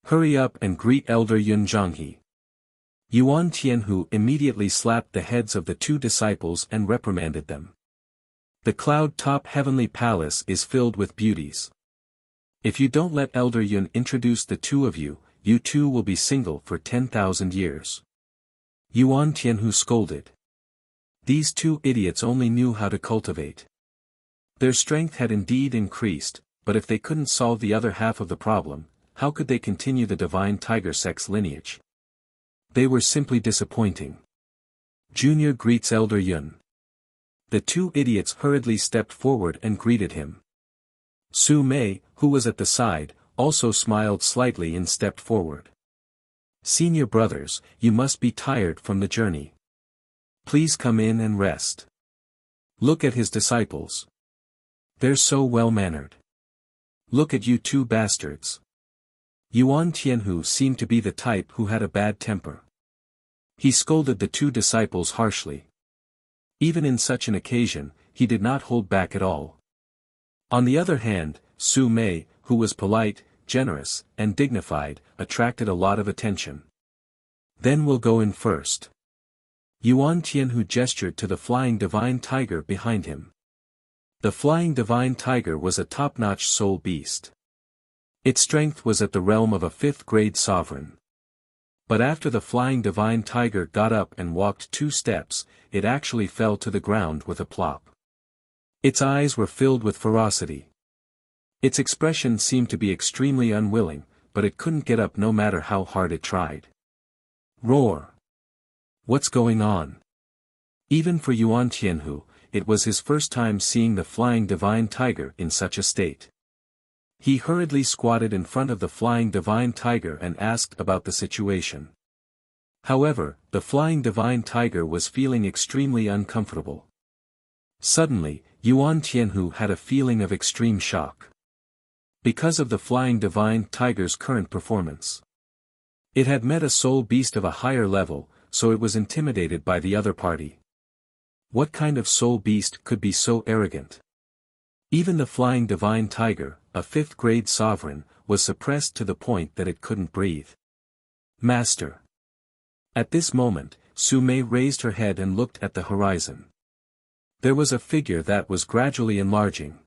Hurry up and greet Elder Yun Zhonghe. Yuan Tianhu immediately slapped the heads of the 2 disciples and reprimanded them. The cloud-top heavenly palace is filled with beauties. If you don't let Elder Yun introduce the 2 of you, you 2 will be single for 10,000 years. Yuan Tianhu scolded. These 2 idiots only knew how to cultivate. Their strength had indeed increased, but if they couldn't solve the other half of the problem, how could they continue the divine tiger sect's lineage? They were simply disappointing. Junior greets Elder Yun. The 2 idiots hurriedly stepped forward and greeted him. Su Mei, who was at the side, also smiled slightly and stepped forward. "Senior brothers, you must be tired from the journey. Please come in and rest. Look at his disciples. They're so well-mannered. Look at you two bastards." Yuan Tianhu seemed to be the type who had a bad temper. He scolded the two disciples harshly. Even in such an occasion, he did not hold back at all. On the other hand, Su Mei, who was polite, generous, and dignified, attracted a lot of attention. "Then we'll go in first." Yuan Tianhu gestured to the flying divine tiger behind him. The flying divine tiger was a top-notch soul beast. Its strength was at the realm of a 5th-grade sovereign. But after the flying divine tiger got up and walked 2 steps, it actually fell to the ground with a plop. Its eyes were filled with ferocity. Its expression seemed to be extremely unwilling, but it couldn't get up no matter how hard it tried. Roar! What's going on? Even for Yuan Tianhu, it was his first time seeing the flying divine tiger in such a state. He hurriedly squatted in front of the flying divine tiger and asked about the situation. However, the flying divine tiger was feeling extremely uncomfortable. Suddenly, Yuan Tianhu had a feeling of extreme shock. Because of the flying divine tiger's current performance. It had met a soul beast of a higher level, so it was intimidated by the other party. What kind of soul beast could be so arrogant? Even the flying divine tiger, a 5th-grade sovereign, was suppressed to the point that it couldn't breathe. "Master." At this moment, Su Mei raised her head and looked at the horizon. There was a figure that was gradually enlarging.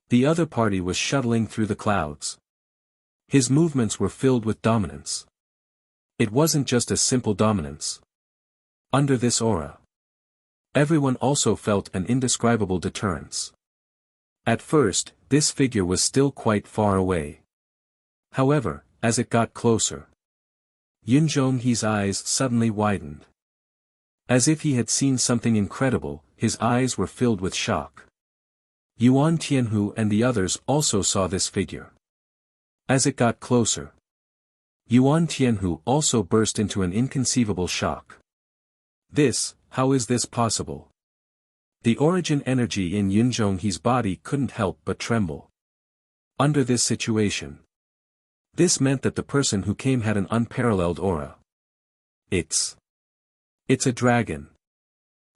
The other party was shuttling through the clouds. His movements were filled with dominance. It wasn't just a simple dominance. Under this aura, everyone also felt an indescribable deterrence. At first, this figure was still quite far away. However, as it got closer, Yun Zhonghe's eyes suddenly widened. As if he had seen something incredible, his eyes were filled with shock. Yuan Tianhu and the others also saw this figure. As it got closer, Yuan Tianhu also burst into an inconceivable shock. How is this possible? The origin energy in Yun Zhonghe's body couldn't help but tremble. Under this situation, this meant that the person who came had an unparalleled aura. It's a dragon.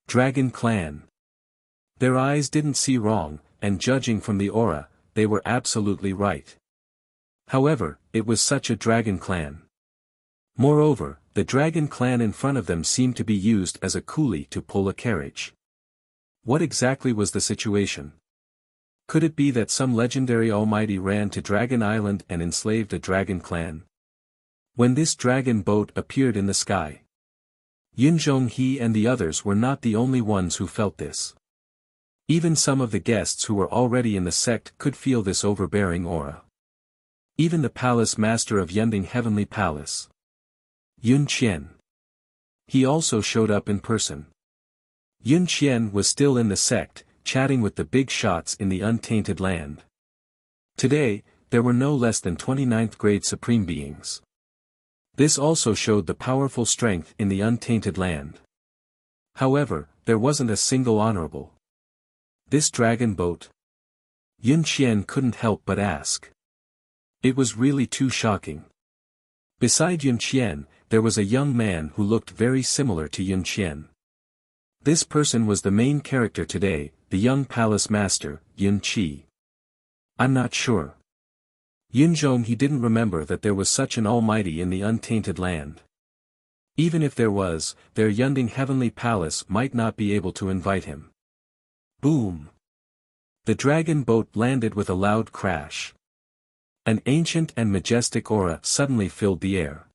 Dragon clan. Their eyes didn't see wrong, and judging from the aura, they were absolutely right. However, it was such a dragon clan. Moreover, the dragon clan in front of them seemed to be used as a coolie to pull a carriage. What exactly was the situation? Could it be that some legendary almighty ran to Dragon Island and enslaved a dragon clan? When this dragon boat appeared in the sky, Yun Zhonghe and the others were not the only ones who felt this. Even some of the guests who were already in the sect could feel this overbearing aura. Even the palace master of Yunding Heavenly Palace, Yun Qian. He also showed up in person. Yun Qian was still in the sect, chatting with the big shots in the untainted land. Today, there were no less than 29th grade supreme beings. This also showed the powerful strength in the untainted land. However, there wasn't a single honorable. This dragon boat? Yun Qian couldn't help but ask. It was really too shocking. Beside Yun Qian, there was a young man who looked very similar to Yun Qian. This person was the main character today, the young palace master, Yun Qi. I'm not sure. Yun Zhonghe didn't remember that there was such an almighty in the untainted land. Even if there was, their Yunding Heavenly Palace might not be able to invite him. Boom! The dragon boat landed with a loud crash. An ancient and majestic aura suddenly filled the air.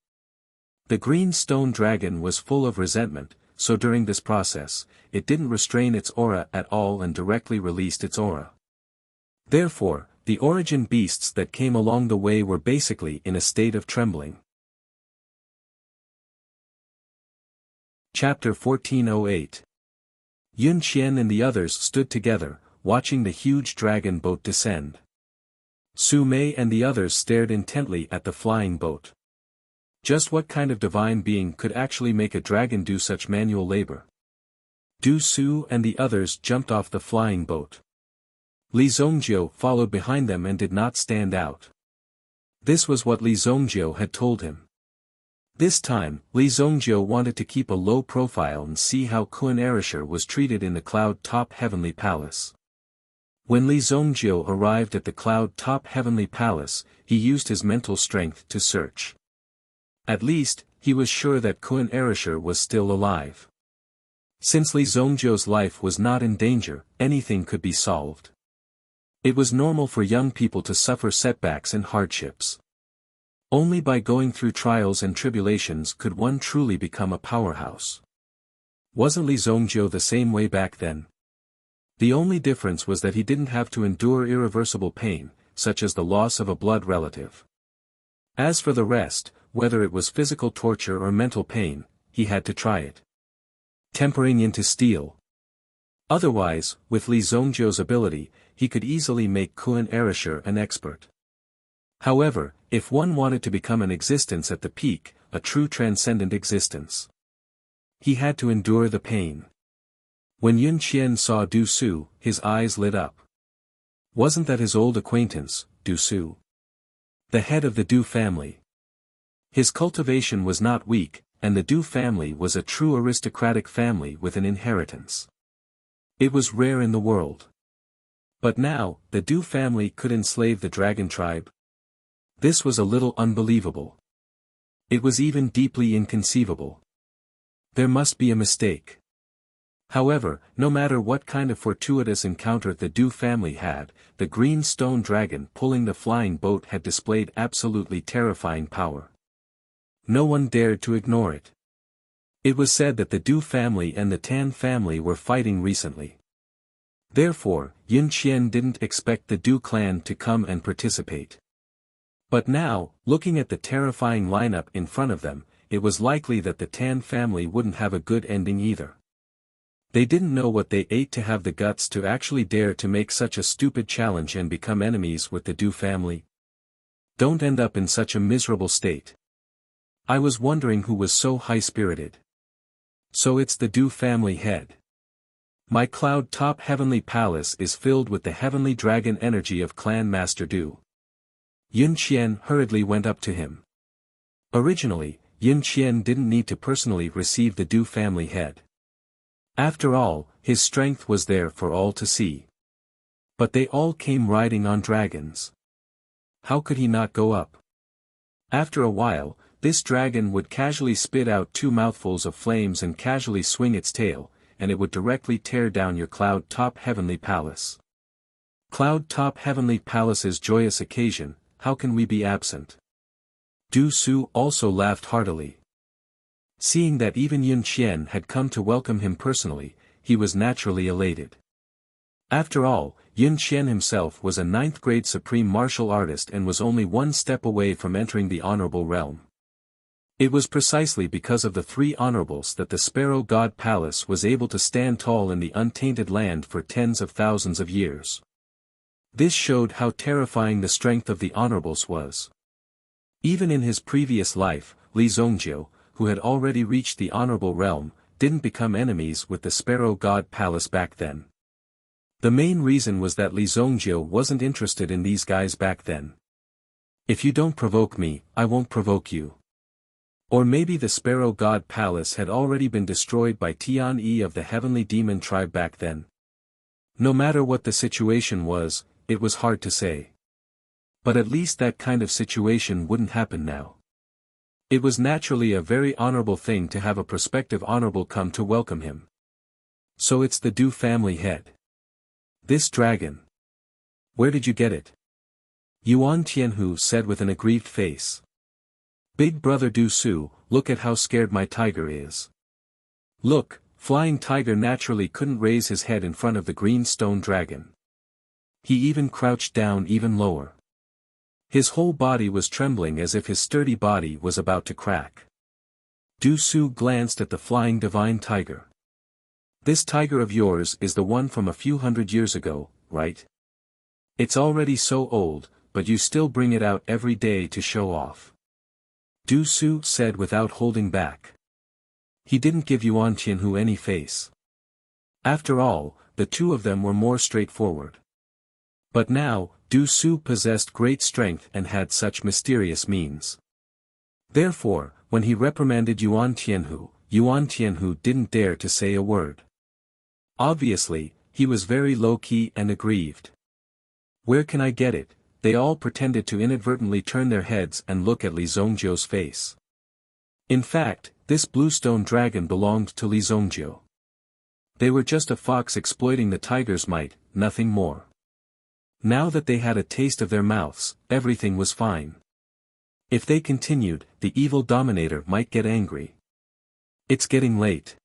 The green stone dragon was full of resentment, so during this process, it didn't restrain its aura at all and directly released its aura. Therefore, the origin beasts that came along the way were basically in a state of trembling. Chapter 1408. Yun Qian and the others stood together, watching the huge dragon boat descend. Su Mei and the others stared intently at the flying boat. Just what kind of divine being could actually make a dragon do such manual labor? Du Su and the others jumped off the flying boat. Li Zhongjiu followed behind them and did not stand out. This was what Li Zhongjiu had told him. This time, Li Zhongjiu wanted to keep a low profile and see how Kun Erisher was treated in the cloud-top heavenly palace. When Li Zhongjiu arrived at the cloud-top heavenly palace, he used his mental strength to search. At least, he was sure that Kun Erisher was still alive. Since Li Zhongjiu's life was not in danger, anything could be solved. It was normal for young people to suffer setbacks and hardships. Only by going through trials and tribulations could one truly become a powerhouse. Wasn't Li Zhongjiu the same way back then? The only difference was that he didn't have to endure irreversible pain, such as the loss of a blood relative. As for the rest, whether it was physical torture or mental pain, he had to try it. Tempering into steel. Otherwise, with Li Zhongjiu's ability, he could easily make Kun Erisher an expert. However, if one wanted to become an existence at the peak, a true transcendent existence, he had to endure the pain. When Yun Qian saw Du Su, his eyes lit up. Wasn't that his old acquaintance, Du Su? The head of the Du family. His cultivation was not weak, and the Du family was a true aristocratic family with an inheritance. It was rare in the world. But now, the Du family could enslave the dragon tribe. This was a little unbelievable. It was even deeply inconceivable. There must be a mistake. However, no matter what kind of fortuitous encounter the Du family had, the green stone dragon pulling the flying boat had displayed absolutely terrifying power. No one dared to ignore it. It was said that the Du family and the Tan family were fighting recently. Therefore, Yun Qian didn't expect the Du clan to come and participate. But now, looking at the terrifying lineup in front of them, it was likely that the Tan family wouldn't have a good ending either. They didn't know what they ate to have the guts to actually dare to make such a stupid challenge and become enemies with the Du family. Don't end up in such a miserable state. I was wondering who was so high-spirited. So it's the Du family head. My cloud-top heavenly palace is filled with the heavenly dragon energy of Clan Master Du. Yun Qian hurriedly went up to him. Originally, Yun Qian didn't need to personally receive the Du family head. After all, his strength was there for all to see. But they all came riding on dragons. How could he not go up? After a while, this dragon would casually spit out 2 mouthfuls of flames and casually swing its tail, and it would directly tear down your cloud-top heavenly palace. Cloud-top heavenly palace's joyous occasion, how can we be absent? Du Su also laughed heartily. Seeing that even Yun Qian had come to welcome him personally, he was naturally elated. After all, Yun Qian himself was a 9th-grade supreme martial artist and was only 1 step away from entering the honorable realm. It was precisely because of the 3 honorables that the Sparrow God Palace was able to stand tall in the untainted land for tens of thousands of years. This showed how terrifying the strength of the honorables was. Even in his previous life, Li Zhongjiu, who had already reached the honorable realm, didn't become enemies with the Sparrow God Palace back then. The main reason was that Li Zhongjiu wasn't interested in these guys back then. If you don't provoke me, I won't provoke you. Or maybe the Sparrow God Palace had already been destroyed by Tian Yi of the Heavenly Demon tribe back then. No matter what the situation was, it was hard to say. But at least that kind of situation wouldn't happen now. It was naturally a very honorable thing to have a prospective honorable come to welcome him. So it's the Du family head. This dragon. Where did you get it? Yuan Tianhu said with an aggrieved face. Big brother Du Su, look at how scared my tiger is. Look, Flying Tiger naturally couldn't raise his head in front of the green stone dragon. He even crouched down even lower. His whole body was trembling as if his sturdy body was about to crack. Du Su glanced at the flying divine tiger. This tiger of yours is the one from a few hundred years ago, right? It's already so old, but you still bring it out every day to show off. Du Su said without holding back. He didn't give Yuan Tianhu any face. After all, the two of them were more straightforward. But now, Du Su possessed great strength and had such mysterious means. Therefore, when he reprimanded Yuan Tianhu didn't dare to say a word. Obviously, he was very low-key and aggrieved. "Where can I get it?" They all pretended to inadvertently turn their heads and look at Li Zongjiu's face. In fact, this bluestone dragon belonged to Li Zongjiu. They were just a fox exploiting the tiger's might, nothing more. Now that they had a taste of their mouths, everything was fine. If they continued, the evil dominator might get angry. "It's getting late.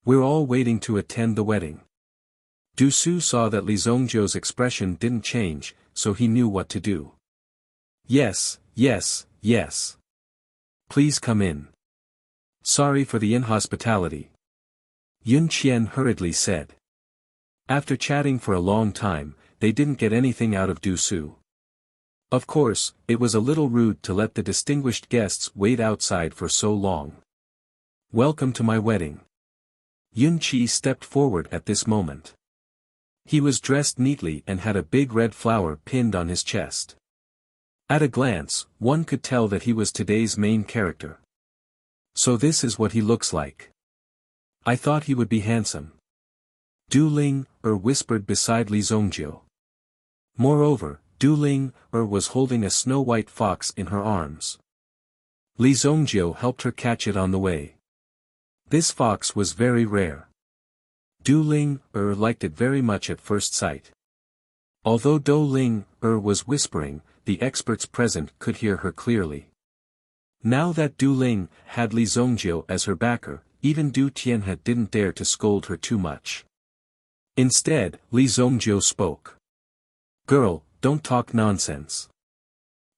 We're all waiting to attend the wedding." Du Su saw that Li Zongjiu's expression didn't change, so he knew what to do. "Yes, yes, yes. Please come in. Sorry for the inhospitality," Yun Qian hurriedly said. After chatting for a long time, they didn't get anything out of Du Su. Of course, it was a little rude to let the distinguished guests wait outside for so long. "Welcome to my wedding." Yun Qi stepped forward at this moment. He was dressed neatly and had a big red flower pinned on his chest. At a glance, one could tell that he was today's main character. "So this is what he looks like. I thought he would be handsome," Du Ling whispered beside Li Zongjiu. Moreover, Du Ling was holding a snow-white fox in her arms. Li Zongjiu helped her catch it on the way. This fox was very rare. Du Ling liked it very much at first sight. Although Du Ling was whispering, the experts present could hear her clearly. Now that Du Ling had Li Zongjiu as her backer, even Du Tianhe didn't dare to scold her too much. Instead, Li Zongjiu spoke. "Girl, don't talk nonsense.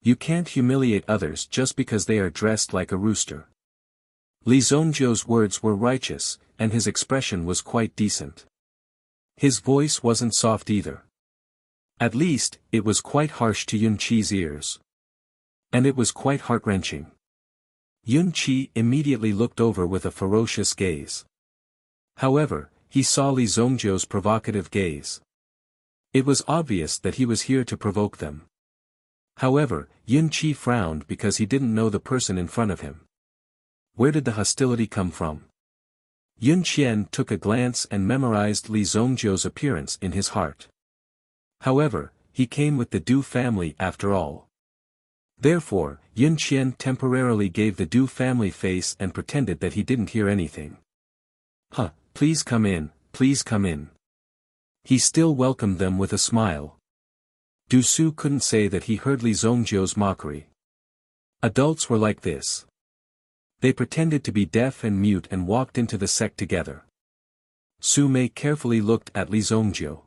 You can't humiliate others just because they are dressed like a rooster." Li Zongjiu's words were righteous, and his expression was quite decent. His voice wasn't soft either. At least, it was quite harsh to Yun Qi's ears. And it was quite heart-wrenching. Yun Qi immediately looked over with a ferocious gaze. However, he saw Li Zongjiu's provocative gaze. It was obvious that he was here to provoke them. However, Yun Qi frowned because he didn't know the person in front of him. Where did the hostility come from? Yun Qian took a glance and memorized Li Zongjiu's appearance in his heart. However, he came with the Du family after all. Therefore, Yun Qian temporarily gave the Du family face and pretended that he didn't hear anything. Please come in, please come in." He still welcomed them with a smile. Du Su couldn't say that he heard Li Zongjiu's mockery. Adults were like this. They pretended to be deaf and mute and walked into the sect together. Su Mei carefully looked at Li Zongjiu.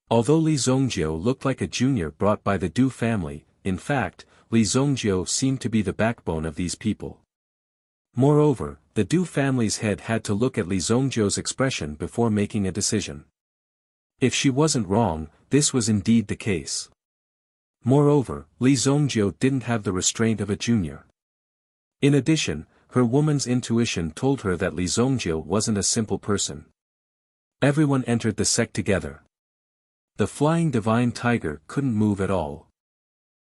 Although Li Zongjiu looked like a junior brought by the Du family, in fact, Li Zongjiu seemed to be the backbone of these people. Moreover, the Du family's head had to look at Li Zongjiu's expression before making a decision. If she wasn't wrong, this was indeed the case. Moreover, Li Zongjiu didn't have the restraint of a junior. In addition, her woman's intuition told her that Li Zongjiu wasn't a simple person. Everyone entered the sect together. The flying divine tiger couldn't move at all.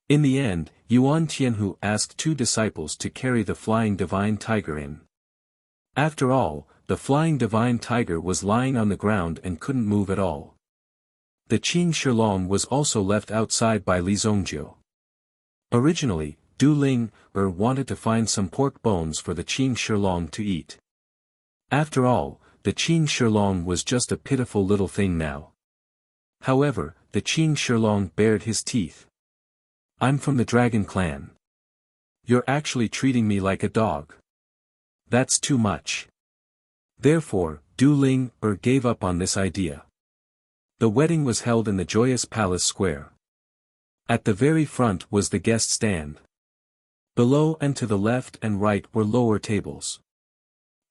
In the end, Yuan Tianhu asked two disciples to carry the flying divine tiger in. After all, the flying divine tiger was lying on the ground and couldn't move at all. The Qing Shilong was also left outside by Li Zongjiu. Originally, Du Ling wanted to find some pork bones for the Qing Shilong to eat. After all, the Qing Shilong was just a pitiful little thing now. However, the Qing Shilong bared his teeth. "I'm from the Dragon Clan. You're actually treating me like a dog. That's too much." Therefore, Du Ling gave up on this idea. The wedding was held in the joyous palace square. At the very front was the guest stand. Below and to the left and right were lower tables.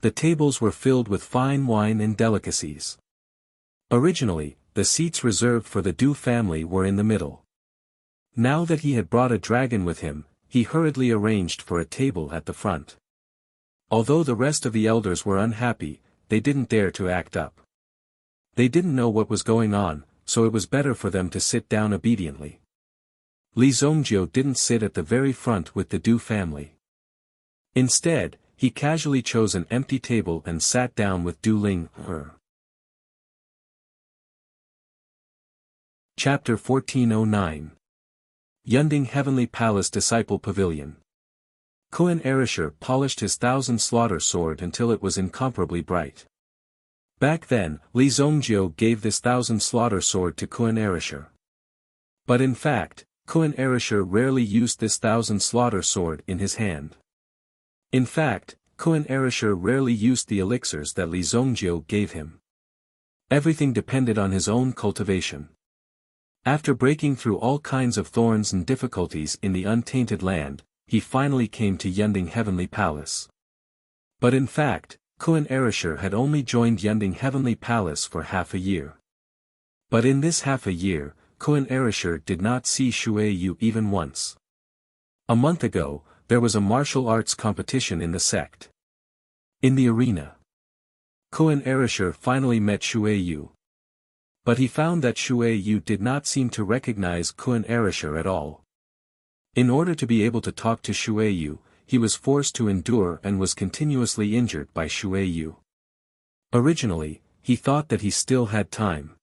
The tables were filled with fine wine and delicacies. Originally, the seats reserved for the Du family were in the middle. Now that he had brought a dragon with him, he hurriedly arranged for a table at the front. Although the rest of the elders were unhappy, they didn't dare to act up. They didn't know what was going on, so it was better for them to sit down obediently. Li Zhongjiu didn't sit at the very front with the Du family. Instead, he casually chose an empty table and sat down with Du Ling. Chapter 1409. Yunding Heavenly Palace Disciple Pavilion. Kun Erishur polished his 1,000 slaughter sword until it was incomparably bright. Back then, Li Zhongjiu gave this 1,000 slaughter sword to Kun Erishur. But in fact, Kun Erishur rarely used this 1,000 slaughter sword in his hand. In fact, Kun Erishur rarely used the elixirs that Li Zhongjiu gave him. Everything depended on his own cultivation. After breaking through all kinds of thorns and difficulties in the untainted land, he finally came to Yunding Heavenly Palace. But in fact, Kun Erishur had only joined Yunding Heavenly Palace for half a year. But in this half a year, Kun Erishur did not see Shui Yu even once. A month ago, there was a martial arts competition in the sect. In the arena, Kun Erishur finally met Shui Yu. But he found that Shui Yu did not seem to recognize Kun Erishur at all. In order to be able to talk to Shui Yu, he was forced to endure and was continuously injured by Shui Yu. Originally, he thought that he still had time.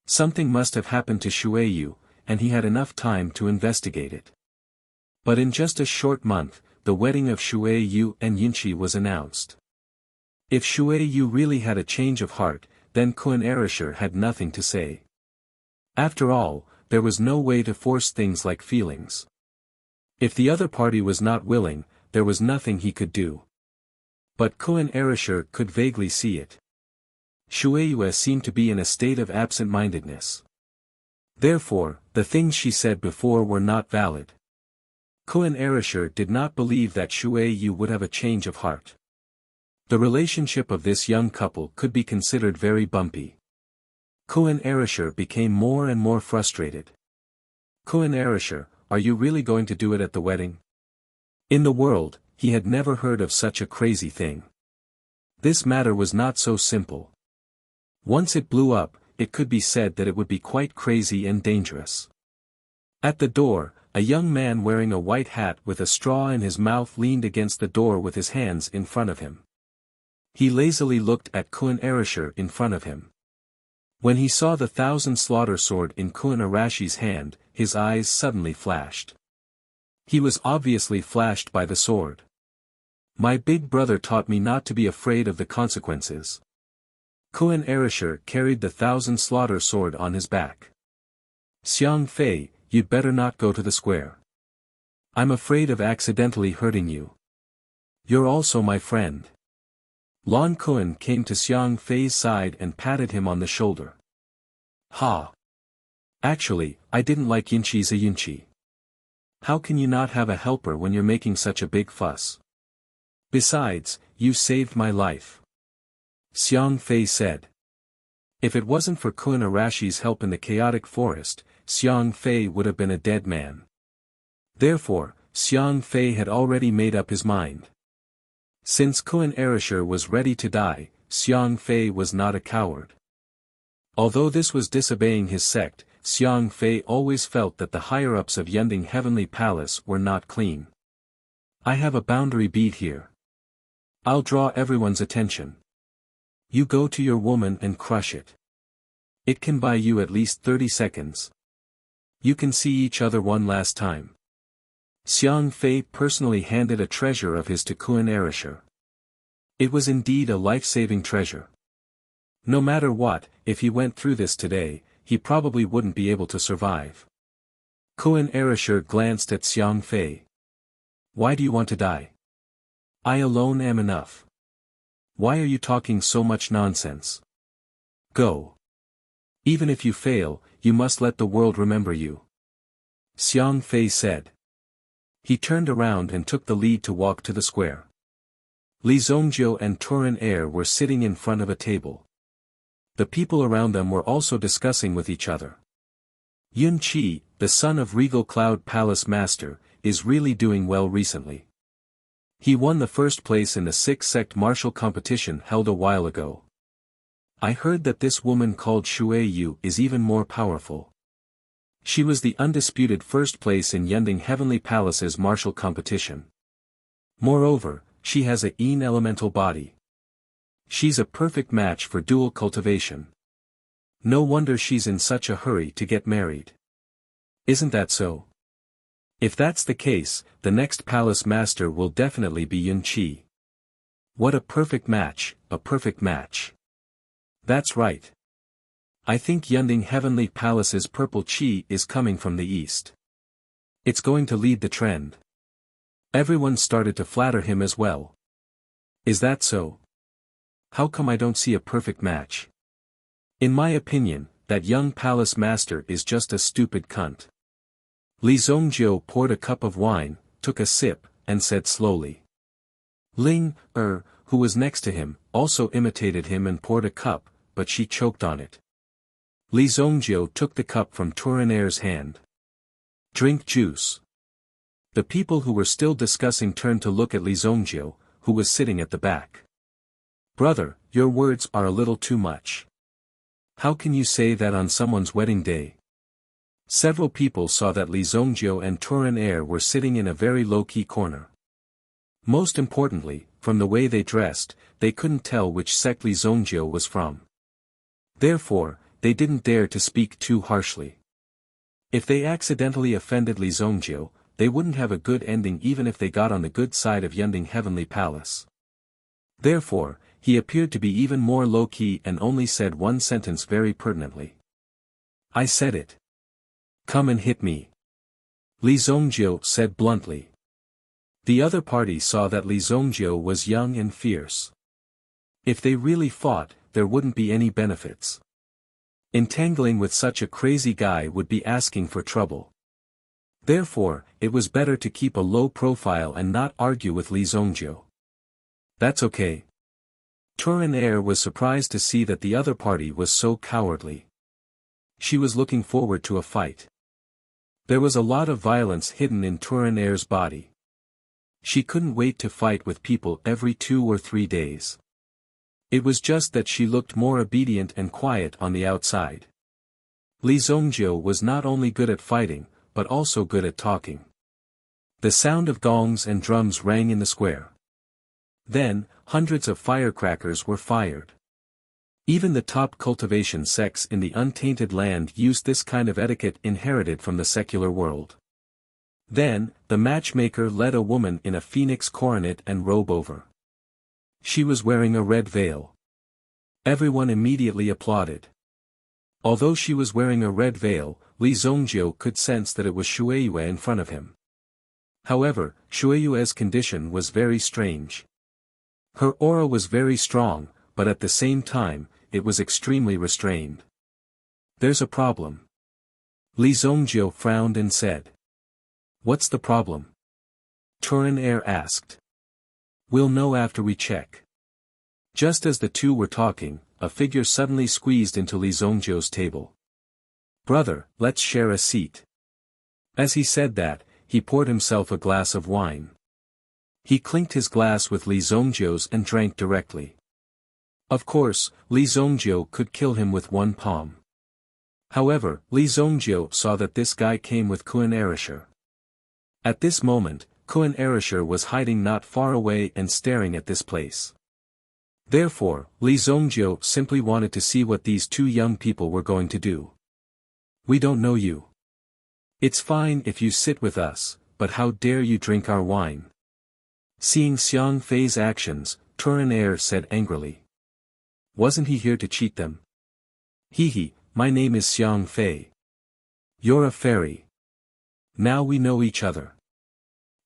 Something must have happened to Shui Yu, and he had enough time to investigate it. But in just a short month, the wedding of Shui Yu and Yinchi was announced. If Shui Yu really had a change of heart, then Kun Erishur had nothing to say. After all, there was no way to force things like feelings. If the other party was not willing, there was nothing he could do. But Kun Erishur could vaguely see it. Shui Yu seemed to be in a state of absent-mindedness. Therefore, the things she said before were not valid. Kun Erishur did not believe that Shui Yu would have a change of heart. The relationship of this young couple could be considered very bumpy. Kun Erishur became more and more frustrated. Kun Erishur, are you really going to do it at the wedding? In the world, he had never heard of such a crazy thing. This matter was not so simple. Once it blew up, it could be said that it would be quite crazy and dangerous. At the door, a young man wearing a white hat with a straw in his mouth leaned against the door with his hands in front of him. He lazily looked at Kun Erishur in front of him. When he saw the 1,000 slaughter sword in Kun Arashi's hand, his eyes suddenly flashed. He was obviously flashed by the sword. My big brother taught me not to be afraid of the consequences. Kun Erishur carried the 1,000 slaughter sword on his back. Xiang Fei, you'd better not go to the square. I'm afraid of accidentally hurting you. You're also my friend. Lan Kun came to Xiang Fei's side and patted him on the shoulder. Ha! Actually, I didn't like Yinchi's a Yinchi. How can you not have a helper when you're making such a big fuss? Besides, you saved my life. Xiang Fei said. If it wasn't for Kun Arashi's help in the chaotic forest, Xiang Fei would have been a dead man. Therefore, Xiang Fei had already made up his mind. Since Kun Erishur was ready to die, Xiang Fei was not a coward. Although this was disobeying his sect, Xiang Fei always felt that the higher-ups of Yunding Heavenly Palace were not clean. I have a boundary bead here. I'll draw everyone's attention. You go to your woman and crush it. It can buy you at least 30 seconds. You can see each other one last time. Xiang Fei personally handed a treasure of his to Kun Erishur. It was indeed a life-saving treasure. No matter what, if he went through this today, he probably wouldn't be able to survive. Kun Erishur glanced at Xiang Fei. Why do you want to die? I alone am enough. Why are you talking so much nonsense? Go. Even if you fail, you must let the world remember you. Xiang Fei said. He turned around and took the lead to walk to the square. Li Zhongjiu and Turan Air were sitting in front of a table. The people around them were also discussing with each other. Yun Qi, the son of Regal Cloud Palace Master, is really doing well recently. He won the first place in the six-sect martial competition held a while ago. I heard that this woman called Shui Yu is even more powerful. She was the undisputed first place in Yunding Heavenly Palace's martial competition. Moreover, she has a Yin elemental body. She's a perfect match for dual cultivation. No wonder she's in such a hurry to get married. Isn't that so? If that's the case, the next palace master will definitely be Yun Qi. What a perfect match, a perfect match. That's right. I think Yunding Heavenly Palace's purple qi is coming from the east. It's going to lead the trend. Everyone started to flatter him as well. Is that so? How come I don't see a perfect match? In my opinion, that young palace master is just a stupid cunt. Li Zhongjiu poured a cup of wine, took a sip, and said slowly. Ling, who was next to him, also imitated him and poured a cup, but she choked on it. Li Zhongjiu took the cup from Tournair's hand. Drink juice. The people who were still discussing turned to look at Li Zhongjiu, who was sitting at the back. Brother, your words are a little too much. How can you say that on someone's wedding day? Several people saw that Li Zhongjiu and Tournair were sitting in a very low-key corner. Most importantly, from the way they dressed, they couldn't tell which sect Li Zhongjiu was from. Therefore, they didn't dare to speak too harshly. If they accidentally offended Li Zhongjiu, they wouldn't have a good ending even if they got on the good side of Yunding Heavenly Palace. Therefore, he appeared to be even more low-key and only said one sentence very pertinently. I said it. Come and hit me. Li Zhongjiu said bluntly. The other party saw that Li Zhongjiu was young and fierce. If they really fought, there wouldn't be any benefits. Entangling with such a crazy guy would be asking for trouble. Therefore, it was better to keep a low profile and not argue with Li Zhongjiu. That's okay. Tournair was surprised to see that the other party was so cowardly. She was looking forward to a fight. There was a lot of violence hidden in Tournair's body. She couldn't wait to fight with people every 2 or 3 days. It was just that she looked more obedient and quiet on the outside. Li Zhongjiu was not only good at fighting, but also good at talking. The sound of gongs and drums rang in the square. Then, hundreds of firecrackers were fired. Even the top cultivation sects in the untainted land used this kind of etiquette inherited from the secular world. Then, the matchmaker led a woman in a phoenix coronet and robe over. She was wearing a red veil. Everyone immediately applauded. Although she was wearing a red veil, Li Zhongjiu could sense that it was Shuiyue in front of him. However, Shuiyue's condition was very strange. Her aura was very strong, but at the same time, it was extremely restrained. There's a problem. Li Zhongjiu frowned and said. What's the problem? Tournair asked. We'll know after we check. Just as the two were talking, a figure suddenly squeezed into Li Zhongjiu's table. Brother, let's share a seat. As he said that, he poured himself a glass of wine. He clinked his glass with Li Zhongjiu's and drank directly. Of course, Li Zhongjiu could kill him with one palm. However, Li Zhongjiu saw that this guy came with Kuan Erisher. At this moment, Kuan Erisher was hiding not far away and staring at this place. Therefore, Li Zhongjiu simply wanted to see what these two young people were going to do. We don't know you. It's fine if you sit with us, but how dare you drink our wine? Seeing Xiang Fei's actions, Tournair said angrily. Wasn't he here to cheat them? Hee, my name is Xiang Fei. You're a fairy. Now we know each other.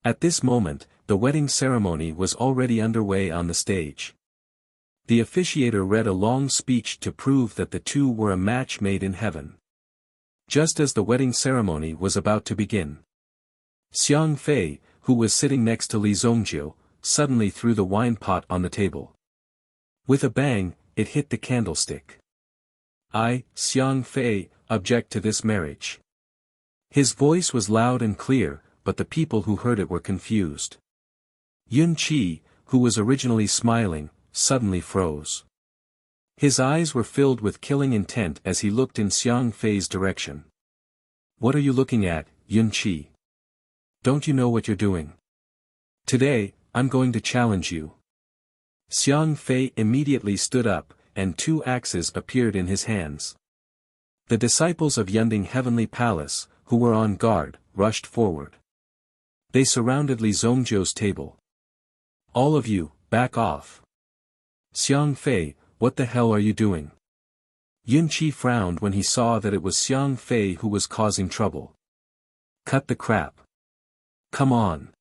At this moment, the wedding ceremony was already underway on the stage. The officiator read a long speech to prove that the two were a match made in heaven. Just as the wedding ceremony was about to begin, Xiang Fei, who was sitting next to Li Zhongjiu, suddenly threw the wine pot on the table. With a bang, it hit the candlestick. I, Xiang Fei, object to this marriage. His voice was loud and clear, but the people who heard it were confused. Yun Qi, who was originally smiling, suddenly froze. His eyes were filled with killing intent as he looked in Xiang Fei's direction. What are you looking at, Yun Qi? Don't you know what you're doing? Today, I'm going to challenge you. Xiang Fei immediately stood up, and 2 axes appeared in his hands. The disciples of Yunding Heavenly Palace, who were on guard, rushed forward. They surrounded Li Zongjiu's table. All of you, back off. Xiang Fei, what the hell are you doing? Yun Qi frowned when he saw that it was Xiang Fei who was causing trouble. Cut the crap. Come on.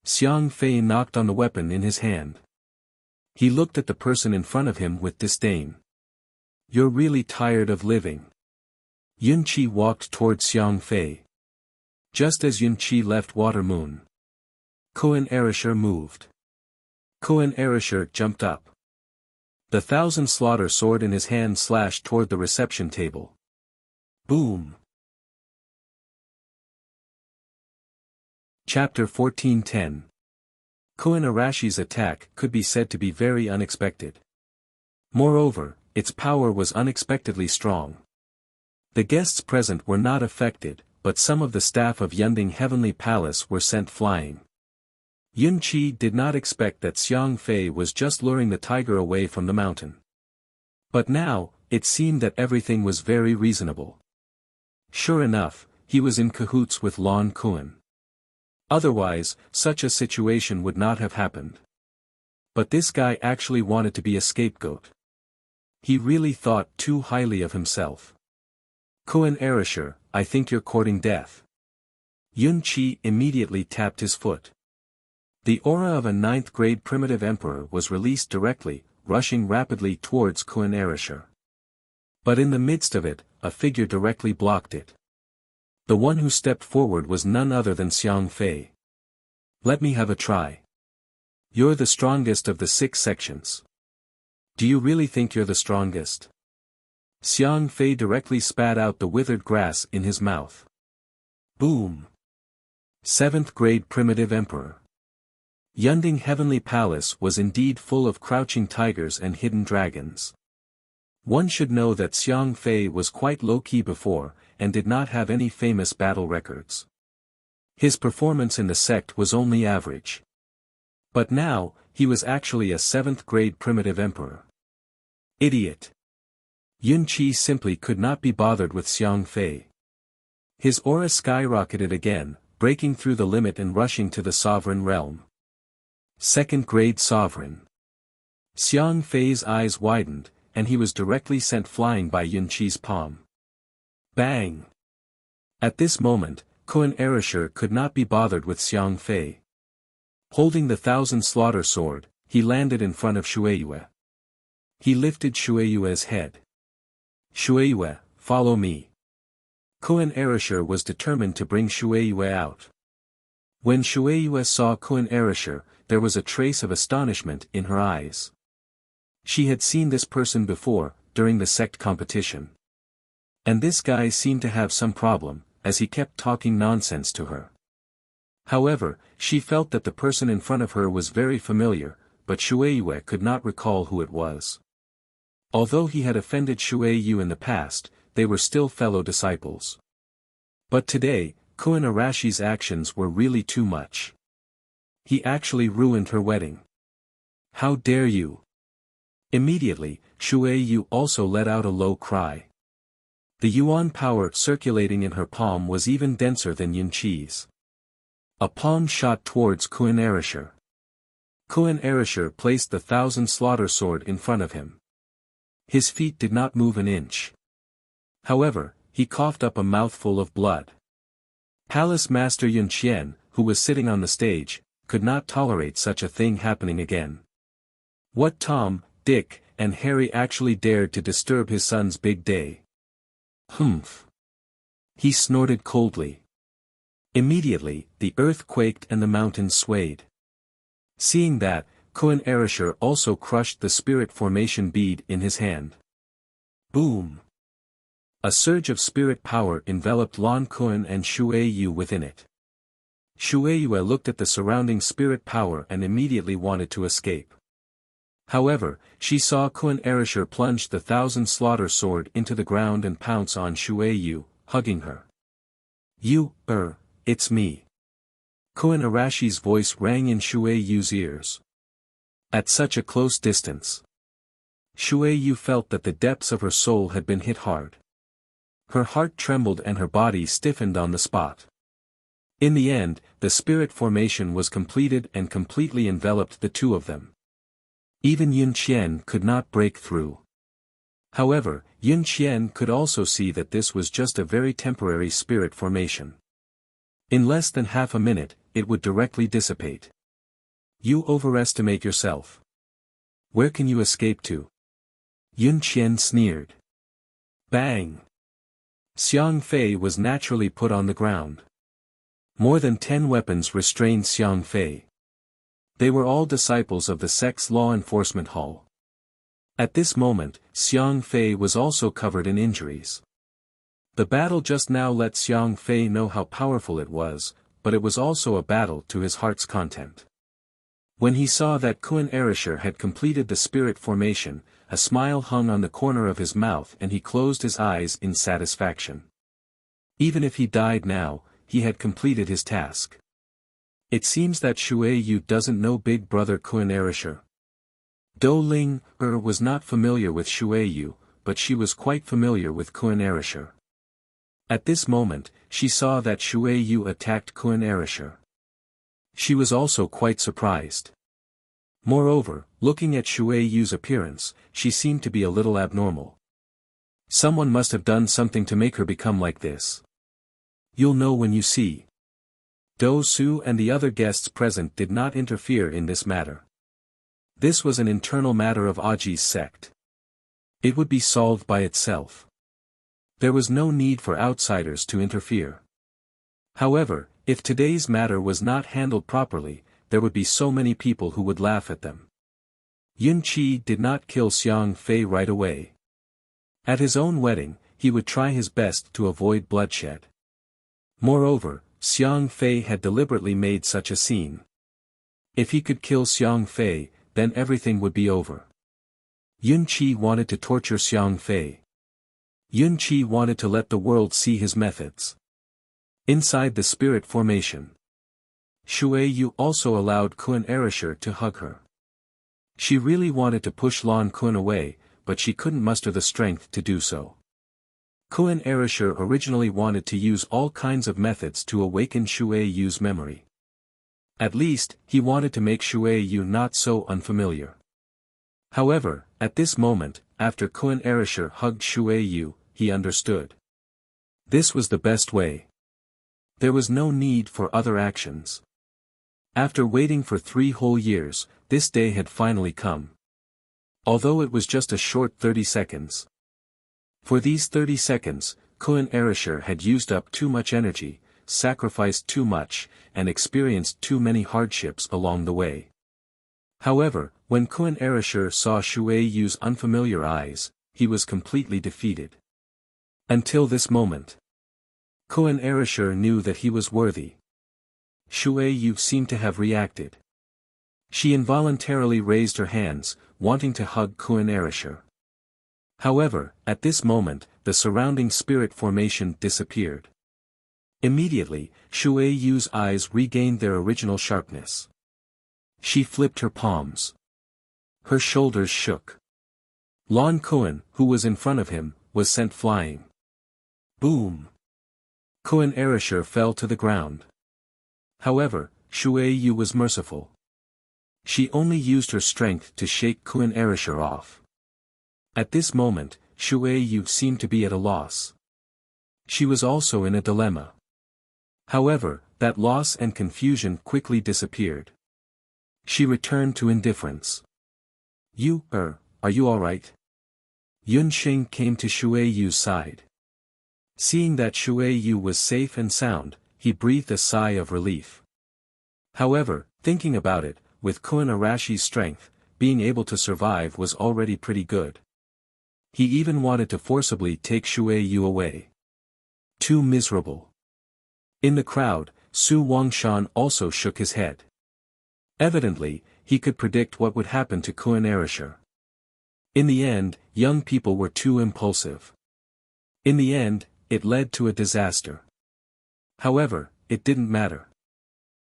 Xiang Fei knocked on the weapon in his hand. He looked at the person in front of him with disdain. You're really tired of living. Yun Qi walked toward Xiang Fei. Just as Yun Qi left Water Moon, Koan Erasure moved. Koan Erasure jumped up. The 1,000 slaughter sword in his hand slashed toward the reception table. Boom! Chapter 14:10. Koan Arashi's attack could be said to be very unexpected. Moreover, its power was unexpectedly strong. The guests present were not affected, but some of the staff of Yunding Heavenly Palace were sent flying. Yun Qi did not expect that Xiang Fei was just luring the tiger away from the mountain. But now, it seemed that everything was very reasonable. Sure enough, he was in cahoots with Lan Kuan. Otherwise, such a situation would not have happened. But this guy actually wanted to be a scapegoat. He really thought too highly of himself. Koan Erasure, I think you're courting death. Yun Qi immediately tapped his foot. The aura of a 9th-grade primitive emperor was released directly, rushing rapidly towards Koan Erasure. But in the midst of it, a figure directly blocked it. The one who stepped forward was none other than Xiang Fei. Let me have a try. You're the strongest of the 6 sections. Do you really think you're the strongest? Xiang Fei directly spat out the withered grass in his mouth. Boom! 7th-grade primitive emperor. Yunding Heavenly Palace was indeed full of crouching tigers and hidden dragons. One should know that Xiang Fei was quite low-key before, and did not have any famous battle records. His performance in the sect was only average. But now, he was actually a 7th-grade primitive emperor. Idiot! Yun Qi simply could not be bothered with Xiang Fei. His aura skyrocketed again, breaking through the limit and rushing to the sovereign realm. 2nd-grade sovereign. Xiang Fei's eyes widened, and he was directly sent flying by Yun Qi's palm. Bang! At this moment, Koan Erasure could not be bothered with Xiang Fei. Holding the 1,000 slaughter sword, he landed in front of Shueyue. He lifted Shueyue's head. Shueyue, follow me. Koan Erasure was determined to bring Shueyue out. When Shueyue saw Koan Erasure, there was a trace of astonishment in her eyes. She had seen this person before, during the sect competition. And this guy seemed to have some problem, as he kept talking nonsense to her. However, she felt that the person in front of her was very familiar, but Shueyue could not recall who it was. Although he had offended Shueyue in the past, they were still fellow disciples. But today, Koan Arashi's actions were really too much. He actually ruined her wedding. How dare you! Immediately, Shueyue also let out a low cry. The yuan power circulating in her palm was even denser than Yun Qi's. A palm shot towards Koan Erasure. Koan Erasure placed the 1,000 slaughter sword in front of him. His feet did not move an inch. However, he coughed up a mouthful of blood. Palace Master Yun Qian, who was sitting on the stage, could not tolerate such a thing happening again. What Tom, Dick, and Harry actually dared to disturb his son's big day? Humph! He snorted coldly. Immediately, the earth quaked and the mountains swayed. Seeing that, Koan Erasure also crushed the spirit formation bead in his hand. Boom! A surge of spirit power enveloped Lan Kun and Shui Yu within it. Shui Yu looked at the surrounding spirit power and immediately wanted to escape. However, she saw Kun Erishur plunge the thousand slaughter sword into the ground and pounce on Shui Yu, hugging her. It's me. Kun Arashi's voice rang in Shui Yu's ears. At such a close distance, Shui Yu felt that the depths of her soul had been hit hard. Her heart trembled and her body stiffened on the spot. In the end, the spirit formation was completed and completely enveloped the two of them. Even Yun Qian could not break through. However, Yun Qian could also see that this was just a very temporary spirit formation. In less than half a minute, it would directly dissipate. You overestimate yourself. Where can you escape to? Yun Qian sneered. Bang! Xiang Fei was naturally put on the ground. More than 10 weapons restrained Xiang Fei. They were all disciples of the sect's law enforcement hall. At this moment, Xiang Fei was also covered in injuries. The battle just now let Xiang Fei know how powerful it was, but it was also a battle to his heart's content. When he saw that Kun Erishur had completed the spirit formation, a smile hung on the corner of his mouth and he closed his eyes in satisfaction. Even if he died now, he had completed his task. It seems that Shui Yu doesn't know big brother Kun Erishur. Do Ling was not familiar with Shui Yu, but she was quite familiar with Kun Erishur. At this moment, she saw that Shui Yu attacked Kun Erishur. She was also quite surprised. Moreover, looking at Shui Yu's appearance, she seemed to be a little abnormal. Someone must have done something to make her become like this. You'll know when you see. Do Su and the other guests present did not interfere in this matter. This was an internal matter of Aji's sect. It would be solved by itself. There was no need for outsiders to interfere. However, if today's matter was not handled properly, there would be so many people who would laugh at them. Yun Qi did not kill Xiang Fei right away. At his own wedding, he would try his best to avoid bloodshed. Moreover, Xiang Fei had deliberately made such a scene. If he could kill Xiang Fei, then everything would be over. Yun Qi wanted to torture Xiang Fei. Yun Qi wanted to let the world see his methods. Inside the spirit formation, Shui Yu also allowed Kun Erishur to hug her. She really wanted to push Lan Kun away, but she couldn't muster the strength to do so. Kun Erishur originally wanted to use all kinds of methods to awaken Shui Yu's memory. At least, he wanted to make Shui Yu not so unfamiliar. However, at this moment, after Kun Erishur hugged Shui Yu, he understood. This was the best way. There was no need for other actions. After waiting for 3 whole years, this day had finally come. Although it was just a short 30 seconds. For these 30 seconds, Kun Erishur had used up too much energy, sacrificed too much, and experienced too many hardships along the way. However, when Kun Erishur saw Shui Yu's unfamiliar eyes, he was completely defeated. Until this moment, Kun Erishur knew that he was worthy. Shui Yu seemed to have reacted. She involuntarily raised her hands, wanting to hug Kun Erishur. However, at this moment, the surrounding spirit formation disappeared. Immediately, Shui Yu's eyes regained their original sharpness. She flipped her palms. Her shoulders shook. Lan Kun, who was in front of him, was sent flying. Boom! Kun Erishur fell to the ground. However, Shui Yu was merciful. She only used her strength to shake Kun Erishur off. At this moment, Shui Yu seemed to be at a loss. She was also in a dilemma. However, that loss and confusion quickly disappeared. She returned to indifference. Are you alright? Yun Xing came to Shui Yu's side. Seeing that Shui Yu was safe and sound, he breathed a sigh of relief. However, thinking about it, with Kun Arashi's strength, being able to survive was already pretty good. He even wanted to forcibly take Shui Yu away. Too miserable. In the crowd, Su Wangshan also shook his head. Evidently, he could predict what would happen to Kun Erishur. In the end, young people were too impulsive. In the end, it led to a disaster. However, it didn't matter.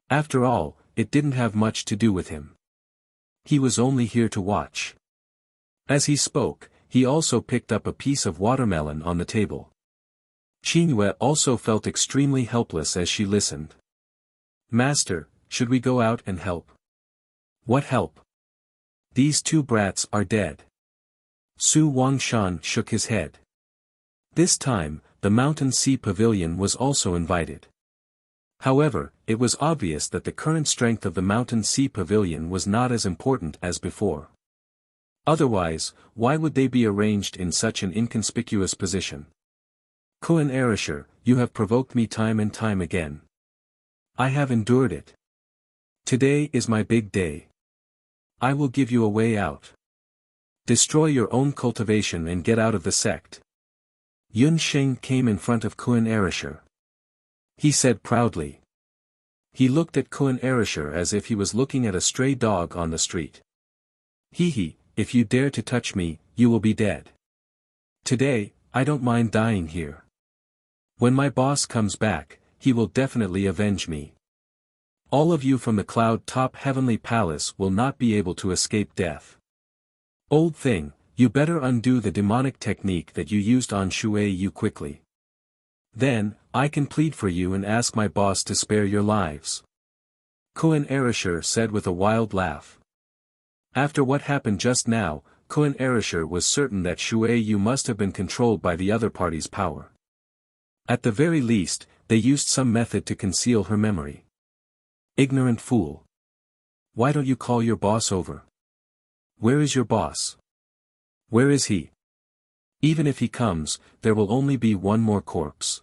After all, it didn't have much to do with him. He was only here to watch. As he spoke, he also picked up a piece of watermelon on the table. Qingyue also felt extremely helpless as she listened. "Master, should we go out and help?" "What help? These two brats are dead." Su Wangshan shook his head. This time, the Mountain Sea Pavilion was also invited. However, it was obvious that the current strength of the Mountain Sea Pavilion was not as important as before. Otherwise, why would they be arranged in such an inconspicuous position? "Kun Erishur, you have provoked me time and time again. I have endured it. Today is my big day. I will give you a way out. Destroy your own cultivation and get out of the sect." Yun Sheng came in front of Kun Erishur. He said proudly. He looked at Kun Erishur as if he was looking at a stray dog on the street. "Hee, if you dare to touch me, you will be dead. Today, I don't mind dying here. When my boss comes back, he will definitely avenge me. All of you from the cloud-top heavenly palace will not be able to escape death. Old thing, you better undo the demonic technique that you used on Shui Yu quickly. Then, I can plead for you and ask my boss to spare your lives." Kun Erishur said with a wild laugh. After what happened just now, Kun Erishur was certain that Shui Yu must have been controlled by the other party's power. At the very least, they used some method to conceal her memory. "Ignorant fool. Why don't you call your boss over? Where is your boss? Where is he? Even if he comes, there will only be one more corpse.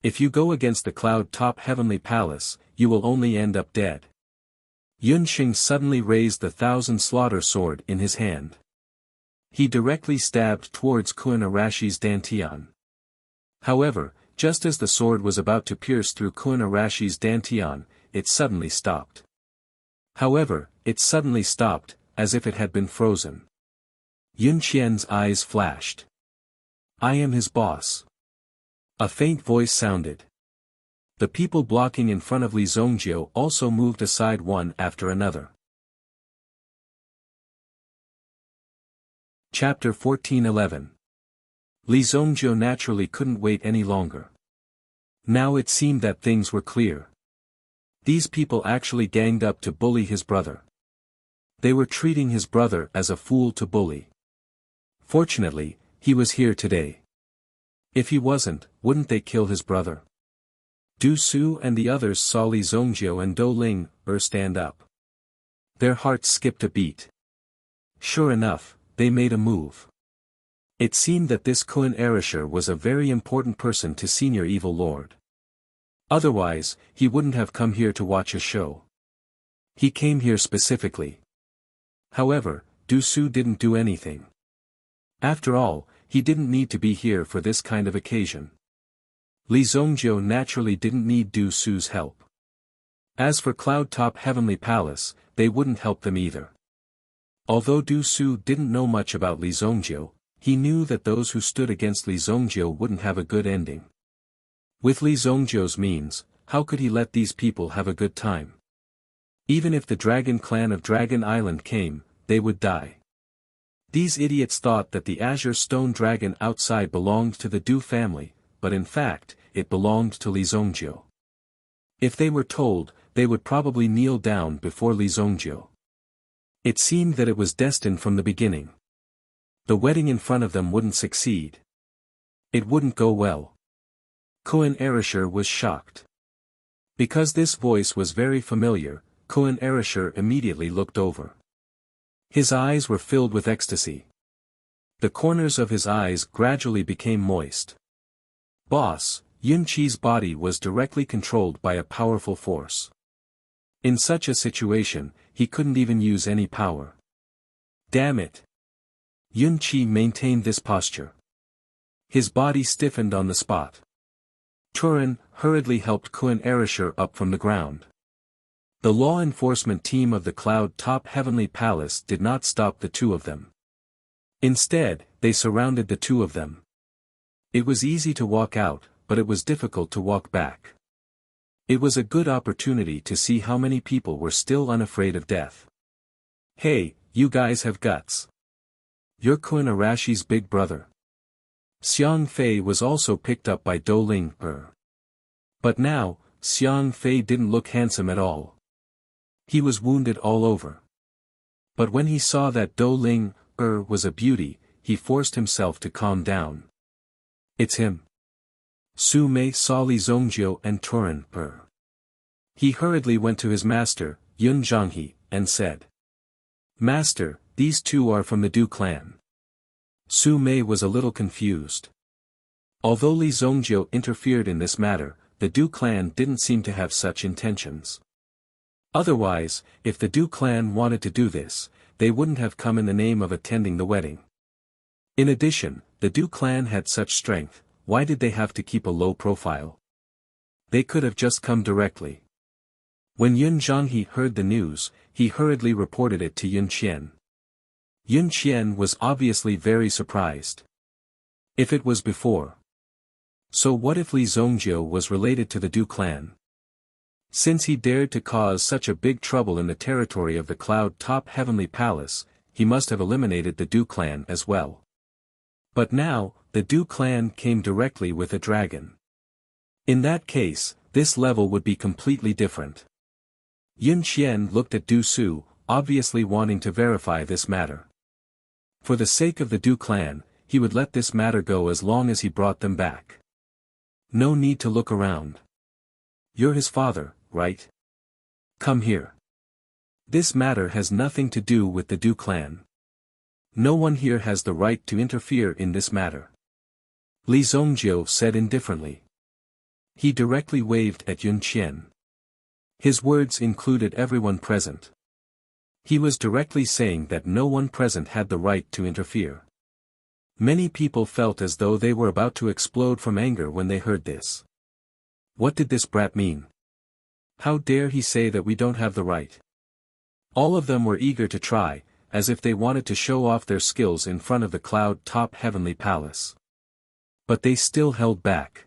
If you go against the cloud-top heavenly palace, you will only end up dead." Yun Sheng suddenly raised the thousand-slaughter sword in his hand. He directly stabbed towards Kun Arashi's dantian. However, just as the sword was about to pierce through Kun Arashi's dantian, it suddenly stopped. However, it suddenly stopped, as if it had been frozen. Yun Qian's eyes flashed. "I am his boss." A faint voice sounded. The people blocking in front of Li Zongjiu also moved aside one after another. Chapter 14:11. Li Zongjiu naturally couldn't wait any longer. Now it seemed that things were clear. These people actually ganged up to bully his brother. They were treating his brother as a fool to bully. Fortunately, he was here today. If he wasn't, wouldn't they kill his brother? Du Su and the others saw Li Zongjiu and Do Ling stand up. Their hearts skipped a beat. Sure enough, they made a move. It seemed that this Kun Erishur was a very important person to Senior Evil Lord. Otherwise, he wouldn't have come here to watch a show. He came here specifically. However, Du Su didn't do anything. After all, he didn't need to be here for this kind of occasion. Li Zongjiu naturally didn't need Du Su's help. As for Cloud Top Heavenly Palace, they wouldn't help them either. Although Du Su didn't know much about Li Zongjiu, he knew that those who stood against Li Zongjiu wouldn't have a good ending. With Li Zongjiu's means, how could he let these people have a good time? Even if the Dragon Clan of Dragon Island came, they would die. These idiots thought that the Azure Stone Dragon outside belonged to the Du family, but in fact, it belonged to Li Zongjiu. If they were told, they would probably kneel down before Li Zongjiu. It seemed that it was destined from the beginning. The wedding in front of them wouldn't succeed. It wouldn't go well. Kun Erishur was shocked. Because this voice was very familiar, Kun Erishur immediately looked over. His eyes were filled with ecstasy. The corners of his eyes gradually became moist. Boss, Yun Qi's body was directly controlled by a powerful force. In such a situation, he couldn't even use any power. Damn it! Yun Qi maintained this posture. His body stiffened on the spot. Turin hurriedly helped Kun Erishur up from the ground. The law enforcement team of the Cloud-Top Heavenly Palace did not stop the two of them. Instead, they surrounded the two of them. It was easy to walk out, but it was difficult to walk back. It was a good opportunity to see how many people were still unafraid of death. Hey, you guys have guts. You're Kun Arashi's big brother. Xiang Fei was also picked up by Do Ling Er. But now, Xiang Fei didn't look handsome at all. He was wounded all over. But when he saw that Do Ling Er was a beauty, he forced himself to calm down. It's him. Su Mei saw Li Zongjiu and Turin Er. He hurriedly went to his master, Yun Zhanghe, and said, "Master, these two are from the Du clan." Su Mei was a little confused. Although Li Zongjiu interfered in this matter, the Du clan didn't seem to have such intentions. Otherwise, if the Du clan wanted to do this, they wouldn't have come in the name of attending the wedding. In addition, the Du clan had such strength, why did they have to keep a low profile? They could have just come directly. When Yun Zhanghe heard the news, he hurriedly reported it to Yun Qian. Yun Qian was obviously very surprised. If it was before. So what if Li Zongjiu was related to the Du clan? Since he dared to cause such a big trouble in the territory of the Cloud-Top Heavenly Palace, he must have eliminated the Du clan as well. But now, the Du clan came directly with a dragon. In that case, this level would be completely different. Yun Qian looked at Du Su, obviously wanting to verify this matter. For the sake of the Du clan, he would let this matter go as long as he brought them back. No need to look around. You're his father, right? Come here. This matter has nothing to do with the Du clan. No one here has the right to interfere in this matter. Li Zongjiu said indifferently. He directly waved at Yun Qian. His words included everyone present. He was directly saying that no one present had the right to interfere. Many people felt as though they were about to explode from anger when they heard this. What did this brat mean? How dare he say that we don't have the right? All of them were eager to try, as if they wanted to show off their skills in front of the Cloud-Top Heavenly Palace. But they still held back.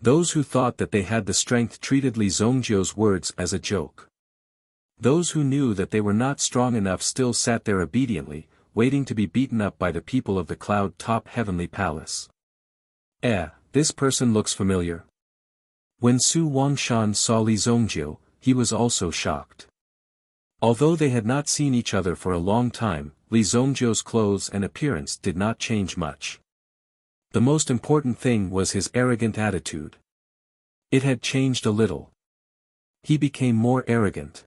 Those who thought that they had the strength treated Li Zongjiu's words as a joke. Those who knew that they were not strong enough still sat there obediently, waiting to be beaten up by the people of the Cloud-Top Heavenly Palace. This person looks familiar. When Su Wangshan saw Li Zongjiu, he was also shocked. Although they had not seen each other for a long time, Li Zongjiu's clothes and appearance did not change much. The most important thing was his arrogant attitude. It had changed a little. He became more arrogant.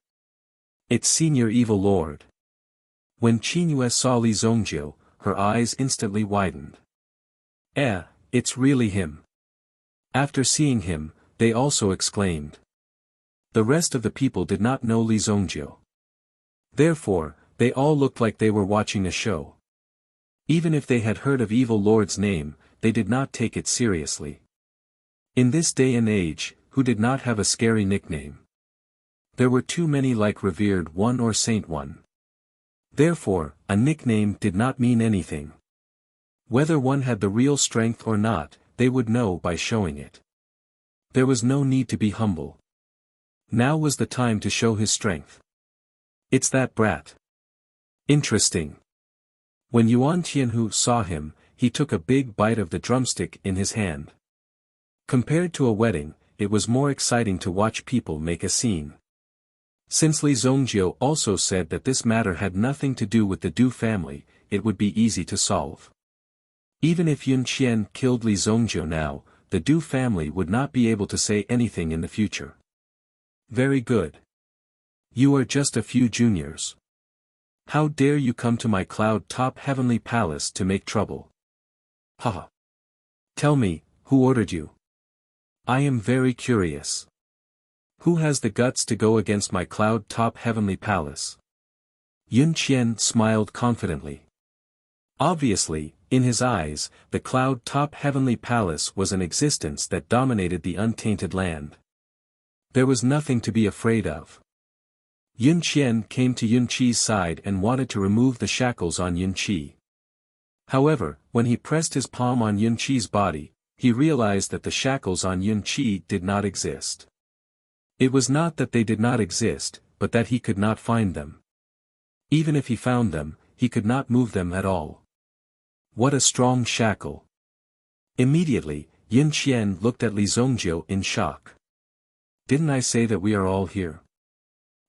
It's Senior Evil Lord. When Qingyue saw Li Zongjiu, her eyes instantly widened. It's really him. After seeing him, they also exclaimed. The rest of the people did not know Li Zongjiu. Therefore, they all looked like they were watching a show. Even if they had heard of Evil Lord's name, they did not take it seriously. In this day and age, who did not have a scary nickname? There were too many like Revered One or Saint One. Therefore, a nickname did not mean anything. Whether one had the real strength or not, they would know by showing it. There was no need to be humble. Now was the time to show his strength. It's that brat. Interesting. When Yuan Tianhu saw him, he took a big bite of the drumstick in his hand. Compared to a wedding, it was more exciting to watch people make a scene. Since Li Zongjiu also said that this matter had nothing to do with the Du family, it would be easy to solve. Even if Yun Qian killed Li Zongjiu now, the Du family would not be able to say anything in the future. Very good. You are just a few juniors. How dare you come to my Cloud-Top Heavenly Palace to make trouble? Haha. Tell me, who ordered you? I am very curious. Who has the guts to go against my Cloud-Top Heavenly Palace? Yun Qian smiled confidently. Obviously, in his eyes, the cloud-top heavenly palace was an existence that dominated the untainted land. There was nothing to be afraid of. Yun Qian came to Yun Qi's side and wanted to remove the shackles on Yun Qi. However, when he pressed his palm on Yun Qi's body, he realized that the shackles on Yun Qi did not exist. It was not that they did not exist, but that he could not find them. Even if he found them, he could not move them at all. What a strong shackle! Immediately, Yun Qian looked at Li Zongjiu in shock. Didn't I say that we are all here?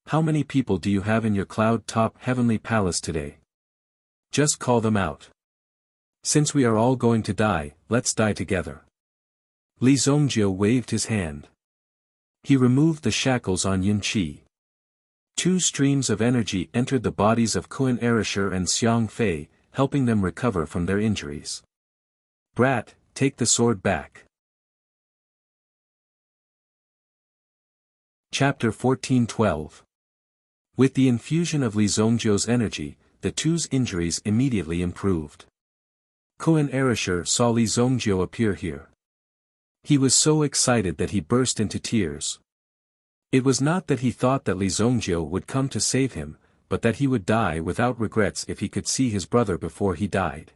How many people do you have in your cloud-top heavenly palace today? Just call them out. Since we are all going to die, let's die together. Li Zongjiu waved his hand. He removed the shackles on Yun Qi. Two streams of energy entered the bodies of Kun Erisher and Xiang Fei, helping them recover from their injuries. Brat, take the sword back. Chapter 14:12. With the infusion of Li Zongjiu's energy, the two's injuries immediately improved. Kun Erisher saw Li Zongjiu appear here. He was so excited that he burst into tears. It was not that he thought that Li Zongjiu would come to save him, but that he would die without regrets if he could see his brother before he died.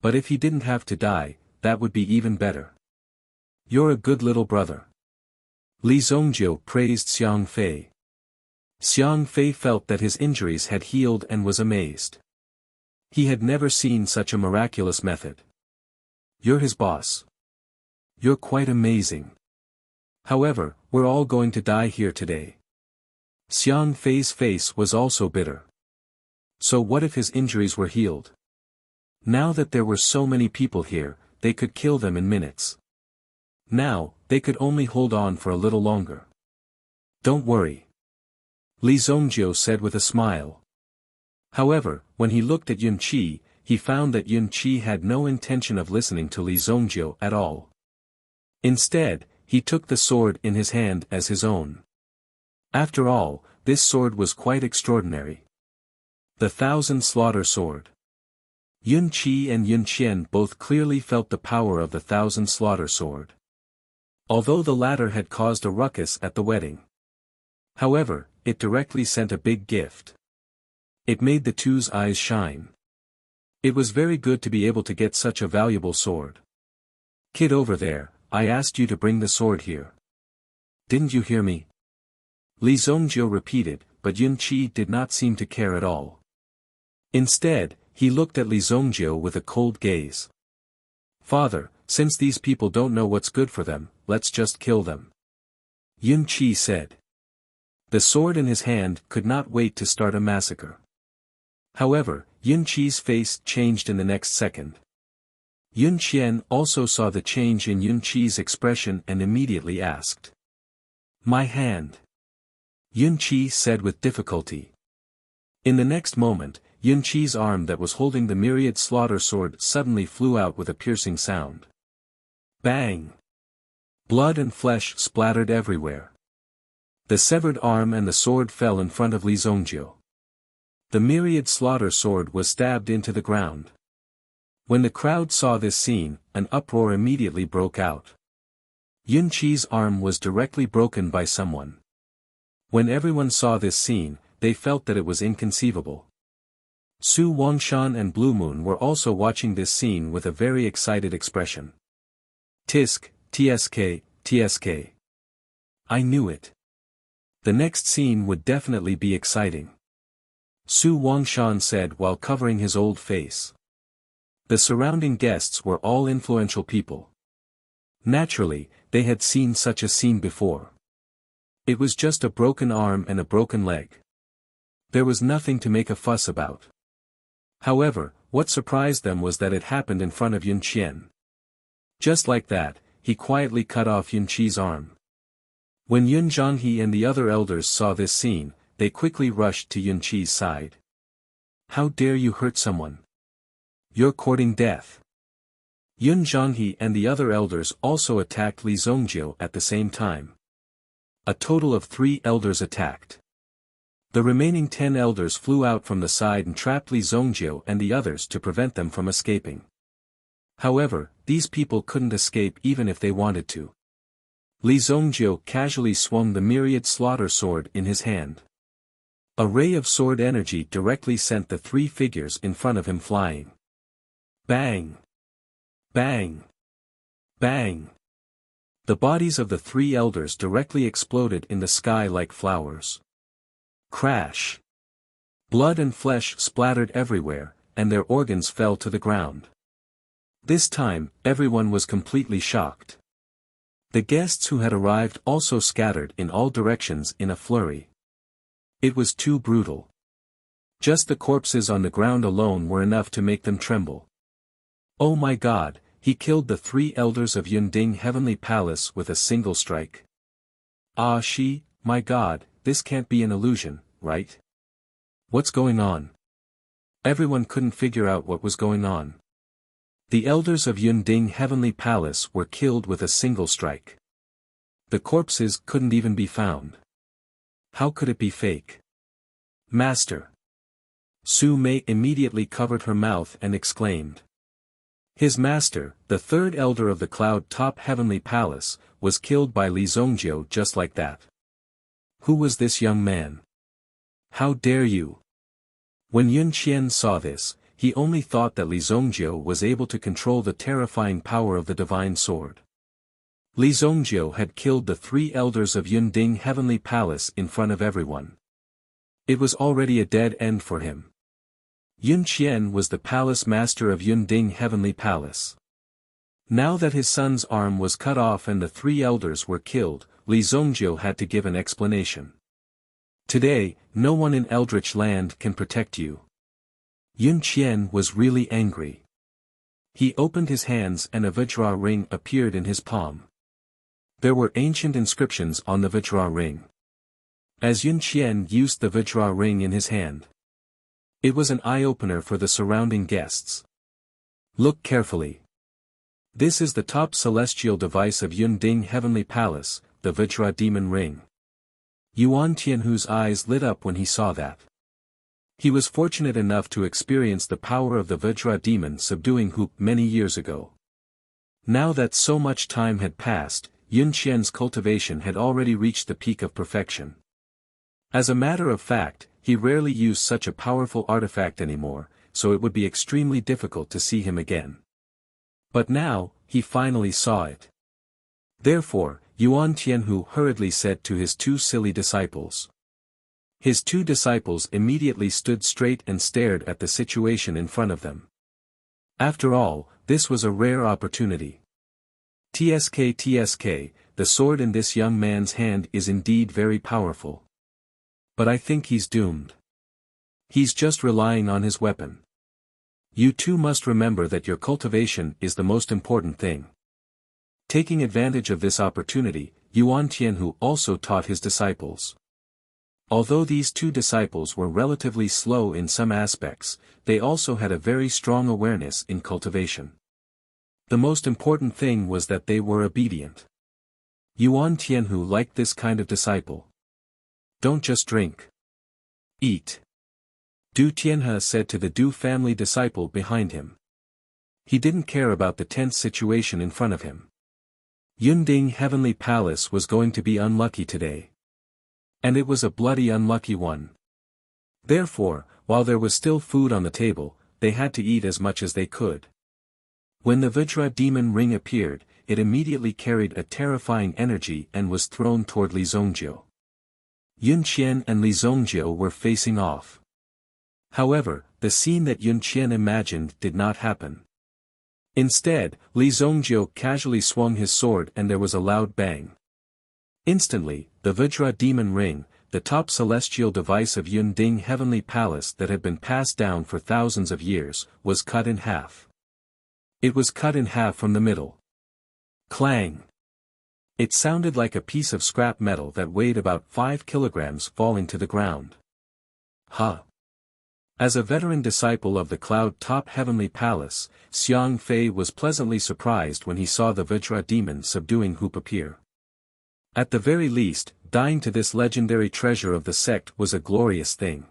But if he didn't have to die, that would be even better. You're a good little brother. Li Zongjiu praised Xiang Fei. Xiang Fei felt that his injuries had healed and was amazed. He had never seen such a miraculous method. You're his boss. You're quite amazing. However, we're all going to die here today. Xiang Fei's face was also bitter. So what if his injuries were healed? Now that there were so many people here, they could kill them in minutes. Now, they could only hold on for a little longer. Don't worry. Li Zongjiu said with a smile. However, when he looked at Yun Qi, he found that Yun Qi had no intention of listening to Li Zongjiu at all. Instead, he took the sword in his hand as his own. After all, this sword was quite extraordinary. The Thousand Slaughter Sword. Yun Qi and Yun Qian both clearly felt the power of the Thousand Slaughter Sword. Although the latter had caused a ruckus at the wedding. However, it directly sent a big gift. It made the two's eyes shine. It was very good to be able to get such a valuable sword. Kid over there, I asked you to bring the sword here. Didn't you hear me? Li Zongjiu repeated, but Yun Qi did not seem to care at all. Instead, he looked at Li Zongjiu with a cold gaze. Father, since these people don't know what's good for them, let's just kill them. Yun Qi said. The sword in his hand could not wait to start a massacre. However, Yun Qi's face changed in the next second. Yun Qian also saw the change in Yun Qi's expression and immediately asked. My hand. Yun Qi said with difficulty. In the next moment, Yun Qi's arm that was holding the myriad slaughter sword suddenly flew out with a piercing sound. Bang! Blood and flesh splattered everywhere. The severed arm and the sword fell in front of Li Zongjiu. The myriad slaughter sword was stabbed into the ground. When the crowd saw this scene, an uproar immediately broke out. Yun Qi's arm was directly broken by someone. When everyone saw this scene, they felt that it was inconceivable. Su Wangshan and Blue Moon were also watching this scene with a very excited expression. Tisk, tsk, tsk. I knew it. The next scene would definitely be exciting. Su Wangshan said while covering his old face. The surrounding guests were all influential people. Naturally, they had seen such a scene before. It was just a broken arm and a broken leg. There was nothing to make a fuss about. However, what surprised them was that it happened in front of Yun Qian. Just like that, he quietly cut off Yun Qi's arm. When Yun Zhanghe and the other elders saw this scene, they quickly rushed to Yun Qi's side. How dare you hurt someone? You're courting death. Yun Zhanghe and the other elders also attacked Li Zongjiu at the same time. A total of 3 elders attacked. The remaining 10 elders flew out from the side and trapped Li Zongjiu and the others to prevent them from escaping. However, these people couldn't escape even if they wanted to. Li Zongjiu casually swung the myriad slaughter sword in his hand. A ray of sword energy directly sent the 3 figures in front of him flying. Bang! Bang! Bang! The bodies of the 3 elders directly exploded in the sky like flowers. Crash! Blood and flesh splattered everywhere, and their organs fell to the ground. This time, everyone was completely shocked. The guests who had arrived also scattered in all directions in a flurry. It was too brutal. Just the corpses on the ground alone were enough to make them tremble. Oh my God, he killed the 3 elders of Yunding Heavenly Palace with a single strike. Ah my God, this can't be an illusion, right? What's going on? Everyone couldn't figure out what was going on. The elders of Yunding Heavenly Palace were killed with a single strike. The corpses couldn't even be found. How could it be fake? Master! Su Mei immediately covered her mouth and exclaimed. His master, the 3rd elder of the Cloud Top Heavenly Palace, was killed by Li Zongjiu just like that. Who was this young man? How dare you? When Yun Qian saw this, he only thought that Li Zongjiu was able to control the terrifying power of the divine sword. Li Zongjiu had killed the 3 elders of Yunding Heavenly Palace in front of everyone. It was already a dead end for him. Yun Qian was the palace master of Yunding Heavenly Palace. Now that his son's arm was cut off and the 3 elders were killed, Li Zongjiu had to give an explanation. Today, no one in Eldritch Land can protect you. Yun Qian was really angry. He opened his hands and a Vajra ring appeared in his palm. There were ancient inscriptions on the Vajra ring. As Yun Qian used the Vajra ring in his hand, it was an eye-opener for the surrounding guests. Look carefully. This is the top celestial device of Yunding Heavenly Palace, the Vajra Demon Ring. Yuan Tianhu's eyes lit up when he saw that. He was fortunate enough to experience the power of the Vajra demon subduing Hoop many years ago. Now that so much time had passed, Yun Qian's cultivation had already reached the peak of perfection. As a matter of fact, he rarely used such a powerful artifact anymore, so it would be extremely difficult to see him again. But now, he finally saw it. Therefore, Yuan Tianhu hurriedly said to his 2 silly disciples. His 2 disciples immediately stood straight and stared at the situation in front of them. After all, this was a rare opportunity. TSK, the sword in this young man's hand is indeed very powerful. But I think he's doomed. He's just relying on his weapon. You too must remember that your cultivation is the most important thing. Taking advantage of this opportunity, Yuan Tianhu also taught his disciples. Although these 2 disciples were relatively slow in some aspects, they also had a very strong awareness in cultivation. The most important thing was that they were obedient. Yuan Tianhu liked this kind of disciple. Don't just drink. Eat. Du Tianhe said to the Du family disciple behind him. He didn't care about the tense situation in front of him. Yunding Heavenly Palace was going to be unlucky today. And it was a bloody unlucky one. Therefore, while there was still food on the table, they had to eat as much as they could. When the Vajra demon ring appeared, it immediately carried a terrifying energy and was thrown toward Li Zongjiu. Yun Qian and Li Zongjiu were facing off. However, the scene that Yun Qian imagined did not happen. Instead, Li Zongjiu casually swung his sword and there was a loud bang. Instantly, the Vajra demon ring, the top celestial device of Yunding Heavenly Palace that had been passed down for thousands of years, was cut in half. It was cut in half from the middle. Clang! It sounded like a piece of scrap metal that weighed about 5 kilograms falling to the ground. Huh! As a veteran disciple of the Cloud Top Heavenly Palace, Xiang Fei was pleasantly surprised when he saw the Vajra demon subduing Hoop appear. At the very least, dying to this legendary treasure of the sect was a glorious thing.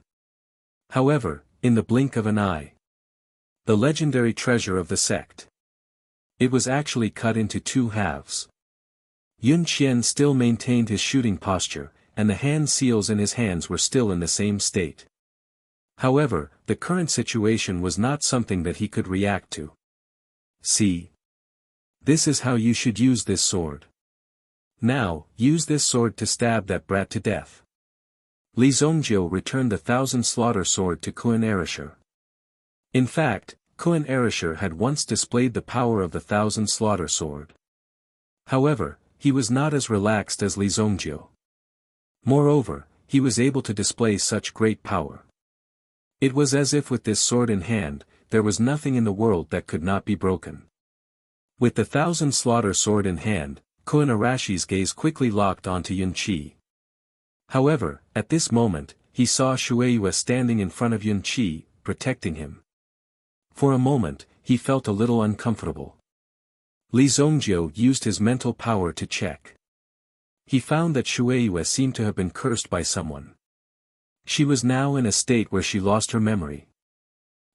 However, in the blink of an eye, the legendary treasure of the sect, it was actually cut into two halves. Yun Qian still maintained his shooting posture, and the hand seals in his hands were still in the same state. However, the current situation was not something that he could react to. See? This is how you should use this sword. Now, use this sword to stab that brat to death. Li Zongjiu returned the 1,000 slaughter sword to Kun Erisher. In fact, Kun Erisher had once displayed the power of the 1,000 slaughter sword. However, he was not as relaxed as Li Zongjiu. Moreover, he was able to display such great power. It was as if with this sword in hand, there was nothing in the world that could not be broken. With the 1,000 slaughter sword in hand, Kun Arashi's gaze quickly locked onto Yun Qi. However, at this moment, he saw Shueiyue standing in front of Yun Qi, protecting him. For a moment, he felt a little uncomfortable. Li Zongjiu used his mental power to check. He found that Shueiyue seemed to have been cursed by someone. She was now in a state where she lost her memory.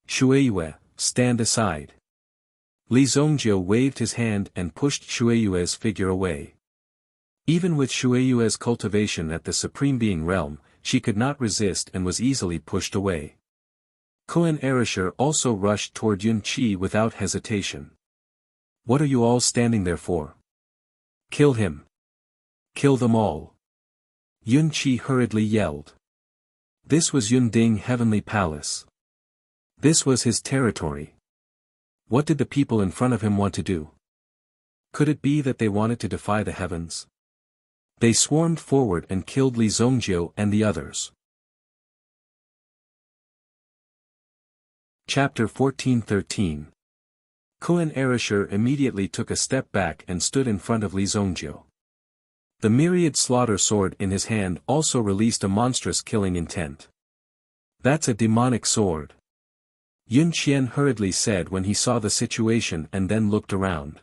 Shueiyue, stand aside. Li Zongjiu waved his hand and pushed Shueiyue's figure away. Even with Shueiyue's cultivation at the Supreme Being realm, she could not resist and was easily pushed away. Kun Erisher also rushed toward Yun Qi without hesitation. What are you all standing there for? Kill him. Kill them all. Yun Qi hurriedly yelled. This was Yun Ding Heavenly Palace. This was his territory. What did the people in front of him want to do? Could it be that they wanted to defy the heavens? They swarmed forward and killed Li Zongjiu and the others. Chapter 14-13. Kun Erisher immediately took a step back and stood in front of Li Zongjiu. The myriad slaughter sword in his hand also released a monstrous killing intent. That's a demonic sword. Yun Qian hurriedly said when he saw the situation and then looked around.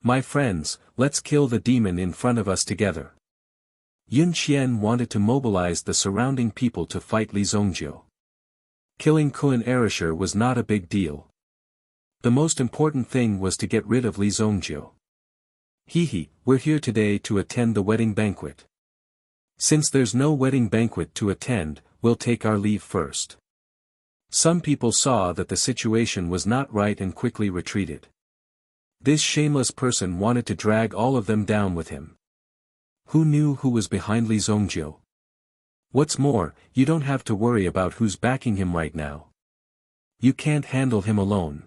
My friends, let's kill the demon in front of us together. Yun Qian wanted to mobilize the surrounding people to fight Li Zongjiu. Killing Kun Erisher was not a big deal. The most important thing was to get rid of Li Zongjiu. Hehe, we're here today to attend the wedding banquet. Since there's no wedding banquet to attend, we'll take our leave first. Some people saw that the situation was not right and quickly retreated. This shameless person wanted to drag all of them down with him. Who knew who was behind Li Zongjiu? What's more, you don't have to worry about who's backing him right now. You can't handle him alone.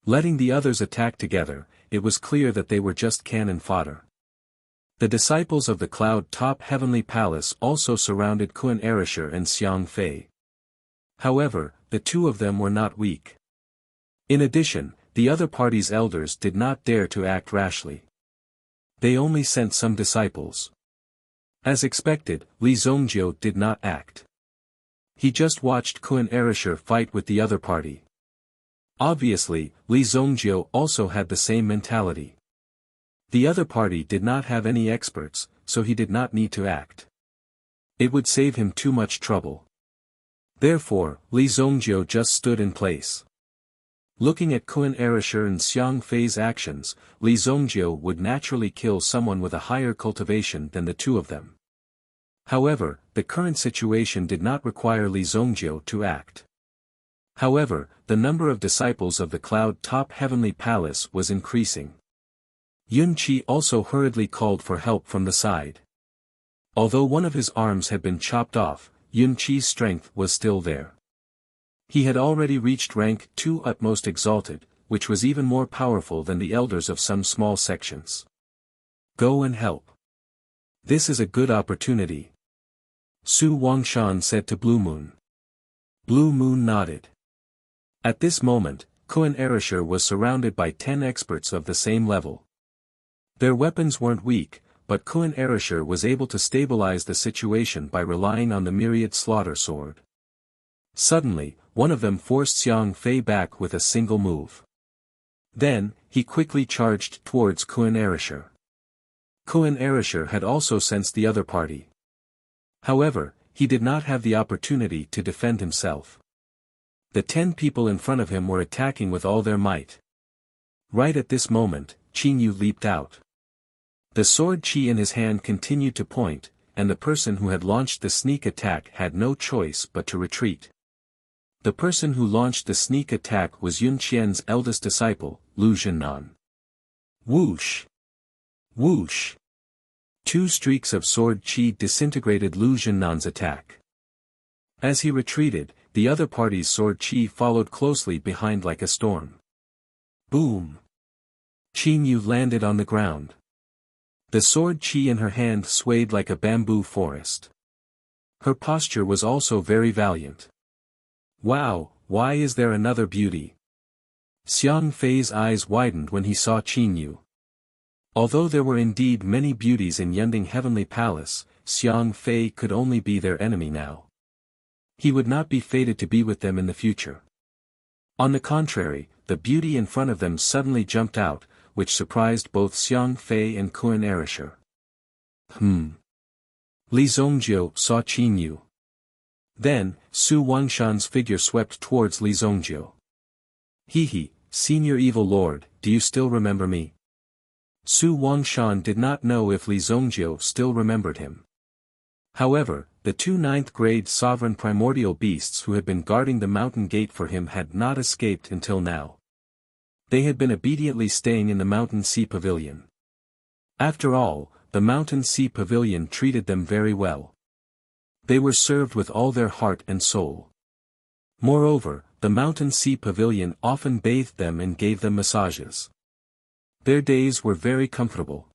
Letting the others attack together, it was clear that they were just cannon fodder. The disciples of the Cloud Top Heavenly Palace also surrounded Kun Erisher and Xiang Fei. However, the two of them were not weak. In addition, the other party's elders did not dare to act rashly. They only sent some disciples. As expected, Li Zongjiu did not act. He just watched Kun Erisher fight with the other party. Obviously, Li Zongjiu also had the same mentality. The other party did not have any experts, so he did not need to act. It would save him too much trouble. Therefore, Li Zongjiu just stood in place. Looking at Kun Erisher and Xiang Fei's actions, Li Zongjiu would naturally kill someone with a higher cultivation than the two of them. However, the current situation did not require Li Zongjiu to act. However, the number of disciples of the Cloud Top Heavenly Palace was increasing. Yun Qi also hurriedly called for help from the side. Although one of his arms had been chopped off, Yun Qi's strength was still there. He had already reached rank 2 Utmost Exalted, which was even more powerful than the elders of some small sections. Go and help. This is a good opportunity. Su Wangshan said to Blue Moon. Blue Moon nodded. At this moment, Kun Erisher was surrounded by 10 experts of the same level. Their weapons weren't weak, but Kun Erisher was able to stabilize the situation by relying on the myriad slaughter sword. Suddenly, one of them forced Xiang Fei back with a single move. Then, he quickly charged towards Kun Erisher. Koan Erisher had also sensed the other party. However, he did not have the opportunity to defend himself. The 10 people in front of him were attacking with all their might. Right at this moment, Qin Yu leaped out. The sword qi in his hand continued to point, and the person who had launched the sneak attack had no choice but to retreat. The person who launched the sneak attack was Yun Qian's eldest disciple, Lu Zhennan. Whoosh! Whoosh! 2 streaks of sword qi disintegrated Lu Zhennan's attack. As he retreated, the other party's sword qi followed closely behind like a storm. Boom! Qin Yu landed on the ground. The sword qi in her hand swayed like a bamboo forest. Her posture was also very valiant. Wow, why is there another beauty? Xiang Fei's eyes widened when he saw Qin Yu. Although there were indeed many beauties in Yunding Heavenly Palace, Xiang Fei could only be their enemy now. He would not be fated to be with them in the future. On the contrary, the beauty in front of them suddenly jumped out, which surprised both Xiang Fei and Koan Erisher. Li Zongjiu saw Qin Yu. Then, Su Wangshan's figure swept towards Li Zongjiu. He, Senior Evil Lord, do you still remember me? Su Wangshan did not know if Li Zongjiu still remembered him. However, the 2 9th-grade sovereign primordial beasts who had been guarding the mountain gate for him had not escaped until now. They had been obediently staying in the Mountain Sea Pavilion. After all, the Mountain Sea Pavilion treated them very well. They were served with all their heart and soul. Moreover, the Mountain Sea Pavilion often bathed them and gave them massages. Their days were very comfortable.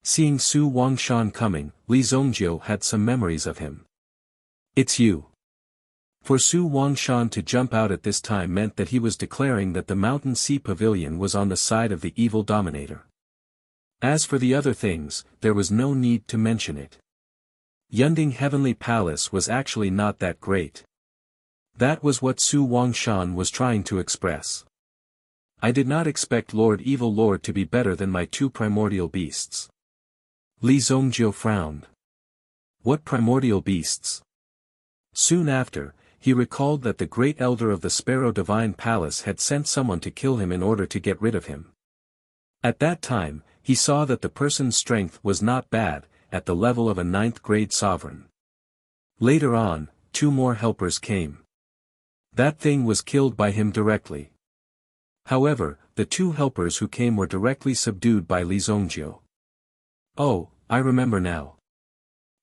Seeing Su Wangshan coming, Li Zongjiu had some memories of him. It's you. For Su Wangshan to jump out at this time meant that he was declaring that the Mountain Sea Pavilion was on the side of the evil dominator. As for the other things, there was no need to mention it. Yunding Heavenly Palace was actually not that great. That was what Su Wangshan was trying to express. I did not expect Lord Evil Lord to be better than my 2 primordial beasts. Li Zongjiu frowned. What primordial beasts? Soon after, he recalled that the great elder of the Sparrow Divine Palace had sent someone to kill him in order to get rid of him. At that time, he saw that the person's strength was not bad, at the level of a 9th-grade sovereign. Later on, 2 more helpers came. That thing was killed by him directly. However, the 2 helpers who came were directly subdued by Li Zongjiu. Oh, I remember now.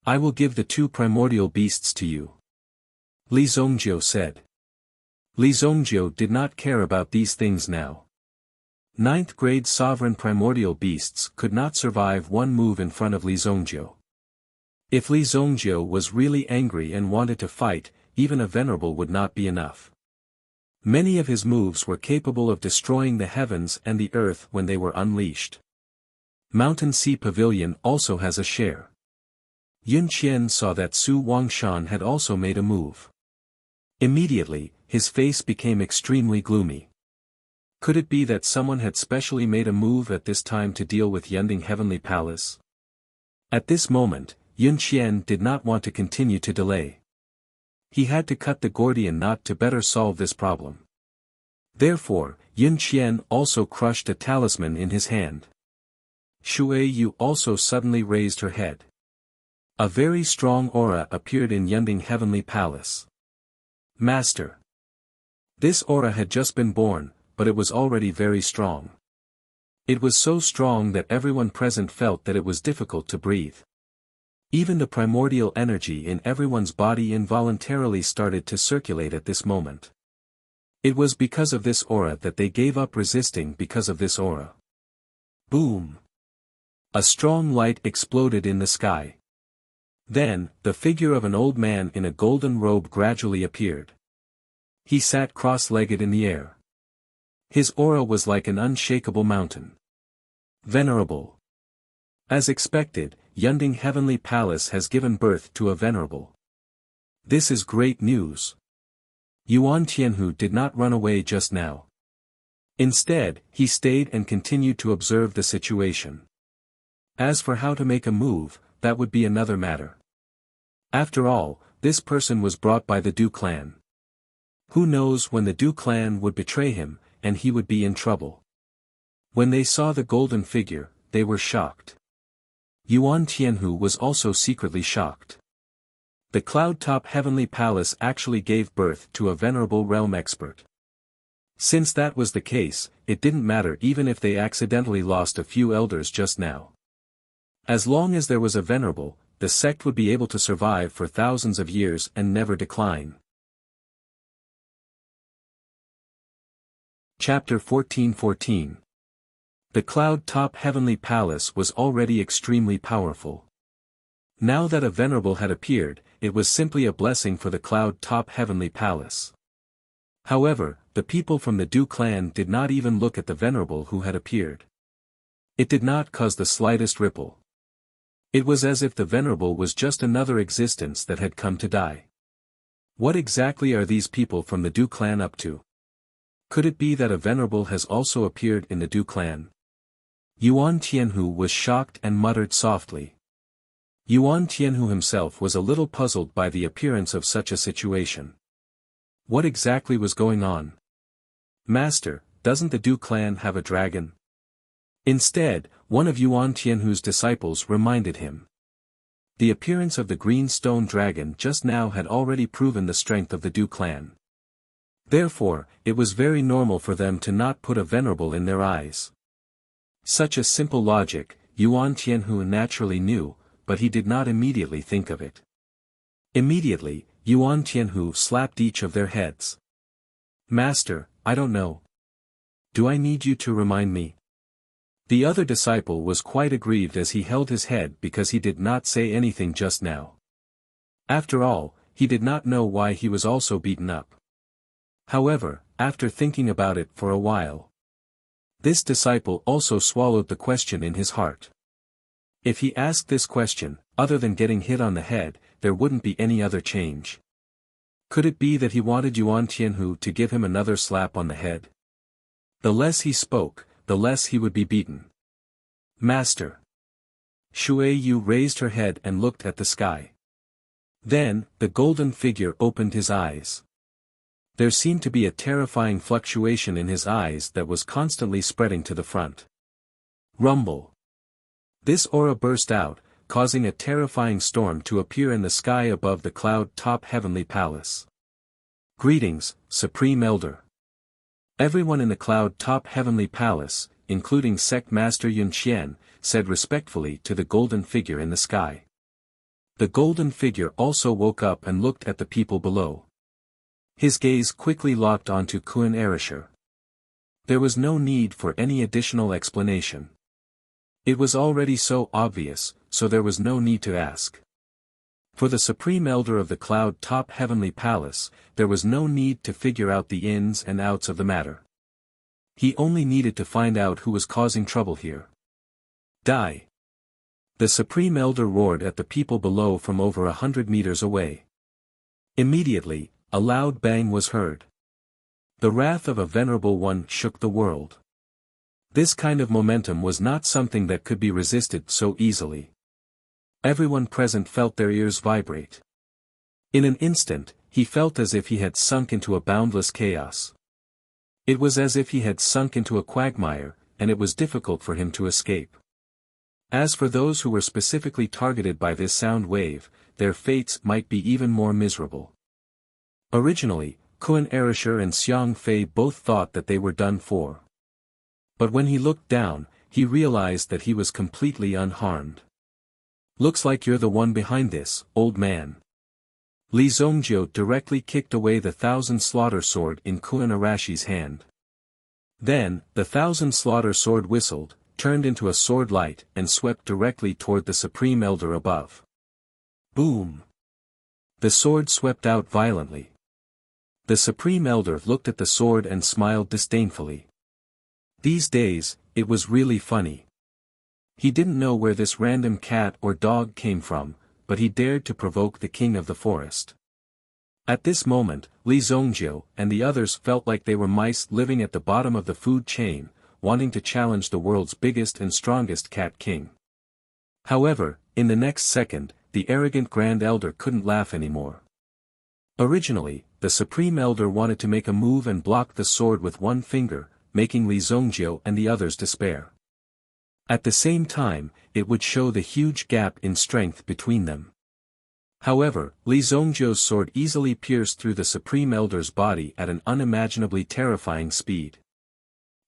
I will give the 2 primordial beasts to you. Li Zongjiu said. Li Zongjiu did not care about these things now. 9th-grade sovereign primordial beasts could not survive one move in front of Li Zongjiu. If Li Zongjiu was really angry and wanted to fight, even a venerable would not be enough. Many of his moves were capable of destroying the heavens and the earth when they were unleashed. Mountain Sea Pavilion also has a share. Yun Qian saw that Su Wangshan had also made a move. Immediately, his face became extremely gloomy. Could it be that someone had specially made a move at this time to deal with Yunding Heavenly Palace? At this moment, Yun Qian did not want to continue to delay. He had to cut the Gordian knot to better solve this problem. Therefore, Yun Qian also crushed a talisman in his hand. Shui Yu also suddenly raised her head. A very strong aura appeared in Yunding Heavenly Palace. Master. This aura had just been born, but it was already very strong. It was so strong that everyone present felt that it was difficult to breathe. Even the primordial energy in everyone's body involuntarily started to circulate at this moment. It was because of this aura that they gave up resisting because of this aura. Boom! A strong light exploded in the sky. Then, the figure of an old man in a golden robe gradually appeared. He sat cross-legged in the air. His aura was like an unshakable mountain. Venerable. As expected, Yunding Heavenly Palace has given birth to a venerable. This is great news. Yuan Tianhu did not run away just now. Instead, he stayed and continued to observe the situation. As for how to make a move, that would be another matter. After all, this person was brought by the Du clan. Who knows when the Du clan would betray him, and he would be in trouble. When they saw the golden figure, they were shocked. Yuan Tianhu was also secretly shocked. The cloud-top heavenly palace actually gave birth to a venerable realm expert. Since that was the case, it didn't matter even if they accidentally lost a few elders just now. As long as there was a venerable, the sect would be able to survive for thousands of years and never decline. Chapter 14:14. The cloud-top heavenly palace was already extremely powerful. Now that a venerable had appeared, it was simply a blessing for the cloud-top heavenly palace. However, the people from the Du clan did not even look at the venerable who had appeared. It did not cause the slightest ripple. It was as if the venerable was just another existence that had come to die. What exactly are these people from the Du clan up to? Could it be that a venerable has also appeared in the Du clan? Yuan Tianhu was shocked and muttered softly. Yuan Tianhu himself was a little puzzled by the appearance of such a situation. What exactly was going on? Master, doesn't the Du clan have a dragon? Instead, one of Yuan Tianhu's disciples reminded him. The appearance of the green stone dragon just now had already proven the strength of the Du clan. Therefore, it was very normal for them to not put a venerable in their eyes. Such a simple logic, Yuan Tianhu naturally knew, but he did not immediately think of it. Immediately, Yuan Tianhu slapped each of their heads. Master, I don't know. Do I need you to remind me? The other disciple was quite aggrieved as he held his head because he did not say anything just now. After all, he did not know why he was also beaten up. However, after thinking about it for a while, this disciple also swallowed the question in his heart. If he asked this question, other than getting hit on the head, there wouldn't be any other change. Could it be that he wanted Yuan Tianhu to give him another slap on the head? The less he spoke, the less he would be beaten. Master. Shui Yu raised her head and looked at the sky. Then, the golden figure opened his eyes. There seemed to be a terrifying fluctuation in his eyes that was constantly spreading to the front. Rumble. This aura burst out, causing a terrifying storm to appear in the sky above the cloud-top heavenly palace. Greetings, Supreme Elder. Everyone in the cloud-top heavenly palace, including Sect Master Yun Qian, said respectfully to the golden figure in the sky. The golden figure also woke up and looked at the people below. His gaze quickly locked onto Kun Erishur. There was no need for any additional explanation. It was already so obvious, so there was no need to ask. For the Supreme Elder of the cloud-top heavenly palace, there was no need to figure out the ins and outs of the matter. He only needed to find out who was causing trouble here. Die! The Supreme Elder roared at the people below from over 100 meters away. Immediately, a loud bang was heard. The wrath of a venerable one shook the world. This kind of momentum was not something that could be resisted so easily. Everyone present felt their ears vibrate. In an instant, he felt as if he had sunk into a boundless chaos. It was as if he had sunk into a quagmire, and it was difficult for him to escape. As for those who were specifically targeted by this sound wave, their fates might be even more miserable. Originally, Kun Erishur and Xiang Fei both thought that they were done for. But when he looked down, he realized that he was completely unharmed. Looks like you're the one behind this, old man. Li Zongjiu directly kicked away the 1,000 slaughter sword in Kun Arashi's hand. Then, the 1,000 slaughter sword whistled, turned into a sword light and swept directly toward the Supreme Elder above. Boom! The sword swept out violently. The Supreme Elder looked at the sword and smiled disdainfully. These days, it was really funny. He didn't know where this random cat or dog came from, but he dared to provoke the king of the forest. At this moment, Li Zongjiu and the others felt like they were mice living at the bottom of the food chain, wanting to challenge the world's biggest and strongest cat king. However, in the next second, the arrogant Grand Elder couldn't laugh anymore. Originally, the Supreme Elder wanted to make a move and block the sword with one finger, making Li Zhongjiu and the others despair. At the same time, it would show the huge gap in strength between them. However, Li Zhongjiu's sword easily pierced through the Supreme Elder's body at an unimaginably terrifying speed.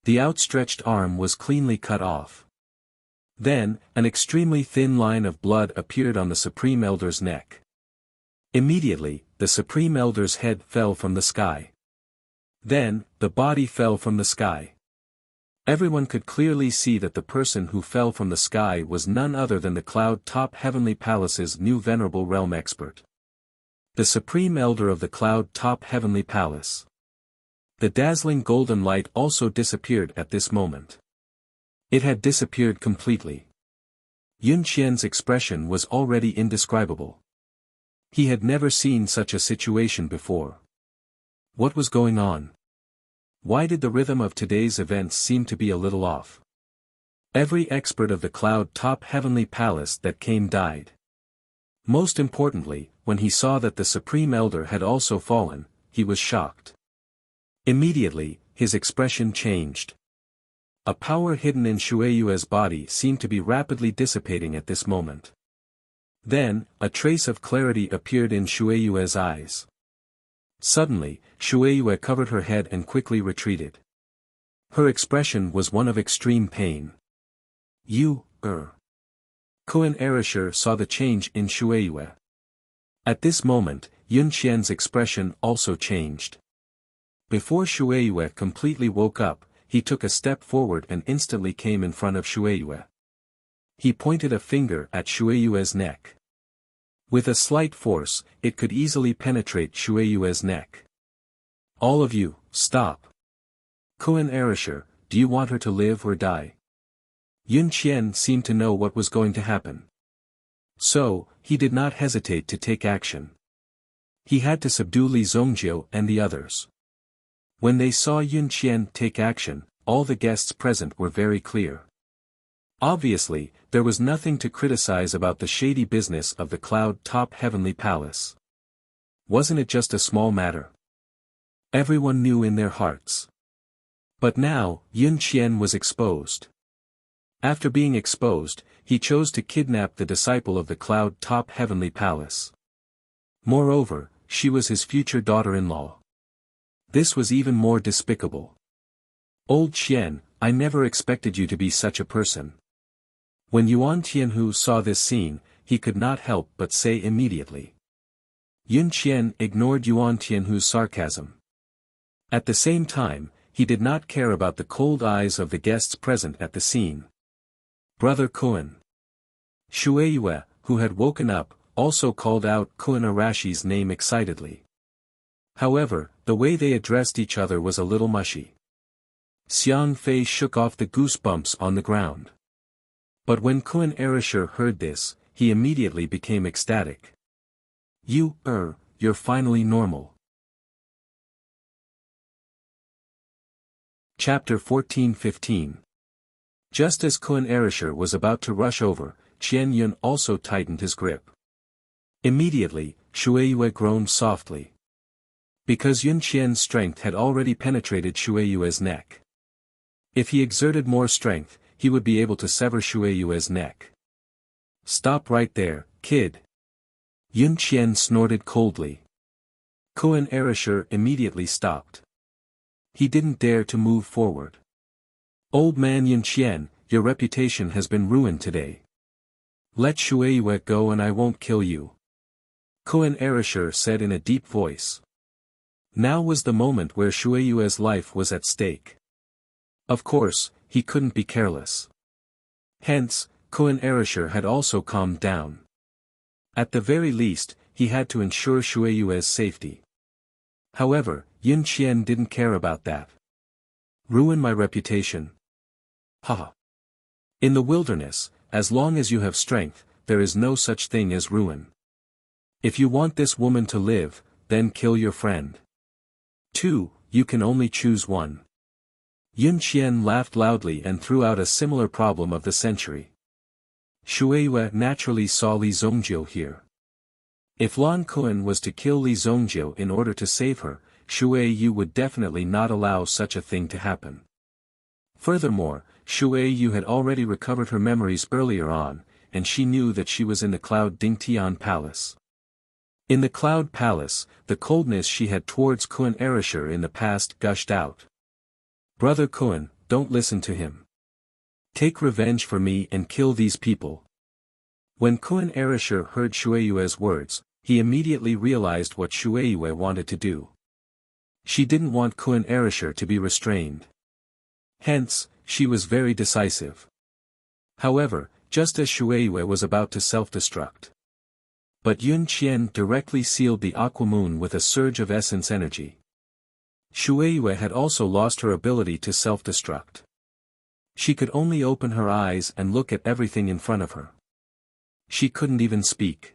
The outstretched arm was cleanly cut off. Then, an extremely thin line of blood appeared on the Supreme Elder's neck. Immediately, the Supreme Elder's head fell from the sky. Then, the body fell from the sky. Everyone could clearly see that the person who fell from the sky was none other than the Cloud-Top Heavenly Palace's new Venerable Realm Expert. The Supreme Elder of the Cloud-Top Heavenly Palace. The dazzling golden light also disappeared at this moment. It had disappeared completely. Yun Qian's expression was already indescribable. He had never seen such a situation before. What was going on? Why did the rhythm of today's events seem to be a little off? Every expert of the Cloud-Top Heavenly Palace that came died. Most importantly, when he saw that the Supreme Elder had also fallen, he was shocked. Immediately, his expression changed. A power hidden in Shueiyue's body seemed to be rapidly dissipating at this moment. Then, a trace of clarity appeared in Shueiyue's eyes. Suddenly, Shueiyue covered her head and quickly retreated. Her expression was one of extreme pain. Koan Erasure saw the change in Shueiyue. At this moment, Yun Qian's expression also changed. Before Shueiyue completely woke up, he took a step forward and instantly came in front of Shueiyue. He pointed a finger at Shueiyue's neck. With a slight force, it could easily penetrate Shueiyue's neck. All of you, stop. Koan Erasure, do you want her to live or die? Yun Qian seemed to know what was going to happen. So, he did not hesitate to take action. He had to subdue Li Zhongjiu and the others. When they saw Yun Qian take action, all the guests present were very clear. Obviously, there was nothing to criticize about the shady business of the Cloud-Top Heavenly Palace. Wasn't it just a small matter? Everyone knew in their hearts. But now, Yun Qian was exposed. After being exposed, he chose to kidnap the disciple of the Cloud-Top Heavenly Palace. Moreover, she was his future daughter-in-law. This was even more despicable. Old Qian, I never expected you to be such a person. When Yuan Tianhu saw this scene, he could not help but say immediately. Yun Qian ignored Yuan Tianhu's sarcasm. At the same time, he did not care about the cold eyes of the guests present at the scene. Brother Koan. Shueiyue, who had woken up, also called out Koan Arashi's name excitedly. However, the way they addressed each other was a little mushy. Xiang Fei shook off the goosebumps on the ground. But when Koan Erasure heard this, he immediately became ecstatic. You're finally normal. Chapter 14-15. Just as Koan Erasure was about to rush over, Qian Yun also tightened his grip. Immediately, Shueiyue groaned softly. Because Yun Qian's strength had already penetrated Shueiyue's neck. If he exerted more strength, he would be able to sever Shueiyue's neck. Stop right there, kid. Yun Qian snorted coldly. Koan Erasure immediately stopped. He didn't dare to move forward. Old man Yun Qian, your reputation has been ruined today. Let Shueiyue go and I won't kill you. Koan Erasure said in a deep voice. Now was the moment where Shueiyue's life was at stake. Of course, he couldn't be careless. Hence, Koan Erasure had also calmed down. At the very least, he had to ensure Shueiyue's safety. However, Yun Qian didn't care about that. Ruin my reputation? Haha. In the wilderness, as long as you have strength, there is no such thing as ruin. If you want this woman to live, then kill your friend. 2, you can only choose one. Yun Qian laughed loudly and threw out a similar problem of the century. Shueiyue naturally saw Li Zongjiu here. If Lan Kuan was to kill Li Zongjiu in order to save her, Shueiyue would definitely not allow such a thing to happen. Furthermore, Shueiyue had already recovered her memories earlier on, and she knew that she was in the Cloud Dingtian Palace. In the Cloud Palace, the coldness she had towards Kuan Erisher in the past gushed out. Brother Kuan, don't listen to him. Take revenge for me and kill these people. When Kuan Erisher heard Shueiyue's words, he immediately realized what Shueiyue wanted to do. She didn't want Kuan Erisher to be restrained. Hence, she was very decisive. However, just as Shueiyue was about to self-destruct. But Yun Qian directly sealed the Aquamoon with a surge of essence energy. Shueiyue had also lost her ability to self-destruct. She could only open her eyes and look at everything in front of her. She couldn't even speak.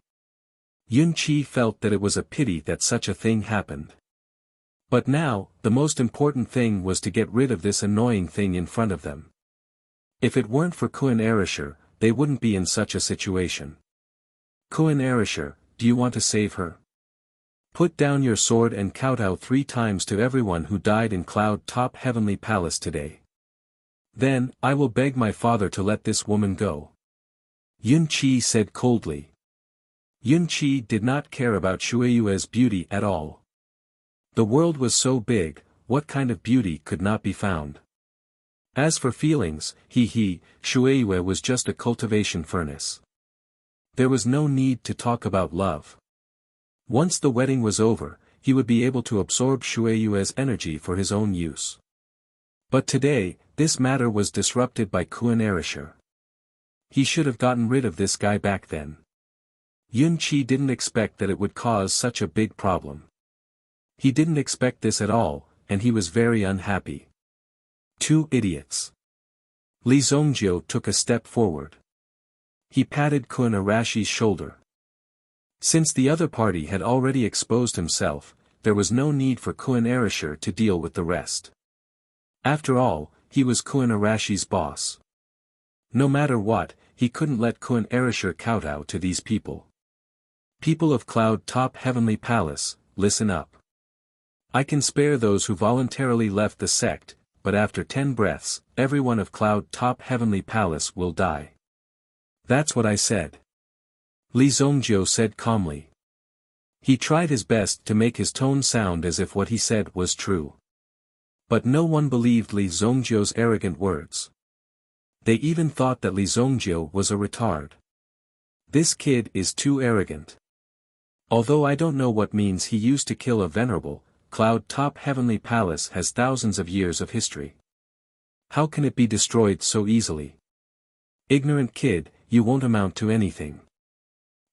Yun Qi felt that it was a pity that such a thing happened. But now, the most important thing was to get rid of this annoying thing in front of them. If it weren't for Kuan Erisher, they wouldn't be in such a situation. Kuan Erisher, do you want to save her? Put down your sword and kowtow 3 times to everyone who died in Cloud Top Heavenly Palace today. Then, I will beg my father to let this woman go. Yun Qi said coldly. Yun Qi did not care about Shueiyue's beauty at all. The world was so big, what kind of beauty could not be found? As for feelings, Shueiyue was just a cultivation furnace. There was no need to talk about love. Once the wedding was over, he would be able to absorb Shueiyue's energy for his own use. But today, this matter was disrupted by Kuan Erisher. He should have gotten rid of this guy back then. Yun Qi didn't expect that it would cause such a big problem. He didn't expect this at all, and he was very unhappy. 2 idiots. Li Zongjiu took a step forward. He patted Kuan Arashi's shoulder. Since the other party had already exposed himself, there was no need for Kuan Erisher to deal with the rest. After all, he was Kuan Arashi's boss. No matter what, he couldn't let Kuan Erisher kowtow to these people. People of Cloud Top Heavenly Palace, listen up. I can spare those who voluntarily left the sect, but after 10 breaths, everyone of Cloud Top Heavenly Palace will die. That's what I said. Li Zongjiu said calmly. He tried his best to make his tone sound as if what he said was true. But no one believed Li Zongjiu's arrogant words. They even thought that Li Zongjiu was a retard. This kid is too arrogant. Although I don't know what means he used to kill a venerable, Cloud Top Heavenly Palace has thousands of years of history. How can it be destroyed so easily? Ignorant kid, you won't amount to anything.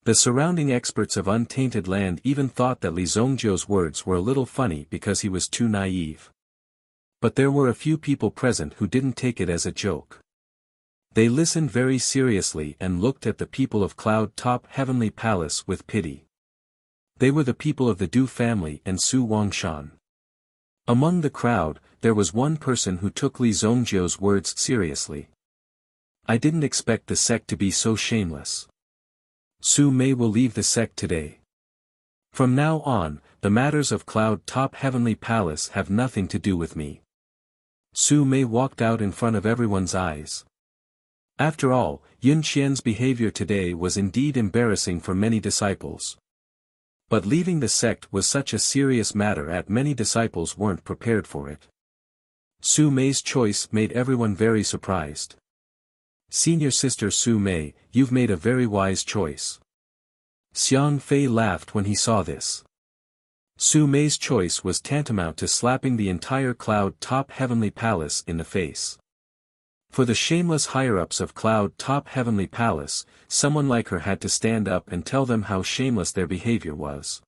The surrounding experts of Untainted Land even thought that Li Zongjiu's words were a little funny because he was too naive. But there were a few people present who didn't take it as a joke. They listened very seriously and looked at the people of Cloud Top Heavenly Palace with pity. They were the people of the Du family and Su Wangshan. Among the crowd, there was one person who took Li Zongjiu's words seriously. I didn't expect the sect to be so shameless. Su Mei will leave the sect today. From now on, the matters of Cloud Top Heavenly Palace have nothing to do with me. Su Mei walked out in front of everyone's eyes. After all, Yun Qian's behavior today was indeed embarrassing for many disciples. But leaving the sect was such a serious matter that many disciples weren't prepared for it. Su Mei's choice made everyone very surprised. Senior sister Su Mei, you've made a very wise choice. Xiang Fei laughed when he saw this. Su Mei's choice was tantamount to slapping the entire Cloud Top Heavenly Palace in the face. For the shameless higher-ups of Cloud Top Heavenly Palace, someone like her had to stand up and tell them how shameless their behavior was.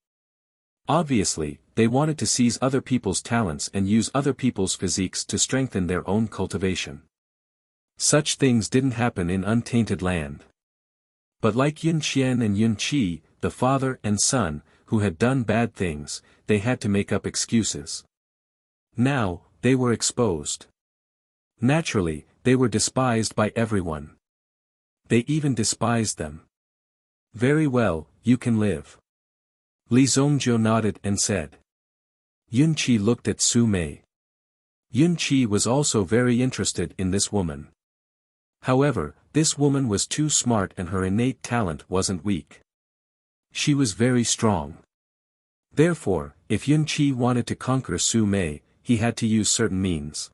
Obviously, they wanted to seize other people's talents and use other people's physiques to strengthen their own cultivation. Such things didn't happen in Untainted Land. But like Yun Qian and Yun Qi, the father and son, who had done bad things, they had to make up excuses. Now, they were exposed. Naturally, they were despised by everyone. They even despised them. Very well, you can live. Li Zongjiu nodded and said. Yun Qi looked at Su Mei. Yun Qi was also very interested in this woman. However, this woman was too smart and her innate talent wasn't weak. She was very strong. Therefore, if Yun Qi wanted to conquer Su Mei, he had to use certain means.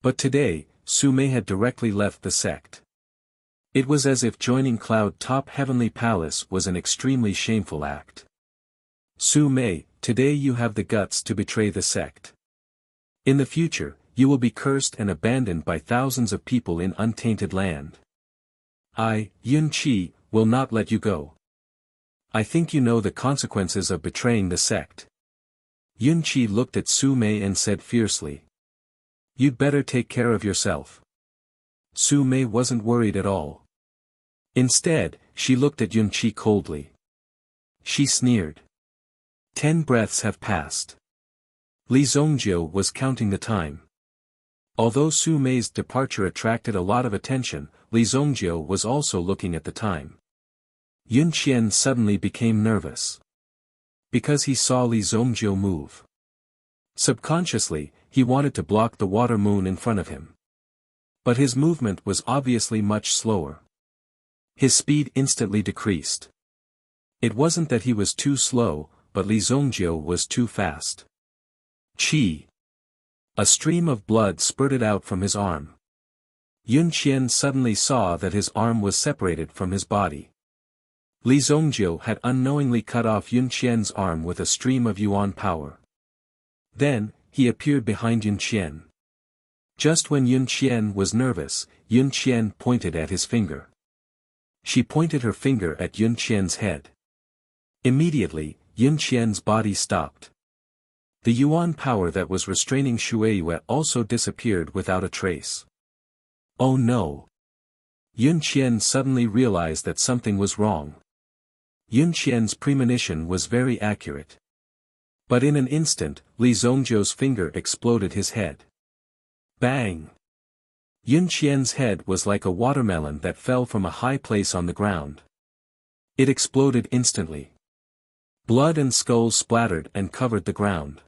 But today, Su Mei had directly left the sect. It was as if joining Cloud Top Heavenly Palace was an extremely shameful act. Su Mei, today you have the guts to betray the sect. In the future, you will be cursed and abandoned by thousands of people in untainted land. I, Yun Qi, will not let you go. I think you know the consequences of betraying the sect. Yun Qi looked at Su Mei and said fiercely. You'd better take care of yourself. Su Mei wasn't worried at all. Instead, she looked at Yun Qi coldly. She sneered. 10 breaths have passed. Li Zongjiu was counting the time. Although Su Mei's departure attracted a lot of attention, Li Zongjiu was also looking at the time. Yun Qian suddenly became nervous. Because he saw Li Zongjiu move. Subconsciously, he wanted to block the water moon in front of him. But his movement was obviously much slower. His speed instantly decreased. It wasn't that he was too slow, but Li Zongjiu was too fast. Qi. A stream of blood spurted out from his arm. Yun Qian suddenly saw that his arm was separated from his body. Li Zongjiu had unknowingly cut off Yun Qian's arm with a stream of yuan power. Then, he appeared behind Yun Qian. Just when Yun Qian was nervous, Yun Qian pointed at his finger. She pointed her finger at Yun Qian's head. Immediately, Yun Qian's body stopped. The yuan power that was restraining Shueiyue also disappeared without a trace. Oh no! Yun Qian suddenly realized that something was wrong. Yun Qian's premonition was very accurate. But in an instant, Li Zongjiu's finger exploded his head. Bang! Yun Qian's head was like a watermelon that fell from a high place on the ground. It exploded instantly. Blood and skulls splattered and covered the ground.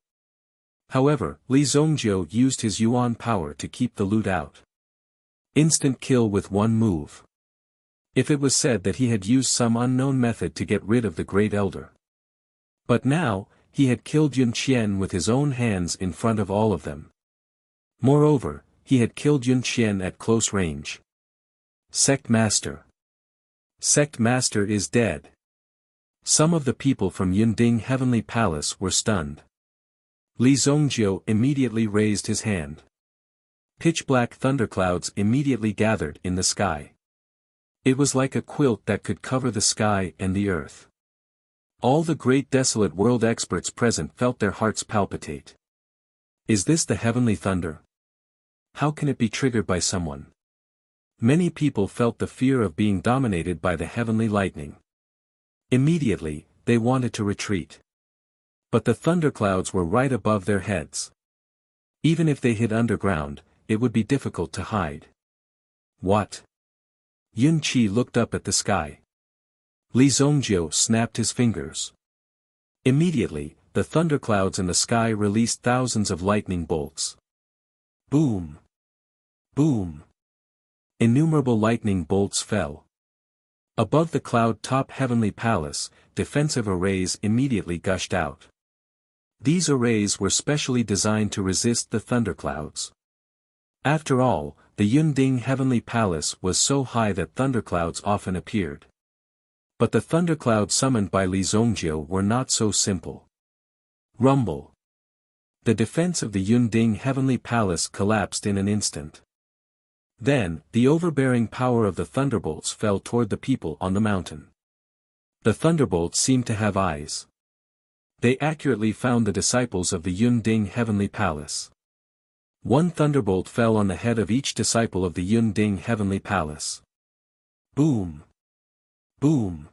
However, Li Zongjiu used his yuan power to keep the loot out. Instant kill with one move. If it was said that he had used some unknown method to get rid of the Great Elder. But now, he had killed Yun Qian with his own hands in front of all of them. Moreover, he had killed Yun Qian at close range. Sect Master. Sect Master is dead. Some of the people from Yunding Heavenly Palace were stunned. Li Zongjiu immediately raised his hand. Pitch-black thunderclouds immediately gathered in the sky. It was like a quilt that could cover the sky and the earth. All the great desolate world experts present felt their hearts palpitate. Is this the heavenly thunder? How can it be triggered by someone? Many people felt the fear of being dominated by the heavenly lightning. Immediately, they wanted to retreat. But the thunderclouds were right above their heads. Even if they hid underground, it would be difficult to hide. What? Yun Qi looked up at the sky. Li Zongjiu snapped his fingers. Immediately, the thunderclouds in the sky released thousands of lightning bolts. Boom! Boom! Innumerable lightning bolts fell. Above the cloud-top heavenly palace, defensive arrays immediately gushed out. These arrays were specially designed to resist the thunderclouds. After all, the Yunding Heavenly Palace was so high that thunderclouds often appeared. But the thunderclouds summoned by Li Zongjiu were not so simple. Rumble! The defense of the Yunding Heavenly Palace collapsed in an instant. Then, the overbearing power of the thunderbolts fell toward the people on the mountain. The thunderbolts seemed to have eyes. They accurately found the disciples of the Yunding Heavenly Palace. One thunderbolt fell on the head of each disciple of the Yunding Heavenly Palace. Boom! Boom!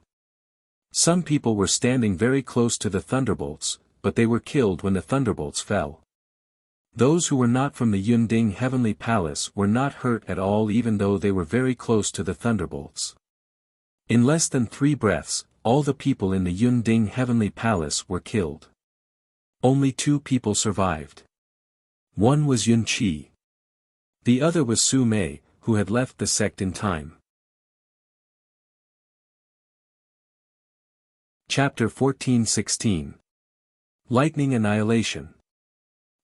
Some people were standing very close to the thunderbolts, but they were killed when the thunderbolts fell. Those who were not from the Yunding Heavenly Palace were not hurt at all, even though they were very close to the thunderbolts. In less than 3 breaths, all the people in the Yunding Heavenly Palace were killed. Only 2 people survived. One was Yun Qi. The other was Su Mei, who had left the sect in time. Chapter 14-16. Lightning Annihilation.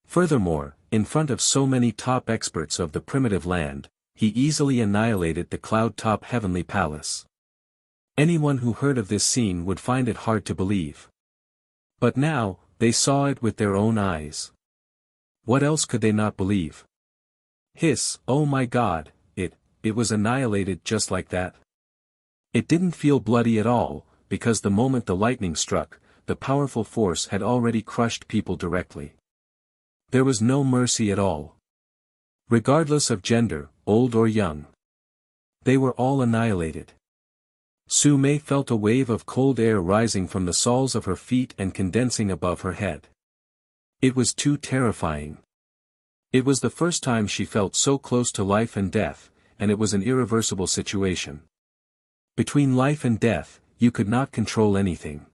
Furthermore, in front of so many top experts of the primitive land, he easily annihilated the cloud-top heavenly palace. Anyone who heard of this scene would find it hard to believe. But now, they saw it with their own eyes. What else could they not believe? Hiss, oh my God, it was annihilated just like that. It didn't feel bloody at all, because the moment the lightning struck, the powerful force had already crushed people directly. There was no mercy at all. Regardless of gender, old or young. They were all annihilated. Su Mei felt a wave of cold air rising from the soles of her feet and condensing above her head. It was too terrifying. It was the first time she felt so close to life and death, and it was an irreversible situation. Between life and death, you could not control anything.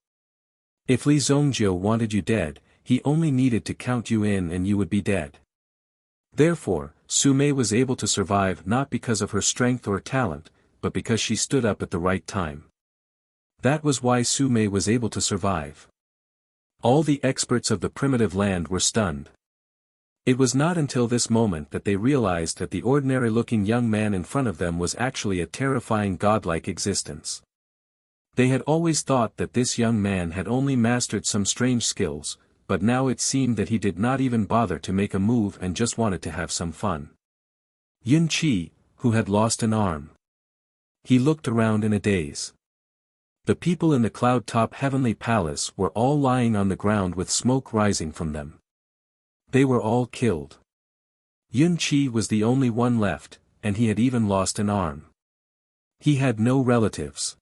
If Li Zongjiu wanted you dead, he only needed to count you in and you would be dead. Therefore, Su Mei was able to survive not because of her strength or talent, but because she stood up at the right time. That was why Su Mei was able to survive. All the experts of the primitive land were stunned. It was not until this moment that they realized that the ordinary-looking young man in front of them was actually a terrifying godlike existence. They had always thought that this young man had only mastered some strange skills, but now it seemed that he did not even bother to make a move and just wanted to have some fun. Yun Qi, who had lost an arm. He looked around in a daze. The people in the cloud-top heavenly palace were all lying on the ground with smoke rising from them. They were all killed. Yun Qi was the only one left, and he had even lost an arm. He had no relatives.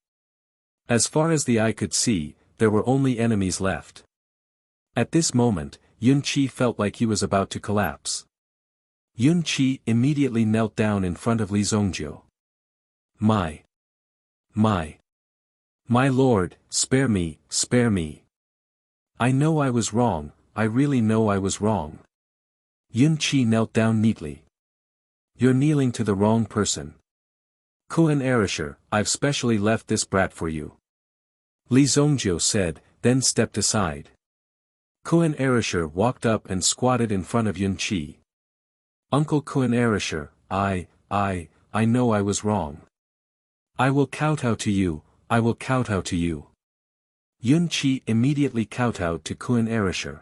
As far as the eye could see, there were only enemies left. At this moment, Yun Qi felt like he was about to collapse. Yun Qi immediately knelt down in front of Li Zongjiu. My lord, spare me, spare me. I know I was wrong, I really know I was wrong. Yun Qi knelt down neatly. You're kneeling to the wrong person. Kuan Erisher, I've specially left this brat for you. Li Zongjiu said, then stepped aside. Kuan Erisher walked up and squatted in front of Yun Qi. Uncle Kuan Erisher, I know I was wrong. I will kowtow to you, I will kowtow to you. Yun Qi immediately kowtowed to Kuan Erisher.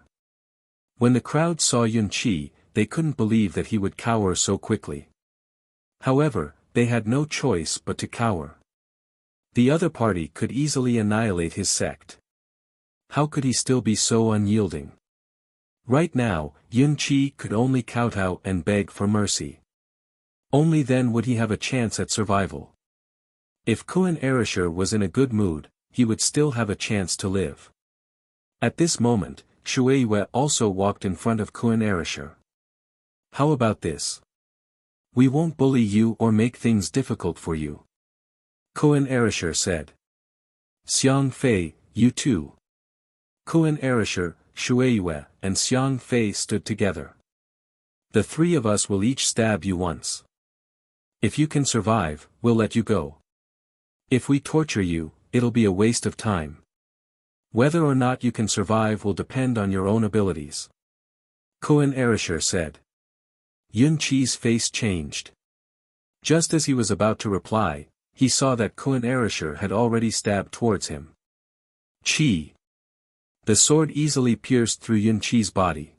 When the crowd saw Yun Qi, they couldn't believe that he would cower so quickly. However, they had no choice but to cower. The other party could easily annihilate his sect. How could he still be so unyielding? Right now, Yun Qi could only kowtow and beg for mercy. Only then would he have a chance at survival. If Kuan Erisher was in a good mood, he would still have a chance to live. At this moment, Shueiyue also walked in front of Kuan Erisher. How about this? We won't bully you or make things difficult for you. Kuan Erisher said. Xiang Fei, you too. Kuan Erisher, Shueiyue, and Xiang Fei stood together. The 3 of us will each stab you once. If you can survive, we'll let you go. If we torture you, it'll be a waste of time. Whether or not you can survive will depend on your own abilities. Kuan Erisher said. Yun Qi's face changed. Just as he was about to reply, he saw that Kuan Erisher had already stabbed towards him. Qi. The sword easily pierced through Yun Qi's body.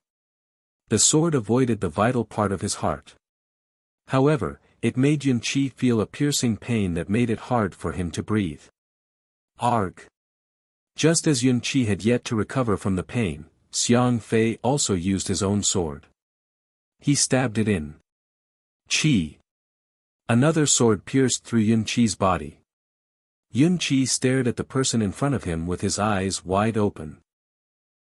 The sword avoided the vital part of his heart. However, it made Yun Qi feel a piercing pain that made it hard for him to breathe. Arg! Just as Yun Qi had yet to recover from the pain, Xiang Fei also used his own sword. He stabbed it in. Qi. Another sword pierced through Yun Qi's body. Yun Qi stared at the person in front of him with his eyes wide open.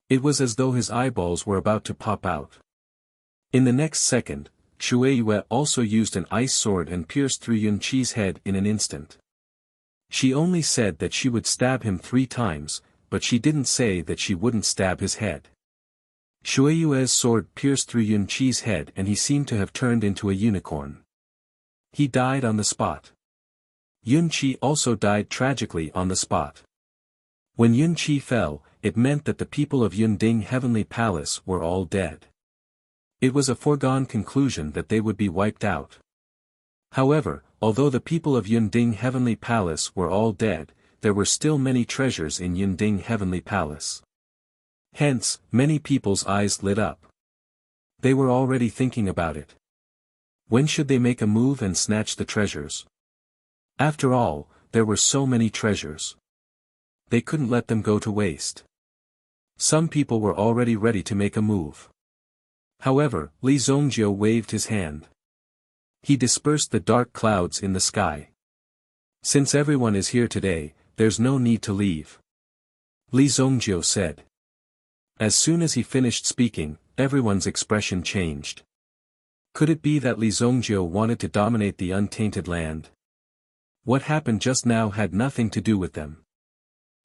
It was as though his eyeballs were about to pop out. In the next second, Shueiyue also used an ice sword and pierced through Yun Qi's head in an instant. She only said that she would stab him 3 times, but she didn't say that she wouldn't stab his head. Shueiyue's sword pierced through Yun Qi's head and he seemed to have turned into a unicorn. He died on the spot. Yun Qi also died tragically on the spot. When Yun Qi fell, it meant that the people of Yunding Heavenly Palace were all dead. It was a foregone conclusion that they would be wiped out. However, although the people of Yunding Heavenly Palace were all dead, there were still many treasures in Yunding Heavenly Palace. Hence, many people's eyes lit up. They were already thinking about it. When should they make a move and snatch the treasures? After all, there were so many treasures. They couldn't let them go to waste. Some people were already ready to make a move. However, Li Zongjiu waved his hand. He dispersed the dark clouds in the sky. Since everyone is here today, there's no need to leave. Li Zongjiu said. As soon as he finished speaking, everyone's expression changed. Could it be that Li Zongjiu wanted to dominate the untainted land? What happened just now had nothing to do with them.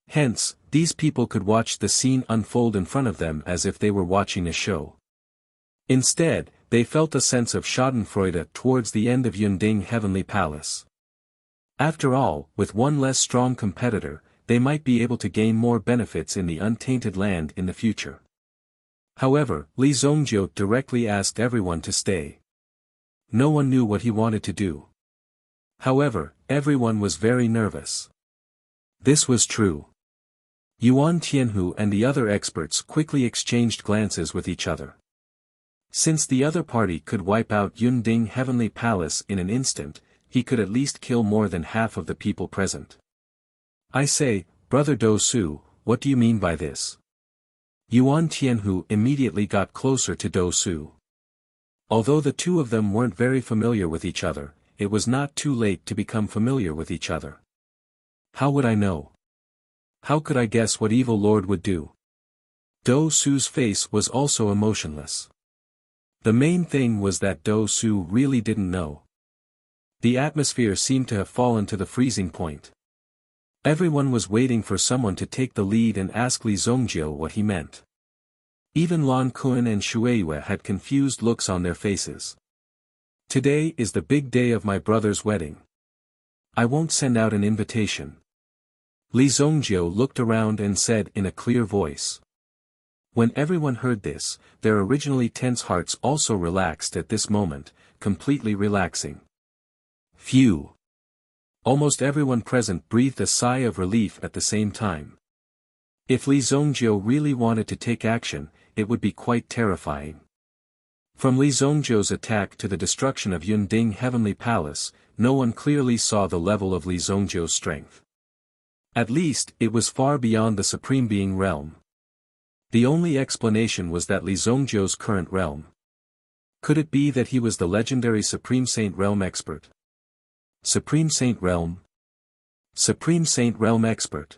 Hence, these people could watch the scene unfold in front of them as if they were watching a show. Instead, they felt a sense of schadenfreude towards the end of Yunding Heavenly Palace. After all, with one less strong competitor, they might be able to gain more benefits in the untainted land in the future. However, Li Zongjiu directly asked everyone to stay. No one knew what he wanted to do. However, everyone was very nervous. This was true. Yuan Tianhu and the other experts quickly exchanged glances with each other. Since the other party could wipe out Yunding Heavenly Palace in an instant, he could at least kill more than half of the people present. I say, Brother Do Su, what do you mean by this? Yuan Tianhu immediately got closer to Do Su. Although the two of them weren't very familiar with each other, it was not too late to become familiar with each other. How would I know? How could I guess what evil lord would do? Do Su's face was also emotionless. The main thing was that Do Su really didn't know. The atmosphere seemed to have fallen to the freezing point. Everyone was waiting for someone to take the lead and ask Li Zongjiu what he meant. Even Lan Kun and Shueiyue had confused looks on their faces. Today is the big day of my brother's wedding. I won't send out an invitation. Li Zongjiu looked around and said in a clear voice. When everyone heard this, their originally tense hearts also relaxed at this moment, completely relaxing. Phew! Almost everyone present breathed a sigh of relief at the same time. If Li Zongjiu really wanted to take action, it would be quite terrifying. From Li Zongjiu's attack to the destruction of Yunding Heavenly Palace, no one clearly saw the level of Li Zongjiu's strength. At least, it was far beyond the Supreme Being realm. The only explanation was that Li Zongjiu's current realm. Could it be that he was the legendary Supreme Saint Realm expert? Supreme Saint Realm? Supreme Saint Realm expert.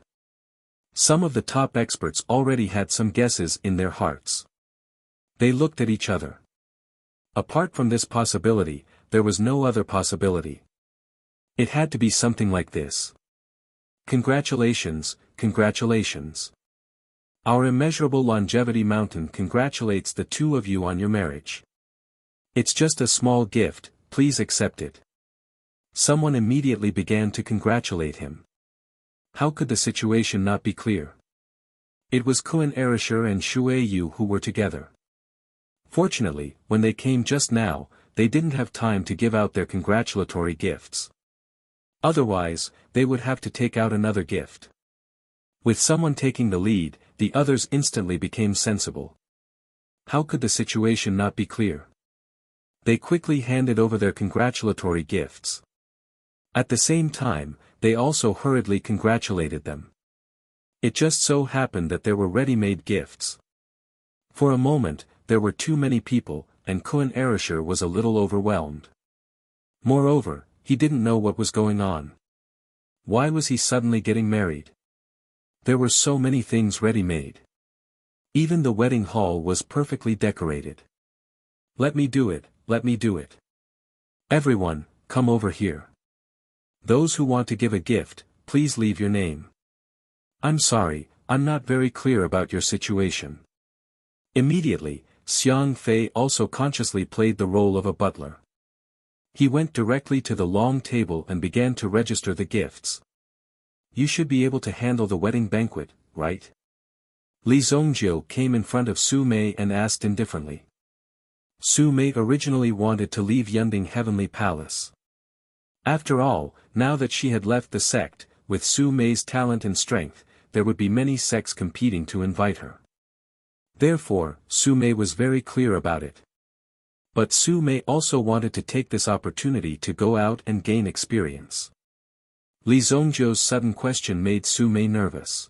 Some of the top experts already had some guesses in their hearts. They looked at each other. Apart from this possibility, there was no other possibility. It had to be something like this. Congratulations, congratulations. Our immeasurable longevity mountain congratulates the two of you on your marriage. It's just a small gift, please accept it. Someone immediately began to congratulate him. How could the situation not be clear? It was Kun Erisher and Shueyu who were together. Fortunately, when they came just now, they didn't have time to give out their congratulatory gifts. Otherwise, they would have to take out another gift. With someone taking the lead, the others instantly became sensible. How could the situation not be clear? They quickly handed over their congratulatory gifts. At the same time, they also hurriedly congratulated them. It just so happened that there were ready-made gifts. For a moment, there were too many people, and Kun Erisher was a little overwhelmed. Moreover, he didn't know what was going on. Why was he suddenly getting married? There were so many things ready-made. Even the wedding hall was perfectly decorated. Let me do it, let me do it. Everyone, come over here. Those who want to give a gift, please leave your name. I'm sorry, I'm not very clear about your situation. Immediately, Xiang Fei also consciously played the role of a butler. He went directly to the long table and began to register the gifts. You should be able to handle the wedding banquet, right? Li Zhongjiu came in front of Su Mei and asked indifferently. Su Mei originally wanted to leave Yunding Heavenly Palace. After all, now that she had left the sect, with Su Mei's talent and strength, there would be many sects competing to invite her. Therefore, Su Mei was very clear about it. But Su Mei also wanted to take this opportunity to go out and gain experience. Li Zhongjiu's sudden question made Su Mei nervous.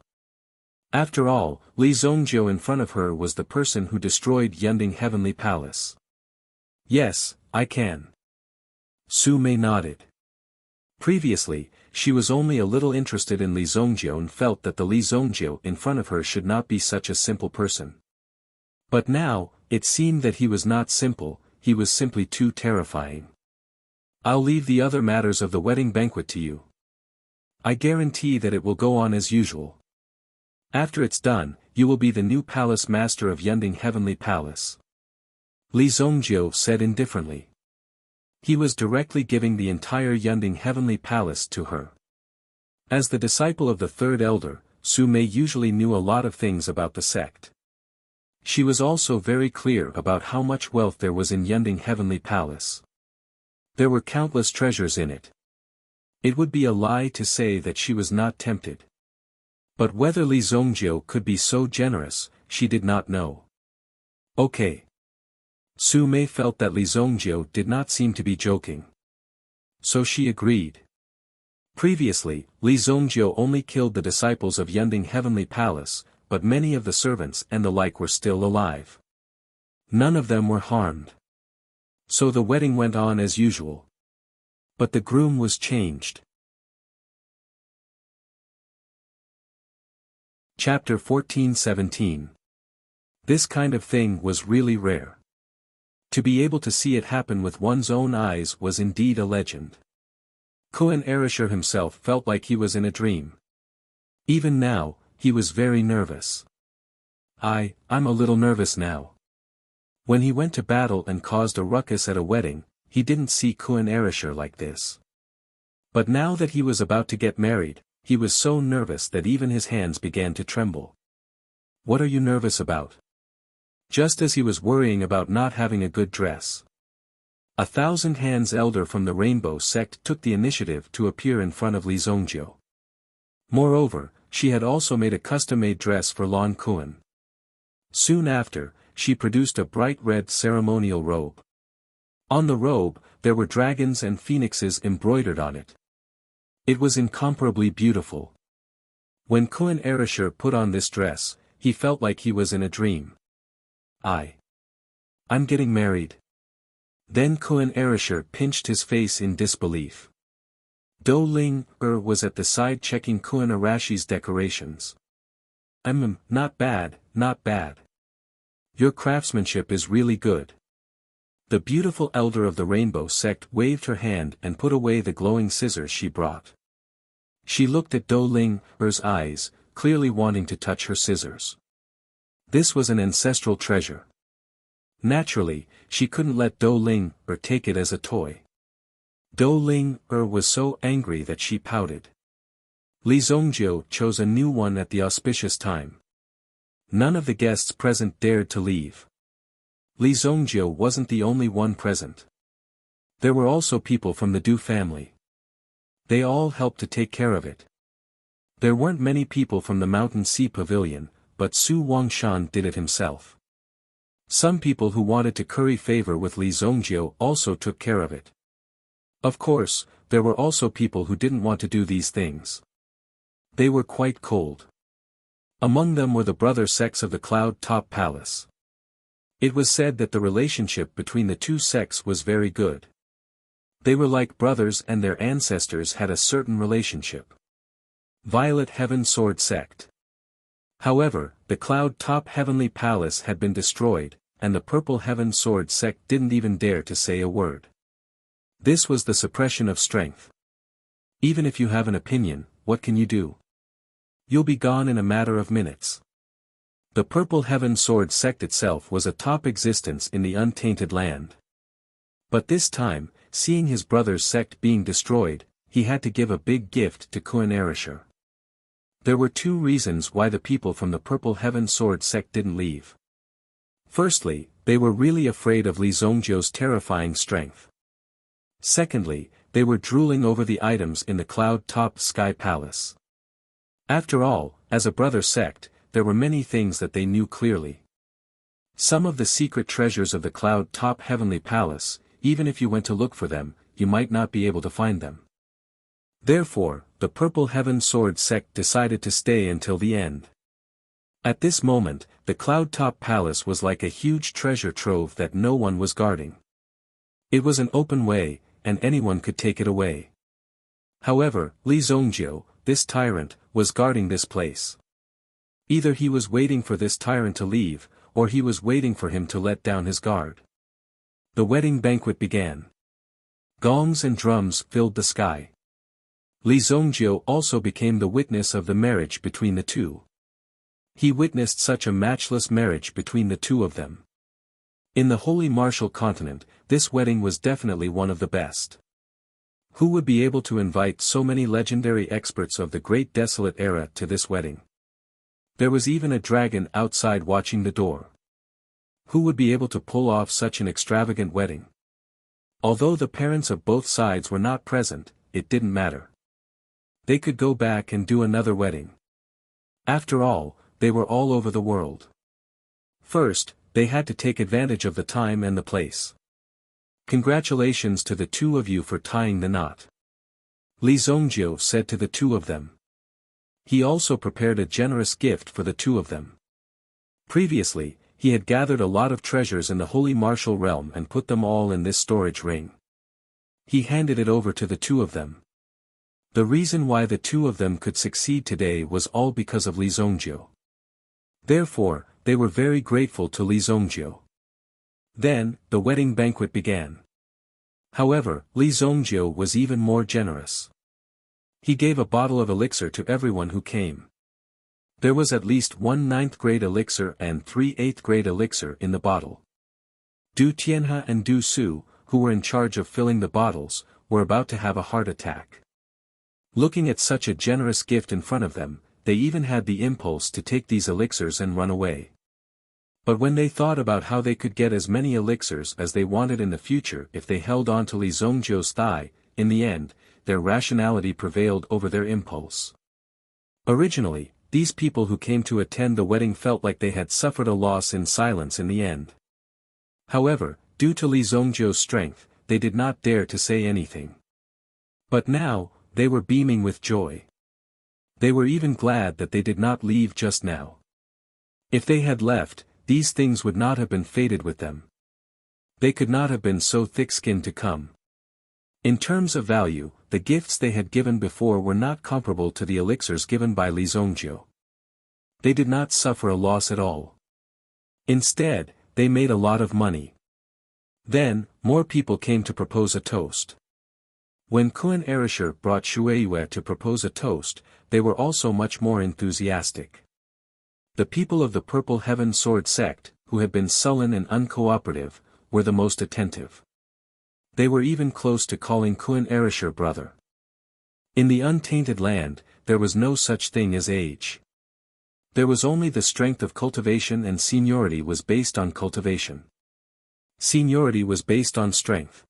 After all, Li Zhongjiu in front of her was the person who destroyed Yunding Heavenly Palace. Yes, I can. Su Mei nodded. Previously, she was only a little interested in Li Zhongjiu and felt that the Li Zhongjiu in front of her should not be such a simple person. But now, it seemed that he was not simple, he was simply too terrifying. I'll leave the other matters of the wedding banquet to you. I guarantee that it will go on as usual. After it's done, you will be the new palace master of Yunding Heavenly Palace. Li Zhongjiu said indifferently. He was directly giving the entire Yunding Heavenly Palace to her. As the disciple of the third elder, Su Mei usually knew a lot of things about the sect. She was also very clear about how much wealth there was in Yunding Heavenly Palace. There were countless treasures in it. It would be a lie to say that she was not tempted. But whether Li Zhongjiu could be so generous, she did not know. Okay. Su Mei felt that Li Zhongjiu did not seem to be joking. So she agreed. Previously, Li Zhongjiu only killed the disciples of Yunding Heavenly Palace, but many of the servants and the like were still alive. None of them were harmed. So the wedding went on as usual. But the groom was changed. Chapter 14-17. This kind of thing was really rare. To be able to see it happen with one's own eyes was indeed a legend. Kuan Erisher himself felt like he was in a dream. Even now, he was very nervous. I'm a little nervous now. When he went to battle and caused a ruckus at a wedding, he didn't see Kuan Erisher like this. But now that he was about to get married, he was so nervous that even his hands began to tremble. What are you nervous about? Just as he was worrying about not having a good dress. 1,000 Hands elder from the Rainbow sect took the initiative to appear in front of Li Zhongjiu. Moreover, she had also made a custom-made dress for Lan Kuan. Soon after, she produced a bright red ceremonial robe. On the robe, there were dragons and phoenixes embroidered on it. It was incomparably beautiful. When Kuan Erisher put on this dress, he felt like he was in a dream. I'm getting married. Then Kuan Erisher pinched his face in disbelief. Do Ling was at the side checking Kuan Arashi's decorations. Not bad, not bad. Your craftsmanship is really good. The beautiful elder of the Rainbow sect waved her hand and put away the glowing scissors she brought. She looked at Do Ling's eyes, clearly wanting to touch her scissors. This was an ancestral treasure. Naturally, she couldn't let Do Ling take it as a toy. Do Ling was so angry that she pouted. Li Zhongjiu chose a new one at the auspicious time. None of the guests present dared to leave. Li Zhongjiu wasn't the only one present. There were also people from the Du family. They all helped to take care of it. There weren't many people from the Mountain Sea Pavilion, but Su Wangshan did it himself. Some people who wanted to curry favor with Li Zhongjiu also took care of it. Of course, there were also people who didn't want to do these things. They were quite cold. Among them were the brother sects of the Cloud Top Palace. It was said that the relationship between the two sects was very good. They were like brothers and their ancestors had a certain relationship. Violet Heaven Sword Sect. However, the Cloud Top Heavenly Palace had been destroyed, and the Purple Heaven Sword sect didn't even dare to say a word. This was the suppression of strength. Even if you have an opinion, what can you do? You'll be gone in a matter of minutes. The Purple Heaven Sword sect itself was a top existence in the untainted land. But this time, seeing his brother's sect being destroyed, he had to give a big gift to Kun Erishur. There were two reasons why the people from the Purple Heaven Sword sect didn't leave. Firstly, they were really afraid of Li Zongjiu's terrifying strength. Secondly, they were drooling over the items in the cloud-topped sky palace. After all, as a brother sect, there were many things that they knew clearly. Some of the secret treasures of the cloud-top heavenly palace, even if you went to look for them, you might not be able to find them. Therefore, the Purple Heaven Sword sect decided to stay until the end. At this moment, the cloud-top palace was like a huge treasure trove that no one was guarding. It was an open way, and anyone could take it away. However, Li Zongjiu, this tyrant, was guarding this place. Either he was waiting for this tyrant to leave, or he was waiting for him to let down his guard. The wedding banquet began. Gongs and drums filled the sky. Li Zongjiu also became the witness of the marriage between the two. He witnessed such a matchless marriage between the two of them. In the Holy Martial Continent, this wedding was definitely one of the best. Who would be able to invite so many legendary experts of the Great Desolate Era to this wedding? There was even a dragon outside watching the door. Who would be able to pull off such an extravagant wedding? Although the parents of both sides were not present, it didn't matter. They could go back and do another wedding. After all, they were all over the world. First, they had to take advantage of the time and the place. Congratulations to the two of you for tying the knot. Li Zongjiu said to the two of them. He also prepared a generous gift for the two of them. Previously, he had gathered a lot of treasures in the Holy Martial Realm and put them all in this storage ring. He handed it over to the two of them. The reason why the two of them could succeed today was all because of Li Zongjiu. Therefore, they were very grateful to Li Zongjiu. Then, the wedding banquet began. However, Li Zongjiu was even more generous. He gave a bottle of elixir to everyone who came. There was at least 1 9th grade elixir and 3 8th grade elixir in the bottle. Du Tianhe and Du Su, who were in charge of filling the bottles, were about to have a heart attack. Looking at such a generous gift in front of them, they even had the impulse to take these elixirs and run away. But when they thought about how they could get as many elixirs as they wanted in the future if they held on to Li Zongjiu's thigh, in the end, their rationality prevailed over their impulse. Originally, these people who came to attend the wedding felt like they had suffered a loss in silence in the end. However, due to Li Zongjiu's strength, they did not dare to say anything. But now, they were beaming with joy. They were even glad that they did not leave just now. If they had left, these things would not have been fated with them. They could not have been so thick-skinned to come. In terms of value, the gifts they had given before were not comparable to the elixirs given by Li Zongjiu. They did not suffer a loss at all. Instead, they made a lot of money. Then, more people came to propose a toast. When Kun Erishur brought Shueiyue to propose a toast, they were also much more enthusiastic. The people of the Purple Heaven Sword sect, who had been sullen and uncooperative, were the most attentive. They were even close to calling Kun Erishur brother. In the untainted land, there was no such thing as age. There was only the strength of cultivation, and seniority was based on cultivation. Seniority was based on strength.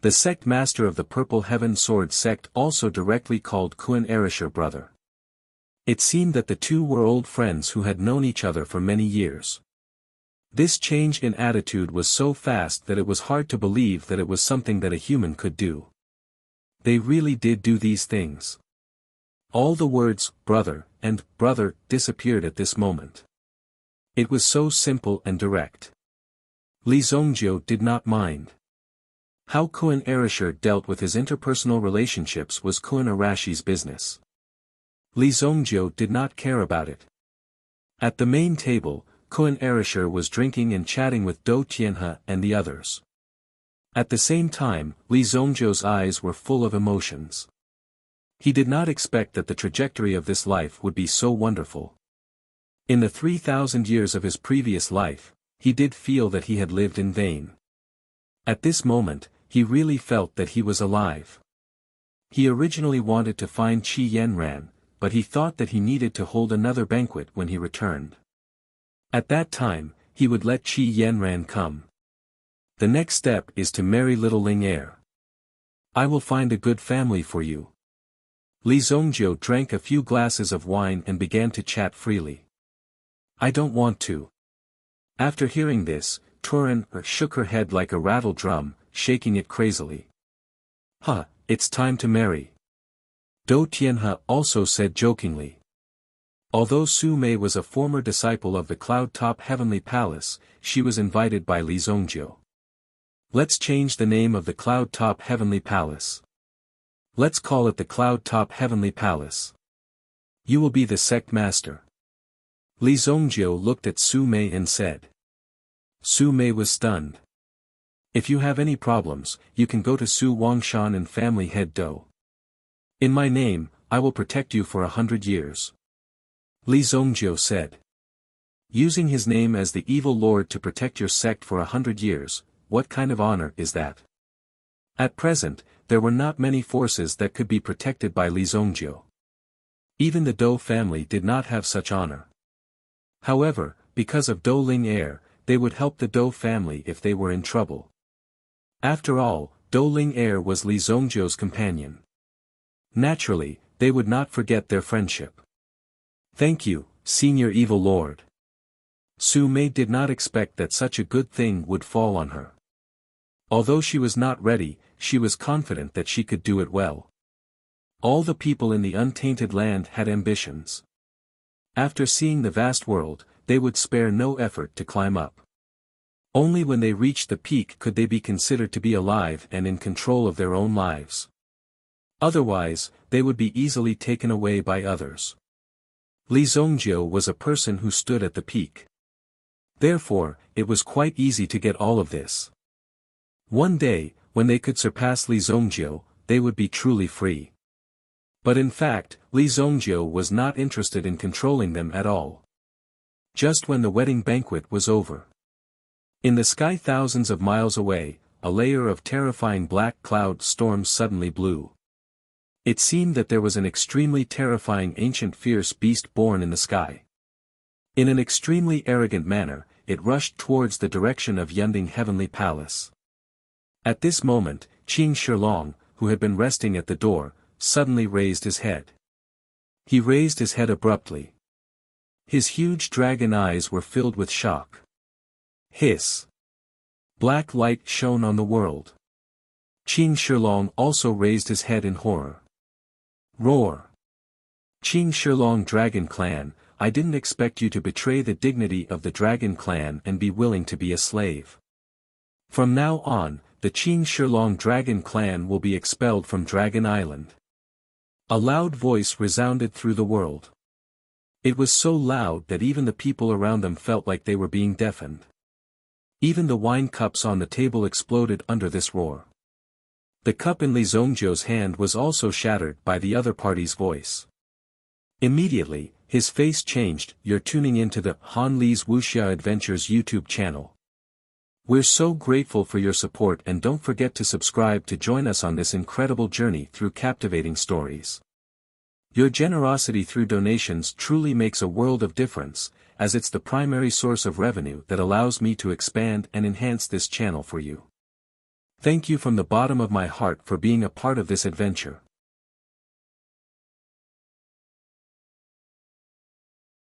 The sect master of the Purple Heaven Sword sect also directly called Kun Erishur brother. It seemed that the two were old friends who had known each other for many years. This change in attitude was so fast that it was hard to believe that it was something that a human could do. They really did do these things. All the words, brother, and brother, disappeared at this moment. It was so simple and direct. Li Zongjiu did not mind. How Kun Erishur dealt with his interpersonal relationships was Kun Arashi's business. Li Zongjiu did not care about it. At the main table, Kun Erisher was drinking and chatting with Do Tianhe and the others. At the same time, Li Zongzhou's eyes were full of emotions. He did not expect that the trajectory of this life would be so wonderful. In the 3,000 years of his previous life, he did feel that he had lived in vain. At this moment, he really felt that he was alive. He originally wanted to find Qi Yanran, but he thought that he needed to hold another banquet when he returned. At that time, he would let Qi Yanran come. The next step is to marry little Ling Er. I will find a good family for you. Li Zongzhou drank a few glasses of wine and began to chat freely. I don't want to. After hearing this, Turan shook her head like a rattle drum, shaking it crazily. Huh, it's time to marry. Do Tianhe also said jokingly. Although Su Mei was a former disciple of the Cloud-Top Heavenly Palace, she was invited by Li Zongzhou. Let's change the name of the Cloud-Top Heavenly Palace. Let's call it the Cloud-Top Heavenly Palace. You will be the sect master. Li Zongzhou looked at Su Mei and said. Su Mei was stunned. If you have any problems, you can go to Su Wangshan and family head Do. In my name, I will protect you for 100 years. Li Zongzhou said. Using his name as the evil lord to protect your sect for 100 years, what kind of honor is that? At present, there were not many forces that could be protected by Li Zongzhou. Even the Do family did not have such honor. However, because of Do Ling Er, they would help the Do family if they were in trouble. After all, Do Ling Er was Li Zongzhou's companion. Naturally, they would not forget their friendship. Thank you, Senior Evil Lord. Su Mei did not expect that such a good thing would fall on her. Although she was not ready, she was confident that she could do it well. All the people in the untainted land had ambitions. After seeing the vast world, they would spare no effort to climb up. Only when they reached the peak could they be considered to be alive and in control of their own lives. Otherwise, they would be easily taken away by others. Li Zongzhou was a person who stood at the peak. Therefore, it was quite easy to get all of this. One day, when they could surpass Li Zongzhou, they would be truly free. But in fact, Li Zongzhou was not interested in controlling them at all. Just when the wedding banquet was over. In the sky thousands of miles away, a layer of terrifying black cloud storms suddenly blew. It seemed that there was an extremely terrifying ancient fierce beast born in the sky. In an extremely arrogant manner, it rushed towards the direction of Yunding Heavenly Palace. At this moment, Qing Shilong, who had been resting at the door, suddenly raised his head. He raised his head abruptly. His huge dragon eyes were filled with shock. Hiss! Black light shone on the world. Qing Shilong also raised his head in horror. Roar! Qing Shilong Dragon Clan, I didn't expect you to betray the dignity of the Dragon Clan and be willing to be a slave. From now on, the Qing Shilong Dragon Clan will be expelled from Dragon Island. A loud voice resounded through the world. It was so loud that even the people around them felt like they were being deafened. Even the wine cups on the table exploded under this roar. The cup in Li Zongzhou's hand was also shattered by the other party's voice. Immediately, his face changed. You're tuning into the Han Li's Wuxia Adventures YouTube channel. We're so grateful for your support and don't forget to subscribe to join us on this incredible journey through captivating stories. Your generosity through donations truly makes a world of difference, as it's the primary source of revenue that allows me to expand and enhance this channel for you. Thank you from the bottom of my heart for being a part of this adventure.